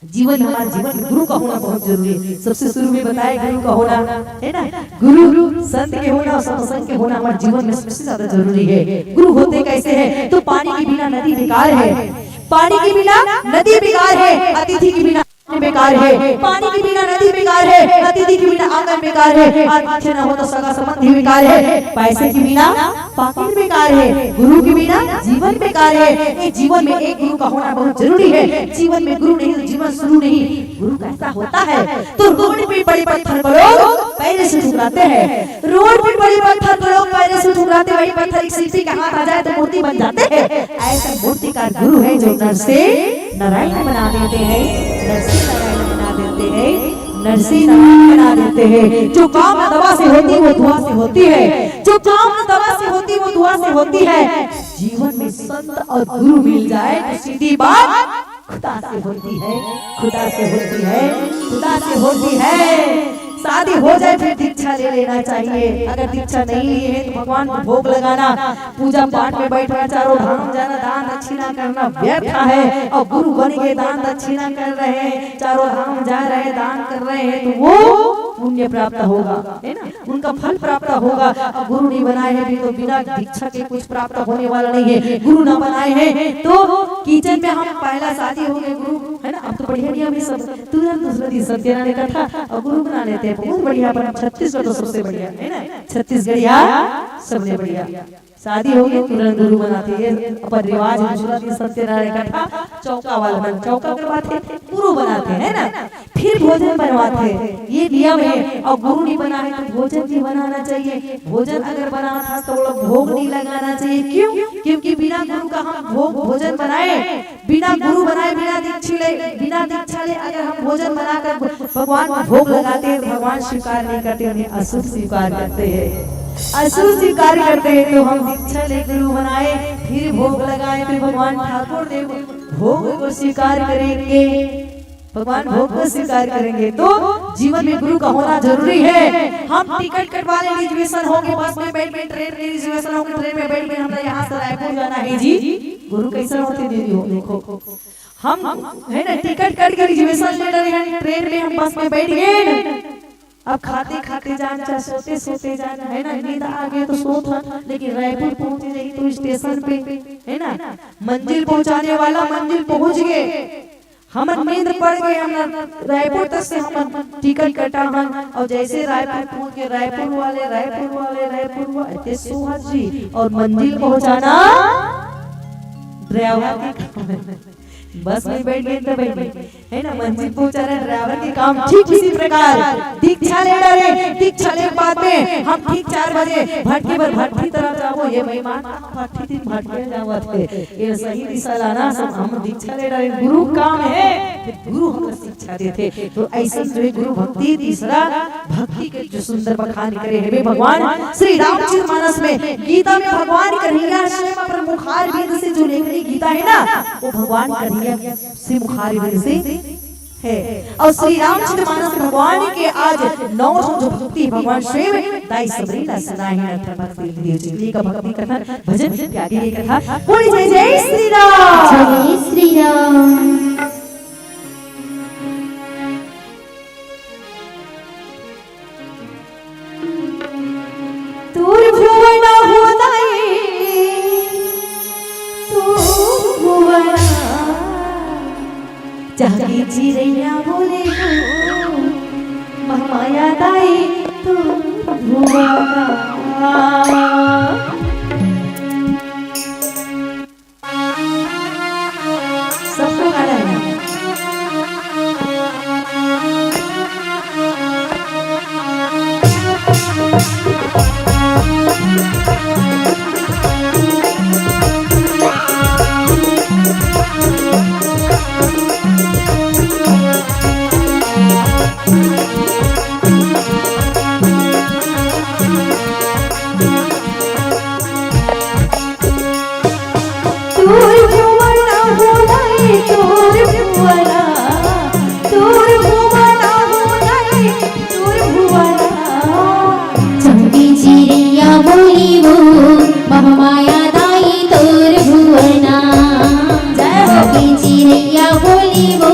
जीवन, हमारा जीवन गुरु का होना बहुत जरूरी है। सबसे शुरू में बताया गुरु का होना है ना, गुरु संत के होना और सत्संग के होना हमारे जीवन में सबसे ज्यादा जरूरी है। गुरु होते कैसे हैं? तो पानी के बिना नदी बेकार है, पानी के बिना नदी बेकार है, अतिथि के बिना बेकार है, पानी के बिना नदी बेकार है, अतिथि के बिना आंगन बेकार है, आतिथ्य न हो तो सगा संबंधी बेकार है, पैसे के बिना पाकिट बेकार है, गुरु के बिना जीवन बेकार है। ये जीवन में एक गुरु का होना बहुत जरूरी है। जीवन में गुरु नहीं तो जीवन शुरू नहीं। गुरु कैसा होता है? तो रोड पे बड़े पत्थर को लोग पैर से ठुकराते हैं, रोड पे बड़े पत्थर को लोग पैर से ठुकराते, वही पत्थर एक शिल्पी के हाथ आ जाए तो मूर्ति बन जाते हैं। ऐसा मूर्तिकार गुरु है जो नर से नारायण बना देते हैं, नर से नारायण बना देते हैं, नरसिंह नारायण बना देते हैं। जो काम दवा से होती है वो दुआ से होती है, जो काम दवा से होती है वो दुआ से होती है। जीवन में संत और गुरु मिल जाए तो सीधी बात खुदा से होती है, खुदा से होती है, खुदा से होती है। शादी हो जाए फिर दीक्षा ले लेना चाहिए। अगर दीक्षा नहीं लिए है तो भगवान को भोग लगाना, पूजा पाठ में बैठना, चारों धाम जाना, दान दक्षिणा करना व्यर्थ है। और गुरु बन के दान दक्षिणा कर रहे हैं, चारों धाम जा रहे हैं, दान कर रहे हैं, तो वो पुण्य प्राप्त होगा, है ना, उनका फल प्राप्त होगा। और गुरु नहीं बनाए हैं तो बिना दीक्षा के कुछ प्राप्त होने वाला नहीं है। गुरु ना बनाए हैं तो किचन में हम पहला शादी हो गए गुरु, है ना, अब तो बढ़िया भी सब तुरंत दूसरा दिन सत्यनारायण का था और गुरु बना लेते हैं, बहुत बढ़िया। पर छत्तीसगढ़ तो सबसे बढ़िया है ना, छत्तीसगढ़िया सबसे बढ़िया। शादी हो गई तुरंत गुरु बनाते हैं, अपन रिवाज दूसरा दिन सत्यनारायण का था, चौका वाला बन चौका करवाते गुरु बनाते हैं ना, फिर भोजन बनवाते, ये नियम है। और गुरु नहीं बना है तो भोजन भी बनाना चाहिए। भोजन अगर बना था तो वो भोग नहीं लगाना चाहिए। क्यों? क्योंकि बिना गुरु का हम भोजन बनाए, बिना गुरु बनाए, बिना दीक्षा ले अगर हम भोजन बनाकर भगवान को भोग लगाते हैं तो भगवान स्वीकार नहीं करते, उन्हें असुर स्वीकार करते हैं, असुर स्वीकार करते हैं। तो हम दीक्षा ले गुरु बनाए, फिर भोग लगाए, फिर भगवान ठाकुर देव भोग को स्वीकार करेंगे, भगवान भोग को स्वीकार करेंगे। तो जीवन में गुरु का होना जरूरी है। हम टिकट कटवा ले, रिजर्वेशन होगी, बस में बैठ में, ट्रेन में रिजर्वेशन होगी, ट्रेन में बैठ में हमें यहाँ से रायपुर जाना है जी। गुरु कैसे होते दीदी हो, देखो हम है ना टिकट कट के रिजर्वेशन ले रहे हैं, ट्रेन में हम बस में बैठ गए, अब खाते खाते जाना, चाहे सोते सोते जाना, है ना, नींद आ गई तो सोता, लेकिन रायपुर पहुंचे नहीं तो स्टेशन पे, है ना, मंजिल पहुंचाने वाला मंजिल पहुंच गए, हमन नींद पड़ गए, हम रायपुर तक से हम टिकट कटा हन और जैसे रायपुर पहुंच के रायपुर वाले सुहास जी और मंजिल पहुंचाना ड्राइवर के काम है। बस में बैठ गए तो बैठ गए, है ना, मंजिल पहुंचा रहे ड्राइवर के काम। ठीक इसी प्रकार दीक्षा ले डाले, दीक्षा ले बाद में हम ठीक 4 बजे भटकी पर भटकी तरफ जाओ, ये मेहमान भटकी थी भटके जाओ थे, ये सही दिशा लाना सब हम दीक्षा ले डाले, गुरु काम है, गुरु हमको शिक्षा देते। तो ऐसे जो है गुरु भक्ति, तीसरा भक्ति के जो सुंदर बखान करे है भगवान श्री रामचरितमानस में, गीता में भगवान कन्हैया स्वयं पर मुखार बिंद से जो लेखनी गीता है ना, वो भगवान कन्हैया से मुखार बिंद से है। और श्री रामचरितमानस भगवान के आज 9 जो भक्ति भगवान स्वयं दाई सबरीला सुनाए हैं अर्थ भक्ति देव का भक्ति कथा भजन प्यारी कथा। बोली जय जय श्री राम, जय श्री राम। तूर भुवना होदाई, तूर भुवना जागी चिड़ैया बोले हो महामाया दाई, तूर भुवना। सबको गाना है। महामाया दाई तोर भुवना, जागी चिड़ैया बोली वो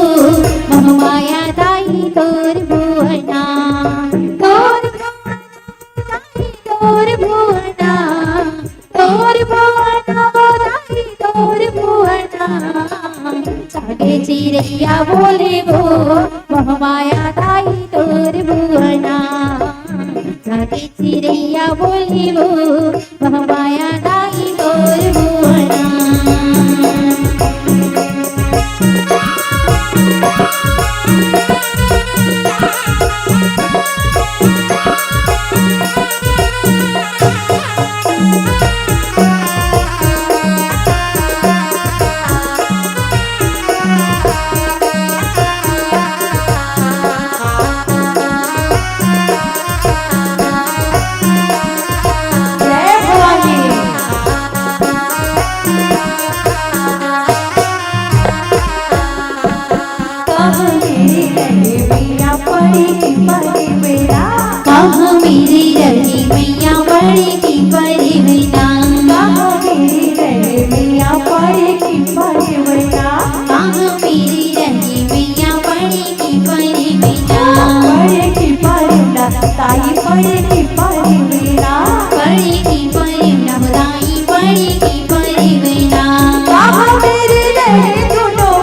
महामाया दाई तोर भुवना, तोर भुवना, तोर भुवना दाई तोर भुवना, जागे चिड़ैया बोले वो महामाया दाई तोर भुवना, जागे चिड़ैया बोली वो महामाया दाई तोर भुवना। कहाँ मेरी रही मैया बड़ी की परिवीना, कहाँ मेरी रही मैया बड़ी की परिवीना, कहाँ मेरी रही मैया बड़ी की परिवीना, बड़ी की परिवीना ताई बड़ी की परिवीना, बड़ी की परिवीना दाई बड़ी की परिवीना, कहाँ मेरी रही दोनों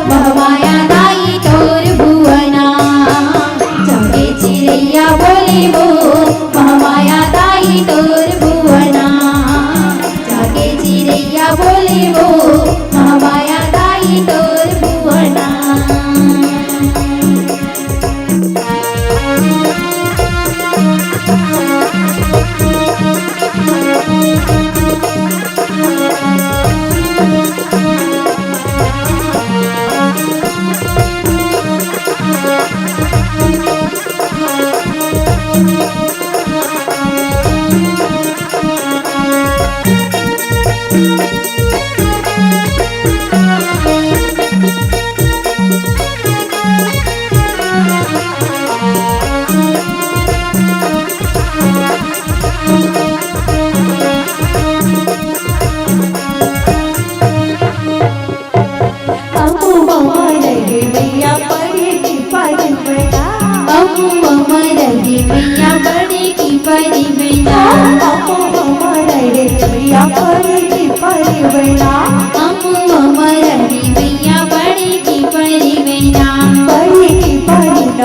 महामाया दाई तोर भुवना, जागे चिड़ैया बोली वो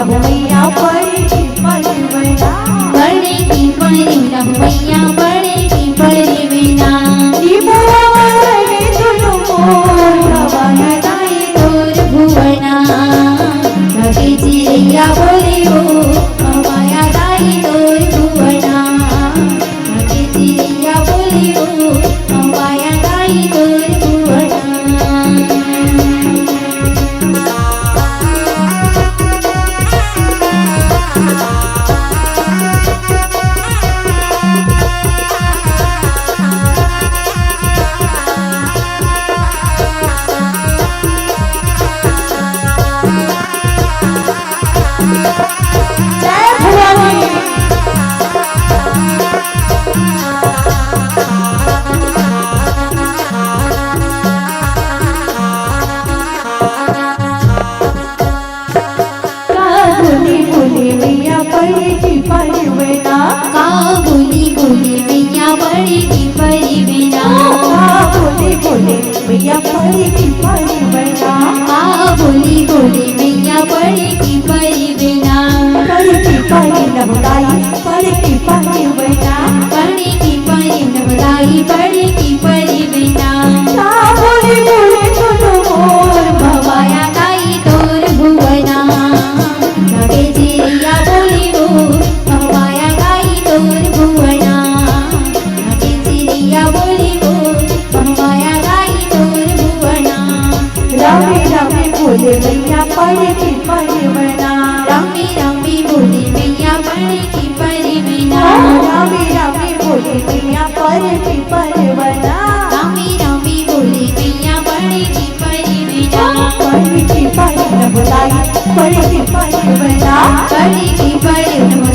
मैया पड़े की परिवना पड़े की परिवना मैया पड़े की परिवना की बुआ रहे दुनु मोर भवाया दाई तोर भुवना लगे चिड़ैया बोले हो माया दाई तोर भुवना लगे चिड़ैया बोले हो माया दाई तोर भुवना मैया पड़े की परिवना बोली बोली मैया पड़े की परिवना पड़े की परिवना पड़े की परिवना पड़े की परिवना पड़े की परिवना बोले बोले दुनु मोर भवाया दाई तोर भुवना लगे चिड़ैया बोली हो भवाया दाई तोर भुवना लगे चिड़ैया बोली हो भवाया दाई तोर भुवना रमे रमे बोले मैया पड़े की परिवना रमी रमी बोली मैया पड़े की परिवना रमे रमे बोले मैया पड़े की परिवना रमी रमी बोली मैया पड़े की परिवना पड़े की परिवना पड़े की परिवना पड़े की परिवना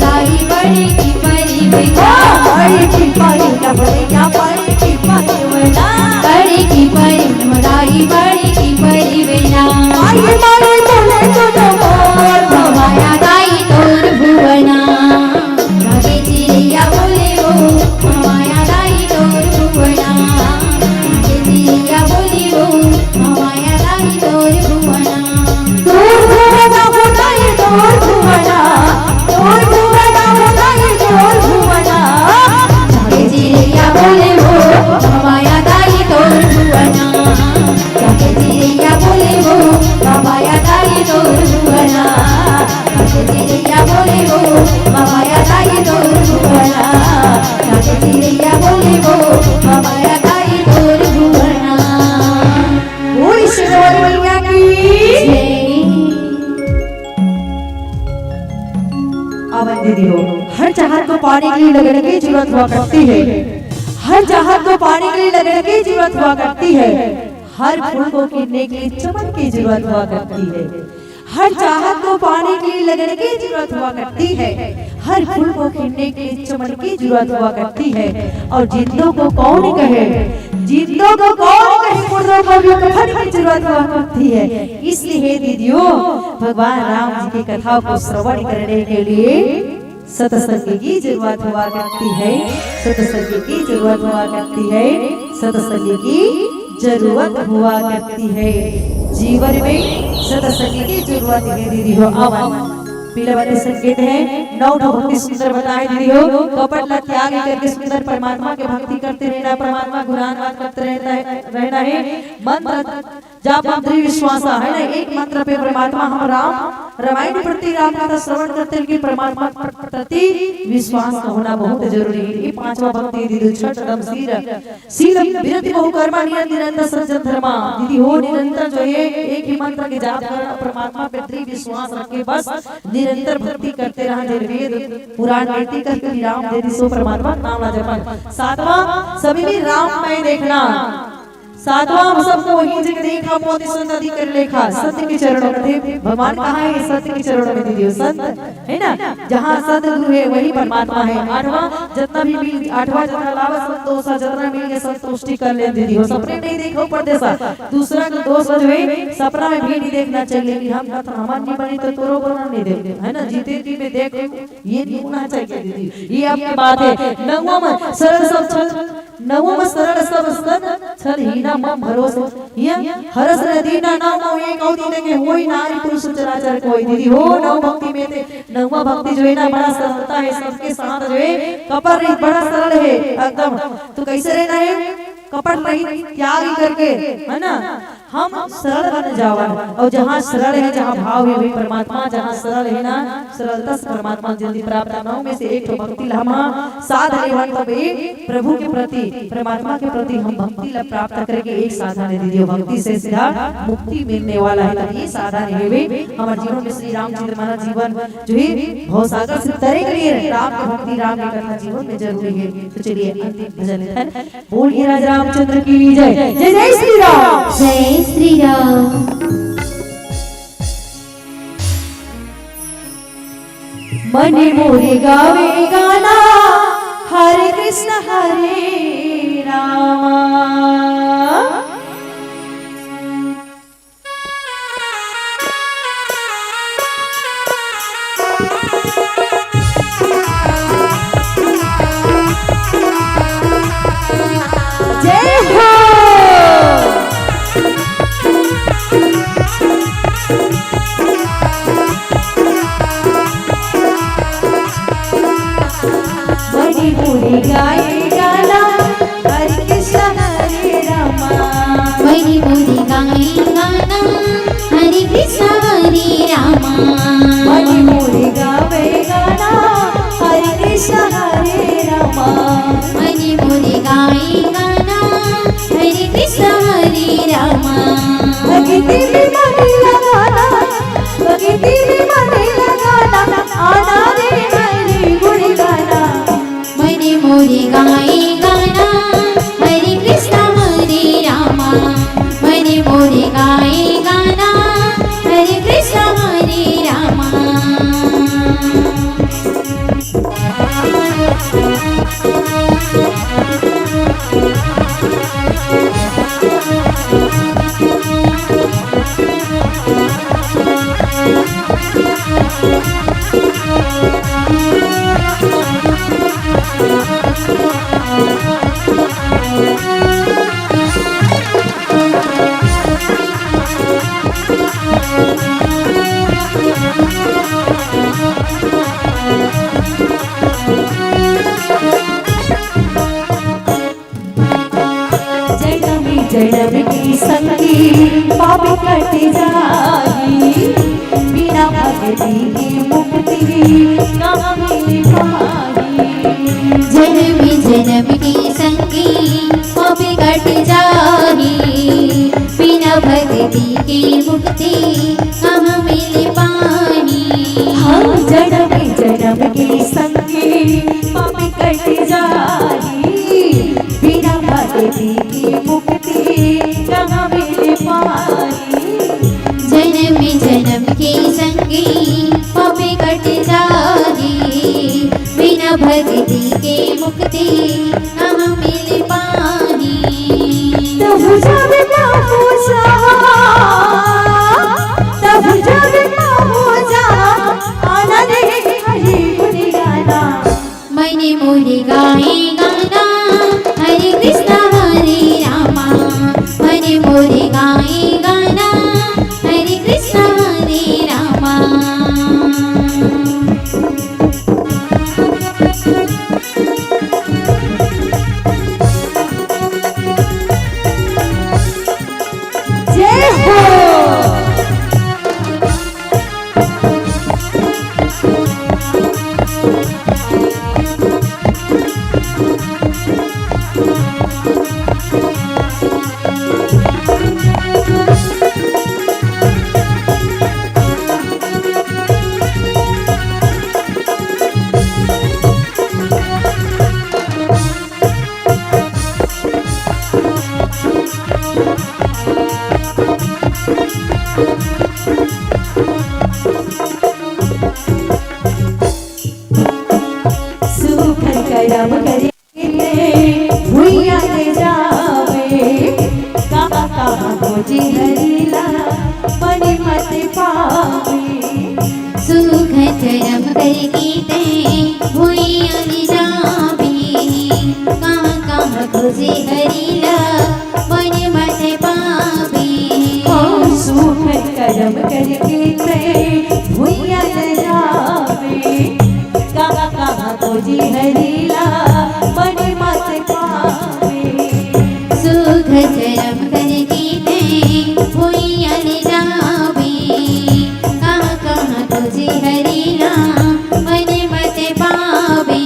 पड़े की परिवना पड़े की परिवना मैया पड़े की परिवना पड़े की परिवना पड़े की परिवना आई मारे बोले दुनु मोर भवाया दाई तोर भुवना लगे चिड़ैया बोले हो भवाया दाई तोर भुवना लगे चिड़ैया बोले हो भवाया दाई तोर भुवना तोर भुवना होताई तोर भुवना तोर भुवना होताई तोर भुवना लगे चिड़ैया बोले हो भवाया दाई तोर भुवना लगे चिड़ैया बोले हो भवाया दाई तोर भुवना लगे चिड़ैया बोले हो भवाया दाई तोर भुवना लगे चिड़ैया बोले हो भवाया दाई तोर भुवना बोल शेरवाली मैया की अवन दीदी हो हर चाहत को पाने के लिए लगने की जरूरत हुआ करती है हर चाहत को पाने के लिए लगने की जरूरत हुआ करती है हर फूल को खिलने के लिए चमन की जरूरत हुआ करती है हर चाहत को पाने के लिए लगने की जरूरत हुआ करती है हर फूल को खिलने के लिए चमन की जरूरत हुआ करती है और जिंदों को कौन कहे जिंदों को कौन कहे मुर्दों को भी कफन की जरूरत हुआ करती है इसलिए दीदियों भगवान राम जी की कथाओं को श्रवण करने के लिए सत्संग की जरूरत हुआ करती है सत्संग की जरूरत हुआ करती है सत्संग की जरूरत हुआ करती है जीवन में सत्संग की जरूरत है दीदी हो आवन पीले वाले संकेत है नौ भक्ति सुंदर बताए दीदी हो कपट ला त्याग करके सुंदर परमात्मा के भक्ति करते रहना परमात्मा गुणगान करते रहना है मंत्र जाप मंत्री विश्वास है ना एक मंत्र पे परमात्मा हम राम रामायण प्रति राम का श्रवण करते हैं कि परमात्मा प्रति विश्वास का होना बहुत जरूरी है ये पांचवा भक्ति दीदी छठ दम शील विरति बहु कर्मा निरंतर सज्जन धर्मा दीदी हो निरंतर जो है एक ही मंत्र के जाप करना परमात्मा प्रति विश्वास रखे बस निरंतर भक्ति करते रहा जय वेद पुराण कीर्ति करके राम दे सो परमात्मा नाम ना जपन सातवां सभी में राम में देखना सातवां हम सबको वही जगह देखा मोदी संत अधिक कर लेखा सत्य के चरणों में थे भगवान कहाँ है सत्य के चरणों में दीदी संत है ना जहाँ सतगुरु है वही परमात्मा है आठवां जितना भी मिल आठवां जितना लाभ संतोष जितना मिल के संतुष्टि कर ले दीदी हो सपने नहीं देखो परदेसा दूसरा का दोष जो है सपना में भी नहीं देखना चाहिए कि हम हमारे नहीं बनी तो तोरो बना नहीं देते है ना जीते जी में देख ये नहीं होना चाहिए दीदी ये आपकी बात है नवम सरल सब नवम सरल सब छल ही ना मम भरोसे ये हरस नदी ना नाम एक और दिन के होई नारी पुरुष चराचर कोई दीदी हो नव भक्ति में थे नवमा भक्ति जो है ना बड़ा सरलता है सबके साथ जो है कपट रहित बड़ा सरल है एकदम। तो कैसे रहना है कपट रहित त्याग करके है ना हम सरल बन जावा और जहाँ सरल है जहाँ भाव है वही परमात्मा जहाँ सरल है ना सरलता से परमात्मा जल्दी प्राप्त नौ में से एक भक्ति लम्हा साधन है तब एक प्रभु के प्रति परमात्मा के प्रति हम भक्ति ला प्राप्त करके एक साधन है दीदी भक्ति से सीधा मुक्ति मिलने वाला है तब ये साधन है वे हमारे जीवन में श्री रामचंद्र महाराज जीवन जो है भव सागर से तरे के लिए राम की भक्ति राम की कथा जीवन में जरूरी है। तो चलिए अंतिम भजन है बोलिए राजा रामचंद्र की जय जय जय श्री राम जय श्री राम। मन मोरे गावे गाना हरे कृष्ण हरे रामा। जय हो मणिपुरी गाए गाना हरे कृष्ण हरे रामा। मणिपुरी गाए गाना हरे कृष्ण हरे रामा। मणिपुरी गावे गाना हरे कृष्ण हरे रामा। मणिपुरी गाए गाना हरे कृष्ण हरे रामा। भक्ति में मन लगाना भक्ति में मन लगाना आना रे हरि गुण गाना। मणिपुरी गाए गाना हरे कृष्ण हरे रामा। मणिपुरी गाए गाना हरे कृष्ण हरे रामा। जन्म की संगी पाप कट जाई बिना भक्ति की मुक्ति कहाँ मिल पाई। जन्म जन्म की संगी पाप कट जाई बिना भक्ति की मुक्ति कहाँ मिल पाई। हम जन्म जन्म की संगी पाप कट जाई बिना भक्ति की मुक्ति कहाँ मिल पाई। जन्म जन्म की संगी पाप कट जाई बिना भक्ति के मुक्ति कहाँ मिल पाई। तब जब पहुँचा तब जब पहुँचा आनंद हरि गुण गाना। मैंने मोरे गाए गाना हरे कृष्ण हरे रामा। मैंने मोरे गाए गाना हरे कृष्ण हरे रामा। जय हो करम करे भुइया ले जावे कहाँ कहाँ खोजी हरीला मनि मत पावे। सुख धर्म करके ते भुइया ले जावे कहाँ कहाँ खोजे हरीला मन मत शर्म करके ते भुइया न जावे कहाँ कहाँ खोजी हरीला मन मत पावे सुख चरम करके ते भुइया न जावे कहाँ कहाँ तुझे हरीला मन मत पावे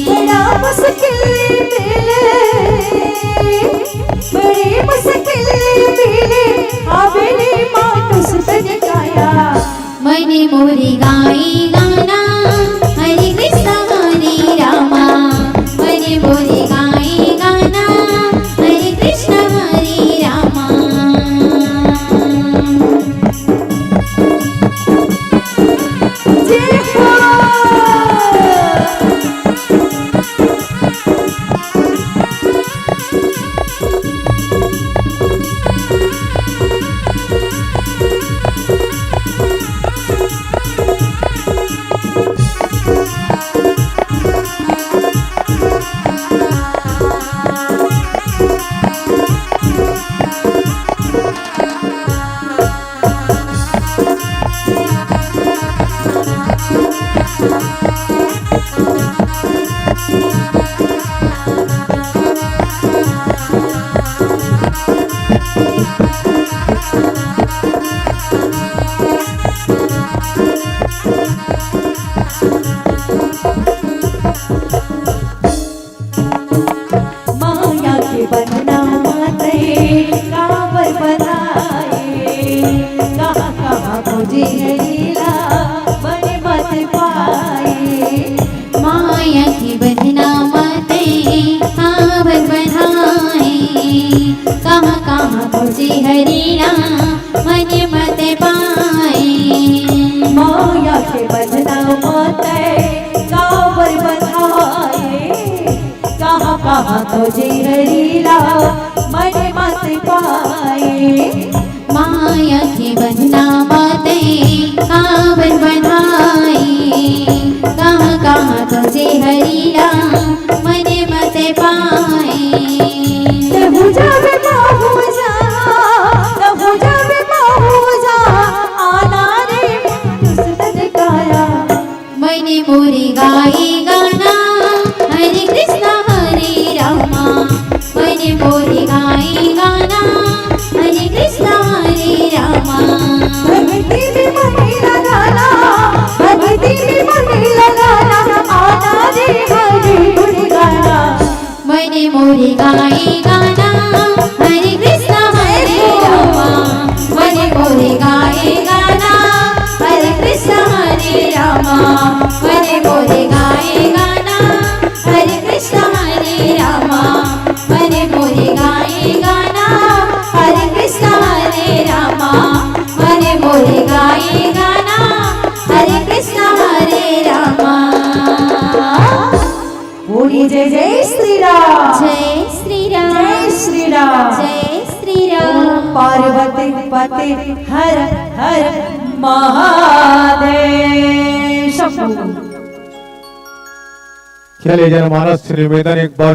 बड़ा मुश्किल मिले बड़ी मुश्किल मिले आवेली मानुष तन काया मन मोरी गाई गाना हरे कृष्ण हरे रामा मन मोरी गाई गाना हरे कृष्ण हरे रामा जय हो माया के बंधना माते कांवर बनाए कहाँ कहाँ खोजे लीला मन मत पाए माया की बंधना माते कांवर बनाए कहाँ कहाँ खोजे हरीला मन मत पाए माया के बंधना माते कांवर बनाए कहाँ कहाँ खोजे लीला मन मत पाए माया की बंधना माते कांवर बनाए कहाँ कहाँ तुझे हरीला मन मत पाए तबु जावे बाबूजा तबु जावे बाबूजा आना रे सुतन काया मन मोरी गाई गाना हरे कृष्ण हरे रामा मन मोरी गाई गाना हरे कृष्ण हरे रामा भक्ति में मन लगाना भक्ति में मन लगाना आना रे हरे गुण गाना मन मोरी गाई गाना हरे कृष्ण हरे रामा मन मोरी गाई गाना हरे कृष्ण हरे रामा मन मोरी गाई गाना हरे कृष्ण हरे रामा मन मोरी गाई गाना हरे कृष्ण हरे रामा मन मोरी गाई गाना हरे कृष्ण हरे रामा बोलिए जय जय श्री राम जय श्री राम जय श्री राम जय श्री राम ओम पार्वती पते हर हर महादेव शंभू चलिए जनमानस श्री निवेदन एक बार